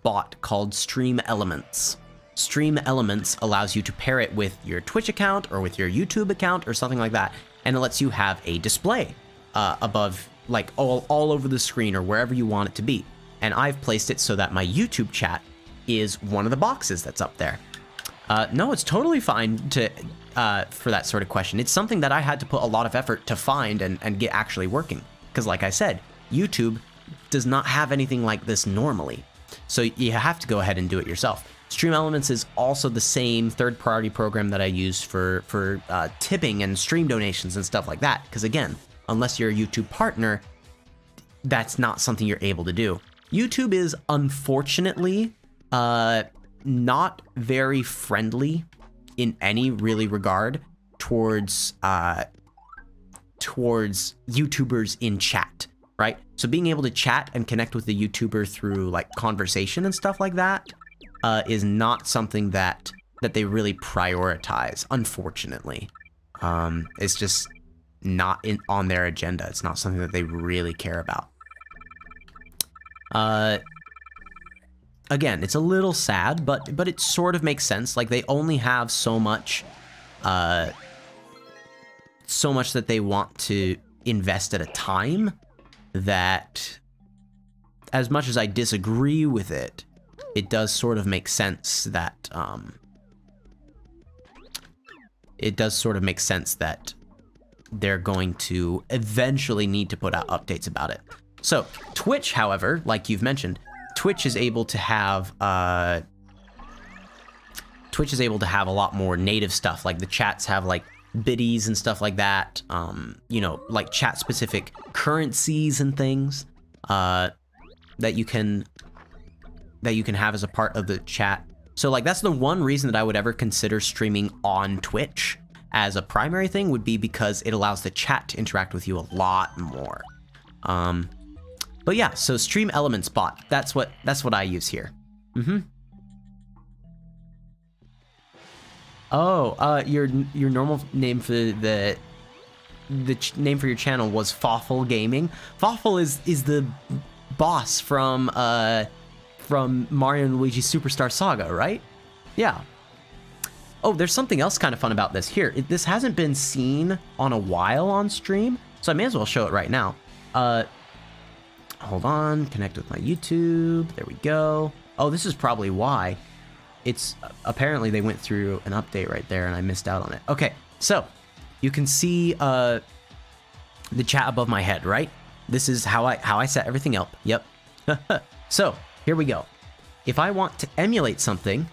bot called Stream Elements. Stream Elements allows you to pair it with your Twitch account or with your YouTube account or something like that, and it lets you have a display above, like all over the screen or wherever you want it to be. And I've placed it so that my YouTube chat is one of the boxes that's up there. No, it's totally fine to for that sort of question. It's something that I had to put a lot of effort to find and get actually working. Because like I said, YouTube does not have anything like this normally. So you have to go ahead and do it yourself. Stream Elements is also the same third-party program that I use for tipping and stream donations and stuff like that. Because again, unless you're a YouTube partner, that's not something you're able to do. YouTube is unfortunately not very friendly in any really regard towards YouTubers in chat, right? So being able to chat and connect with the YouTuber through like conversation and stuff like that is not something that they really prioritize, unfortunately. It's just not on their agenda. It's not something that they really care about. Again, it's a little sad, but it sort of makes sense. Like, they only have so much that they want to invest at a time, that as much as I disagree with it, it does sort of make sense that they're going to eventually need to put out updates about it. So Twitch, however, like you've mentioned, Twitch is able to have a lot more native stuff. Like the chats have like biddies and stuff like that. You know, like chat specific currencies and things that you can have as a part of the chat. So like that's the one reason that I would ever consider streaming on Twitch as a primary thing, would be because it allows the chat to interact with you a lot more. But yeah, so Stream Elements bot, that's what I use here. Oh, your normal name for the name for your channel was Fawful Gaming. Fawful is the boss from Mario and Luigi Superstar Saga, right? Yeah. Oh, there's something else kind of fun about this. Here, this hasn't been seen on a while on stream, so I may as well show it right now. Hold on, connect with my YouTube. There we go. Oh, this is probably why. It's apparently they went through an update right there and I missed out on it. Okay, so you can see the chat above my head, right? This is how I set everything up. Yep. So here we go. If I want to emulate something,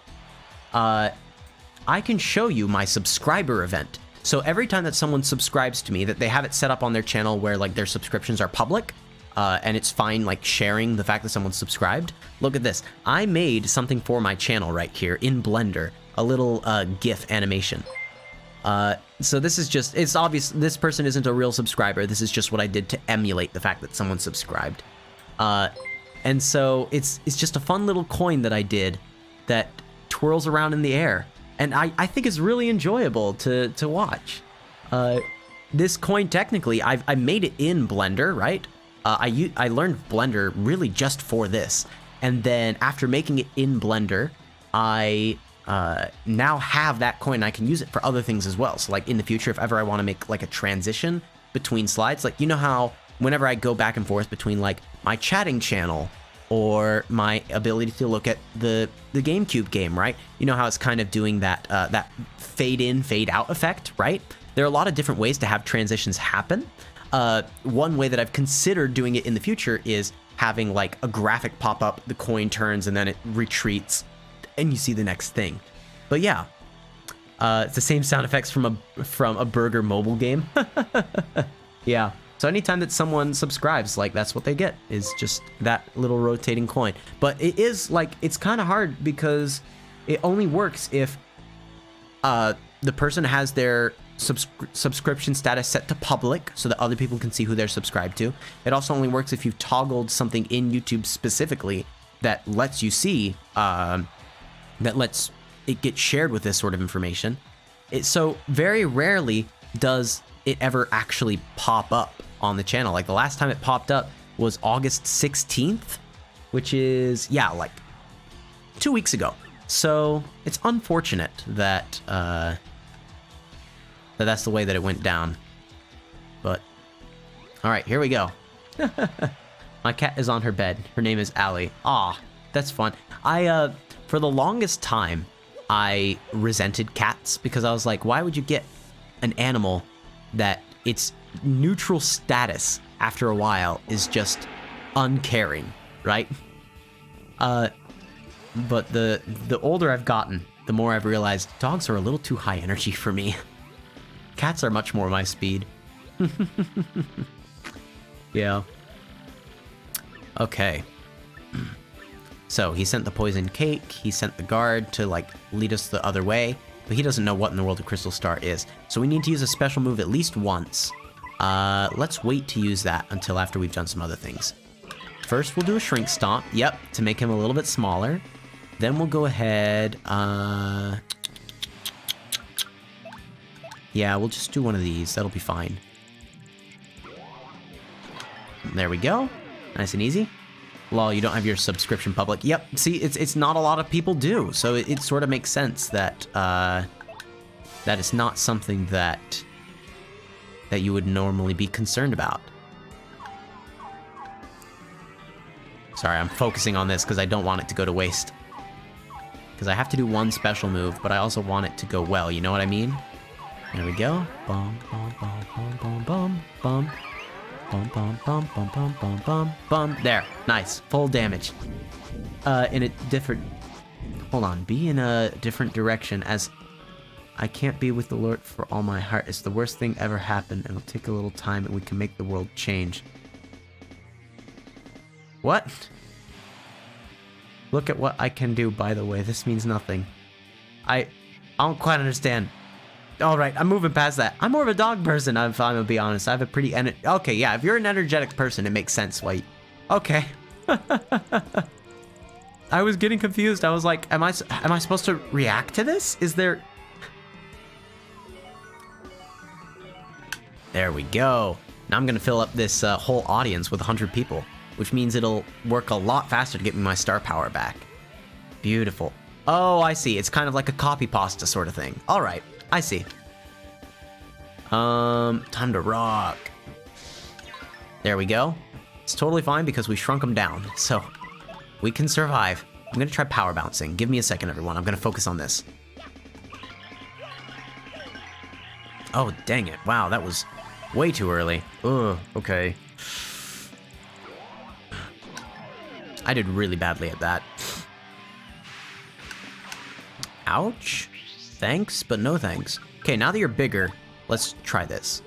I can show you my subscriber event. So every time that someone subscribes to me, that they have it set up on their channel where like their subscriptions are public, and it's fine like sharing the fact that someone's subscribed. Look at this. I made something for my channel right here in Blender, a little GIF animation. So this is just, it's obvious this person isn't a real subscriber. This is just what I did to emulate the fact that someone subscribed. And so it's just a fun little coin that I did that twirls around in the air. And I think it's really enjoyable to watch. This coin, technically, I made it in Blender, right? I learned Blender really just for this. And then after making it in Blender, I now have that coin. I can use it for other things as well. So like in the future, if ever I want to make like a transition between slides, like, you know how whenever I go back and forth between like my chatting channel or my ability to look at the Gamecube game, right? You know how it's kind of doing that that fade in, fade out effect, right? There are a lot of different ways to have transitions happen. One way that I've considered doing it in the future is having like a graphic pop up, the coin turns and then it retreats and you see the next thing. But yeah, it's the same sound effects from a burger mobile game. Yeah. So anytime that someone subscribes, like that's what they get, is just that little rotating coin. But it is like, it's kind of hard because it only works if the person has their subscription status set to public so that other people can see who they're subscribed to. It also only works if you've toggled something in YouTube specifically that lets you see, that lets it get shared with this sort of information. So very rarely does it ever actually pop up on the channel. Like the last time it popped up was August 16th, which is, yeah, like 2 weeks ago. So it's unfortunate that that's the way that it went down. But all right, here we go. My cat is on her bed. Her name is Allie. Aw, that's fun. For the longest time, I resented cats because I was like, why would you get an animal that its neutral status after a while is just uncaring, right? But the older I've gotten, the more I've realized dogs are a little too high energy for me. Cats are much more my speed. Yeah. Okay. So he sent the poison cake, he sent the guard to like lead us the other way, but he doesn't know what in the world a crystal star is. So we need to use a special move at least once. Let's wait to use that until after we've done some other things. First we'll do a shrink stomp, yep, to make him a little bit smaller. Then we'll go ahead, yeah, we'll just do one of these, that'll be fine. There we go, nice and easy. Lol, you don't have your subscription public. Yep, see, it's not a lot of people do, so it sort of makes sense that, that it's not something that you would normally be concerned about. Sorry, I'm focusing on this because I don't want it to go to waste. Because I have to do one special move, but I also want it to go well, you know what I mean? There we go. Bum, bum, bum, bum, bum, bum, bum. Bum, bum, bum, bum, bum, bum, bum, bum. There, nice, full damage. In a different... Hold on, be in a different direction as... I can't be with the Lord for all my heart. It's the worst thing ever happened, and it'll take a little time, and we can make the world change. What? Look at what I can do, by the way. This means nothing. I don't quite understand. Alright, I'm moving past that. I'm more of a dog person, if I'm gonna be honest. I have a pretty... Okay, yeah, if you're an energetic person, it makes sense why... Okay. I was getting confused. I was like, am I supposed to react to this? Is there... There we go. Now I'm gonna fill up this whole audience with 100 people, which means it'll work a lot faster to get me my star power back. Beautiful. Oh, I see. It's kind of like a copy pasta sort of thing. All right, I see. Time to rock. There we go. It's totally fine because we shrunk them down, so we can survive. I'm gonna try power bouncing. Give me a second, everyone. I'm gonna focus on this. Oh, dang it. Wow, that was way too early. Ugh, okay. I did really badly at that. Ouch. Thanks, but no thanks. Okay, now that you're bigger, let's try this.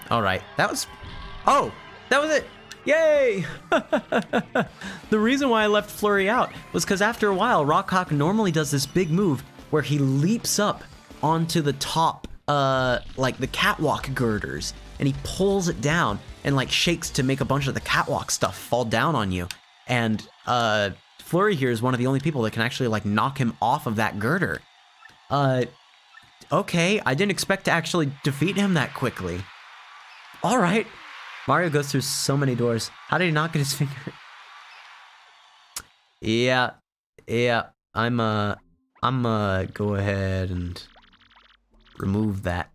Alright, that was... Oh! That was it! Yay! The reason why I left Flurry out was because after a while, Rockhawk normally does this big move where he leaps up onto the top, like the catwalk girders, and he pulls it down and like shakes to make a bunch of the catwalk stuff fall down on you. And Flurry here is one of the only people that can actually like knock him off of that girder. Okay, I didn't expect to actually defeat him that quickly. All right. Mario goes through so many doors. How did he not get his finger? Yeah, I'm go ahead and remove that.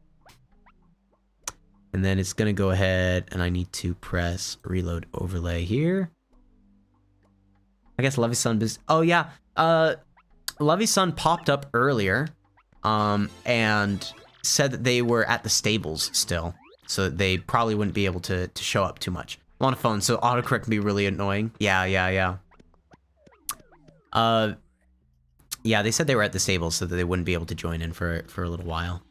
And then it's gonna go ahead and I need to press reload overlay here. I guess Levy's son oh yeah, Levy's son popped up earlier, and said that they were at the stables still. So they probably wouldn't be able to show up too much. I'm on a phone, so autocorrect can be really annoying. Yeah. Yeah, they said they were at the stables so that they wouldn't be able to join in for a little while.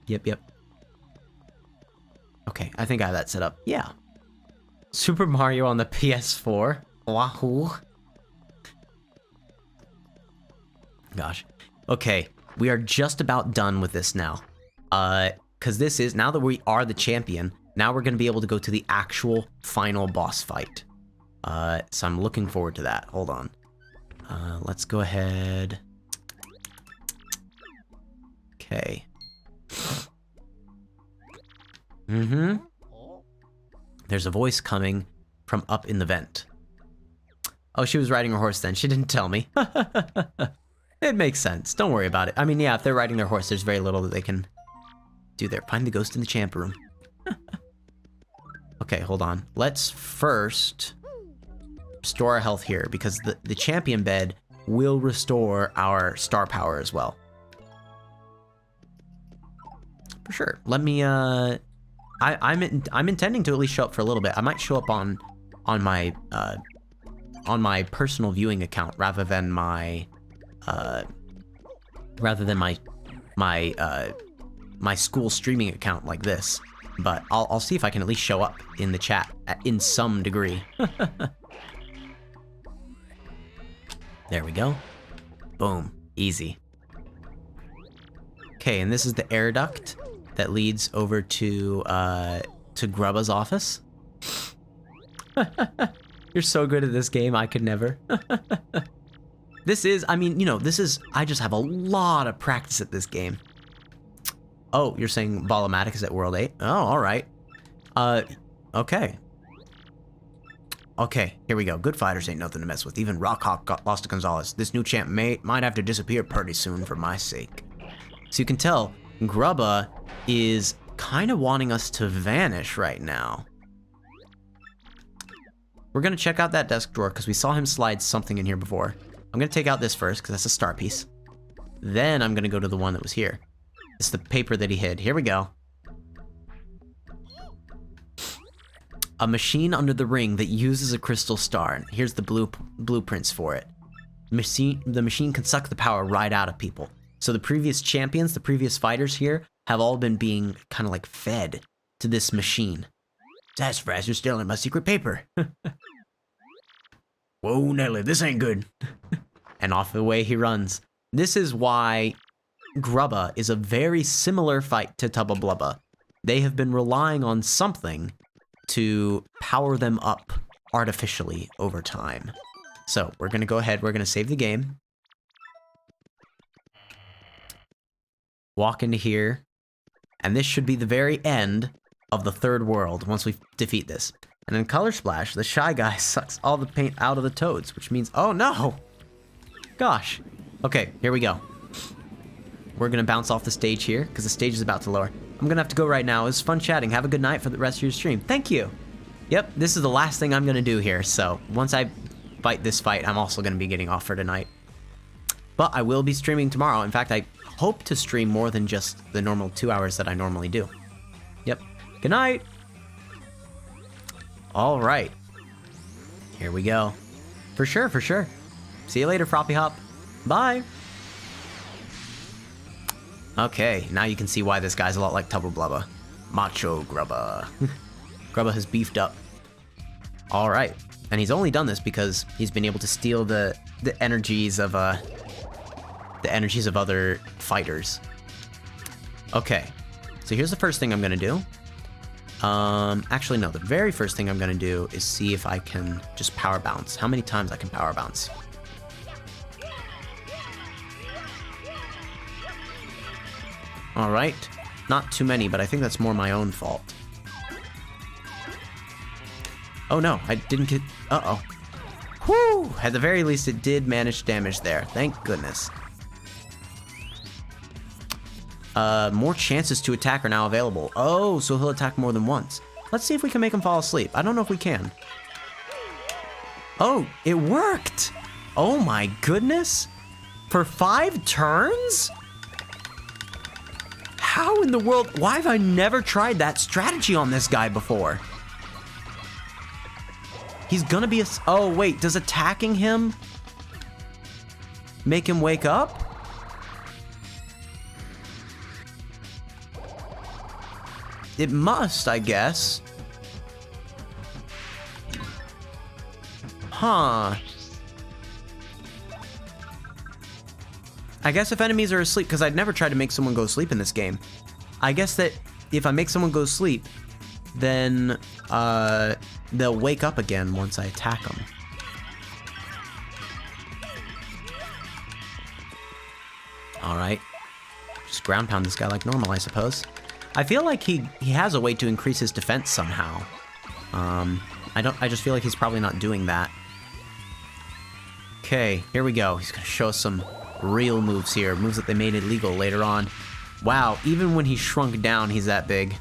Yep. Okay, I think I have that set up. Yeah. Super Mario on the PS4. Wahoo. Gosh. Okay, we are just about done with this now. Because this is, now that we are the champion, now we're going to be able to go to the actual final boss fight. So I'm looking forward to that. Hold on. Let's go ahead. Okay. Mm-hmm. There's a voice coming from up in the vent. Oh, she was riding her horse then. She didn't tell me. It makes sense. Don't worry about it. I mean, yeah, if they're riding their horse, there's very little that they can do there. Find the ghost in the champ room. Okay, hold on. Let's first restore our health here, because the champion bed will restore our star power as well. For sure. Let me, I'm intending to at least show up for a little bit. I might show up on my personal viewing account rather than my my school streaming account like this. But I'll see if I can at least show up in the chat in some degree. There we go. Boom. Easy. Okay, and this is the air duct that leads over to Grubba's office. You're so good at this game, I could never. This is, I mean, you know, I just have a lot of practice at this game. Oh, you're saying Ball-O-Matic is at World 8? Oh, alright. Okay. Okay, here we go. Good fighters ain't nothing to mess with. Even Rockhawk got lost to Gonzalez. This new champ might have to disappear pretty soon for my sake. So you can tell, Grubba is kind of wanting us to vanish right now. We're going to check out that desk drawer because we saw him slide something in here before. I'm going to take out this first because that's a star piece. Then I'm going to go to the one that was here. It's the paper that he hid. Here we go. A machine under the ring that uses a crystal star. And here's the blueprints for it. The machine can suck the power right out of people. So the previous champions, the previous fighters here, have all been being kind of like fed to this machine. Sassafras, you're stealing my secret paper. Whoa, Nelly, this ain't good. And off the way he runs. This is why Grubba is a very similar fight to Tubba Blubba. They have been relying on something to power them up artificially over time. So we're going to go ahead, we're going to save the game. Walk into here. And this should be the very end of the third world once we defeat this. And in Color Splash, the Shy Guy sucks all the paint out of the toads, which means, oh no! Gosh. Okay, here we go. We're gonna bounce off the stage here, because the stage is about to lower. I'm gonna have to go right now. It was fun chatting. Have a good night for the rest of your stream. Thank you! Yep, this is the last thing I'm gonna do here, so once I fight this fight, I'm also gonna be getting off for tonight. But I will be streaming tomorrow. In fact, I hope to stream more than just the normal 2 hours that I normally do. Yep. Good night! Alright. Here we go. For sure, for sure. See you later, Froppy Hop. Bye! Okay, now you can see why this guy's a lot like Tubba Blubba. Macho Grubba. Grubba has beefed up. Alright. And he's only done this because he's been able to steal the energies of other fighters. Okay. So here's the first thing I'm gonna do. Actually no, the very first thing I'm gonna do is see if I can just power bounce. How many times I can power bounce. Alright. Not too many, but I think that's more my own fault. Oh no, I didn't get... Uh-oh. Whew! At the very least, it did manage damage there. Thank goodness. More chances to attack are now available. Oh, so he'll attack more than once. Let's see if we can make him fall asleep. I don't know if we can. Oh, it worked! Oh my goodness! For 5 turns? How in the world? Why have I never tried that strategy on this guy before? He's gonna be a... Oh, wait. Does attacking him make him wake up? It must, I guess. Huh. I guess if enemies are asleep, because I'd never tried to make someone go sleep in this game. I guess that if I make someone go sleep, then they'll wake up again once I attack them. Alright. Just ground pound this guy like normal, I suppose. I feel like he has a way to increase his defense somehow. I just feel like he's probably not doing that. Okay, here we go. He's gonna show us some real moves here. Moves that they made illegal later on. Wow, even when he shrunk down, he's that big.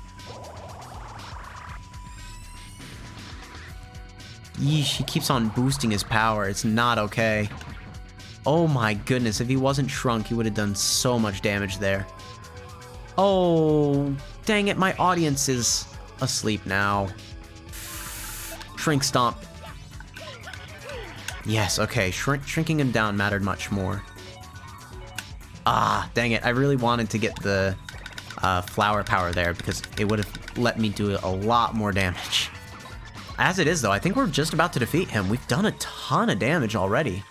Yeesh, he keeps on boosting his power. It's not okay. Oh my goodness, if he wasn't shrunk, he would have done so much damage there. Oh, dang it, my audience is asleep now. Shrink Stomp. Yes, okay, shrinking him down mattered much more. Ah, dang it, I really wanted to get the flower power there because it would have let me do a lot more damage. As it is, though, I think we're just about to defeat him. We've done a ton of damage already.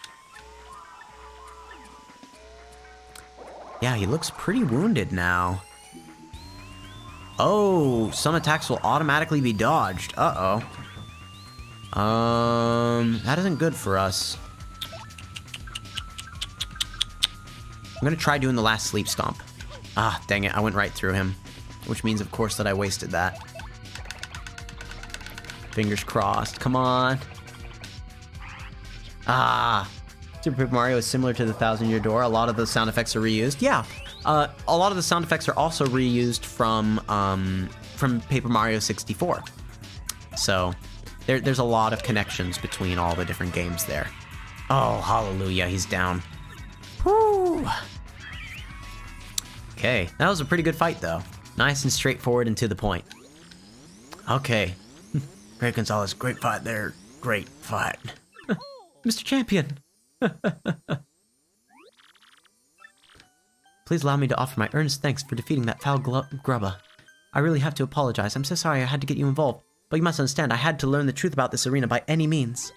Yeah, he looks pretty wounded now. Oh, some attacks will automatically be dodged. Uh-oh. That isn't good for us. I'm gonna try doing the last sleep stomp. Ah, dang it, I went right through him. Which means, of course, that I wasted that. Fingers crossed, come on. Ah, Super Paper Mario is similar to the 1,000-Year Door. A lot of the sound effects are reused. Yeah, a lot of the sound effects are also reused from Paper Mario 64. So there's a lot of connections between all the different games there. Oh, hallelujah, he's down. Whew. Okay, that was a pretty good fight, though. Nice and straightforward and to the point. Okay. Great Gonzalez, great fight there. Great fight. Mr. Champion! Please allow me to offer my earnest thanks for defeating that foul grubba. I really have to apologize. I'm so sorry I had to get you involved. But you must understand, I had to learn the truth about this arena by any means.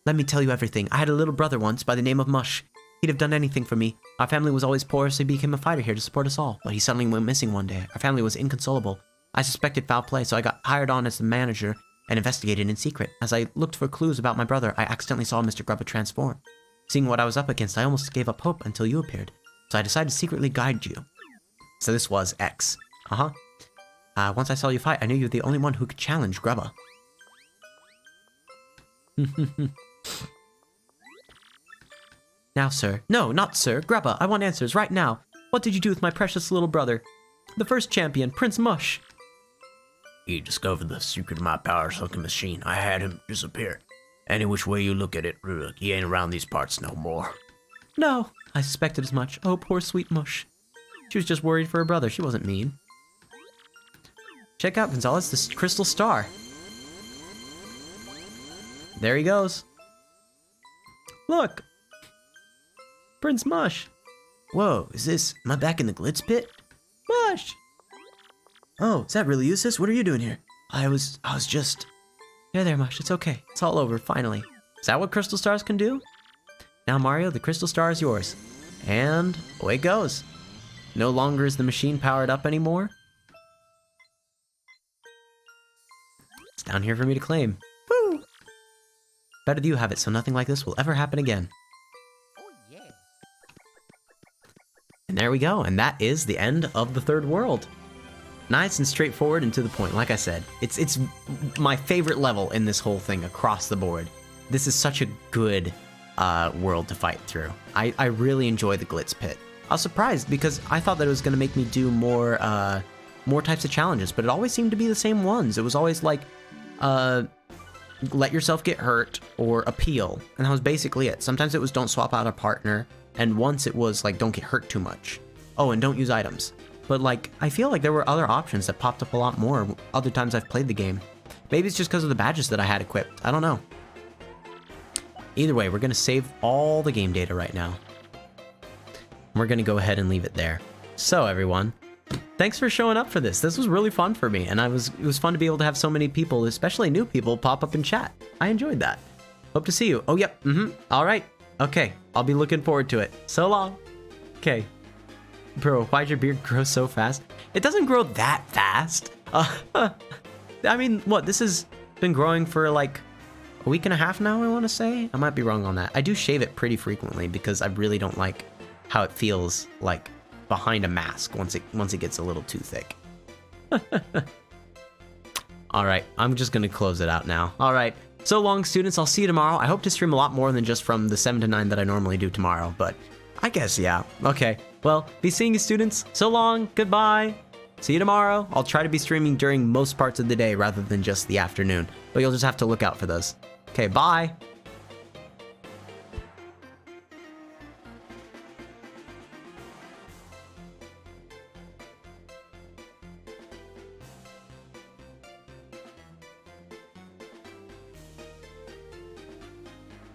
Let me tell you everything. I had a little brother once by the name of Mush. He'd have done anything for me. Our family was always poor, so he became a fighter here to support us all. But he suddenly went missing one day. Our family was inconsolable. I suspected foul play, so I got hired on as the manager and investigated in secret. As I looked for clues about my brother, I accidentally saw Mr. Grubba transform. Seeing what I was up against, I almost gave up hope until you appeared. So I decided to secretly guide you. So this was X. Once I saw you fight, I knew you were the only one who could challenge Grubba. Now, sir. No, not sir. Grubba, I want answers right now. What did you do with my precious little brother? The first champion, Prince Mush. He discovered the secret of my power-sucking machine. I had him disappear. Any which way you look at it, he ain't around these parts no more. No, I suspected as much. Oh, poor sweet Mush. She was just worried for her brother. She wasn't mean. Check out, Gonzalez, this crystal star. There he goes. Look! Prince Mush. Whoa, am I back in the Glitz Pit? Mush! Oh, is that really useless? What are you doing here? I was just... There, Mush, it's okay. It's all over, finally. Is that what crystal stars can do? Now, Mario, the crystal star is yours. And away it goes. No longer is the machine powered up anymore. It's down here for me to claim. Woo! Better that you have it, so nothing like this will ever happen again. Oh, yeah. And there we go, and that is the end of the third world. Nice and straightforward and to the point. Like I said, it's my favorite level in this whole thing across the board. This is such a good world to fight through. I really enjoy the Glitz Pit. I was surprised because I thought that it was going to make me do more types of challenges, but it always seemed to be the same ones. It was always like, let yourself get hurt or appeal, and that was basically it. Sometimes it was don't swap out a partner, and once it was like don't get hurt too much. Oh, and don't use items. But like, I feel like there were other options that popped up a lot more other times I've played the game. Maybe it's just because of the badges that I had equipped. I don't know. Either way, we're going to save all the game data right now. We're going to go ahead and leave it there. So everyone, thanks for showing up for this. This was really fun for me, and it was fun to be able to have so many people, especially new people, pop up in chat. I enjoyed that. Hope to see you. Oh, yep. All right. Okay. I'll be looking forward to it. So long. Okay. Bro, why'd your beard grow so fast? It doesn't grow that fast. I mean, what? This has been growing for like a week and a half now, I want to say. I might be wrong on that. I do shave it pretty frequently because I really don't like how it feels like behind a mask once it gets a little too thick. Alright, I'm just gonna close it out now. Alright, so long, students. I'll see you tomorrow. I hope to stream a lot more than just from the 7 to 9 that I normally do tomorrow, but I guess, yeah. Okay, well, be seeing you, students. So long, goodbye. See you tomorrow. I'll try to be streaming during most parts of the day rather than just the afternoon, but you'll just have to look out for those. Okay, bye.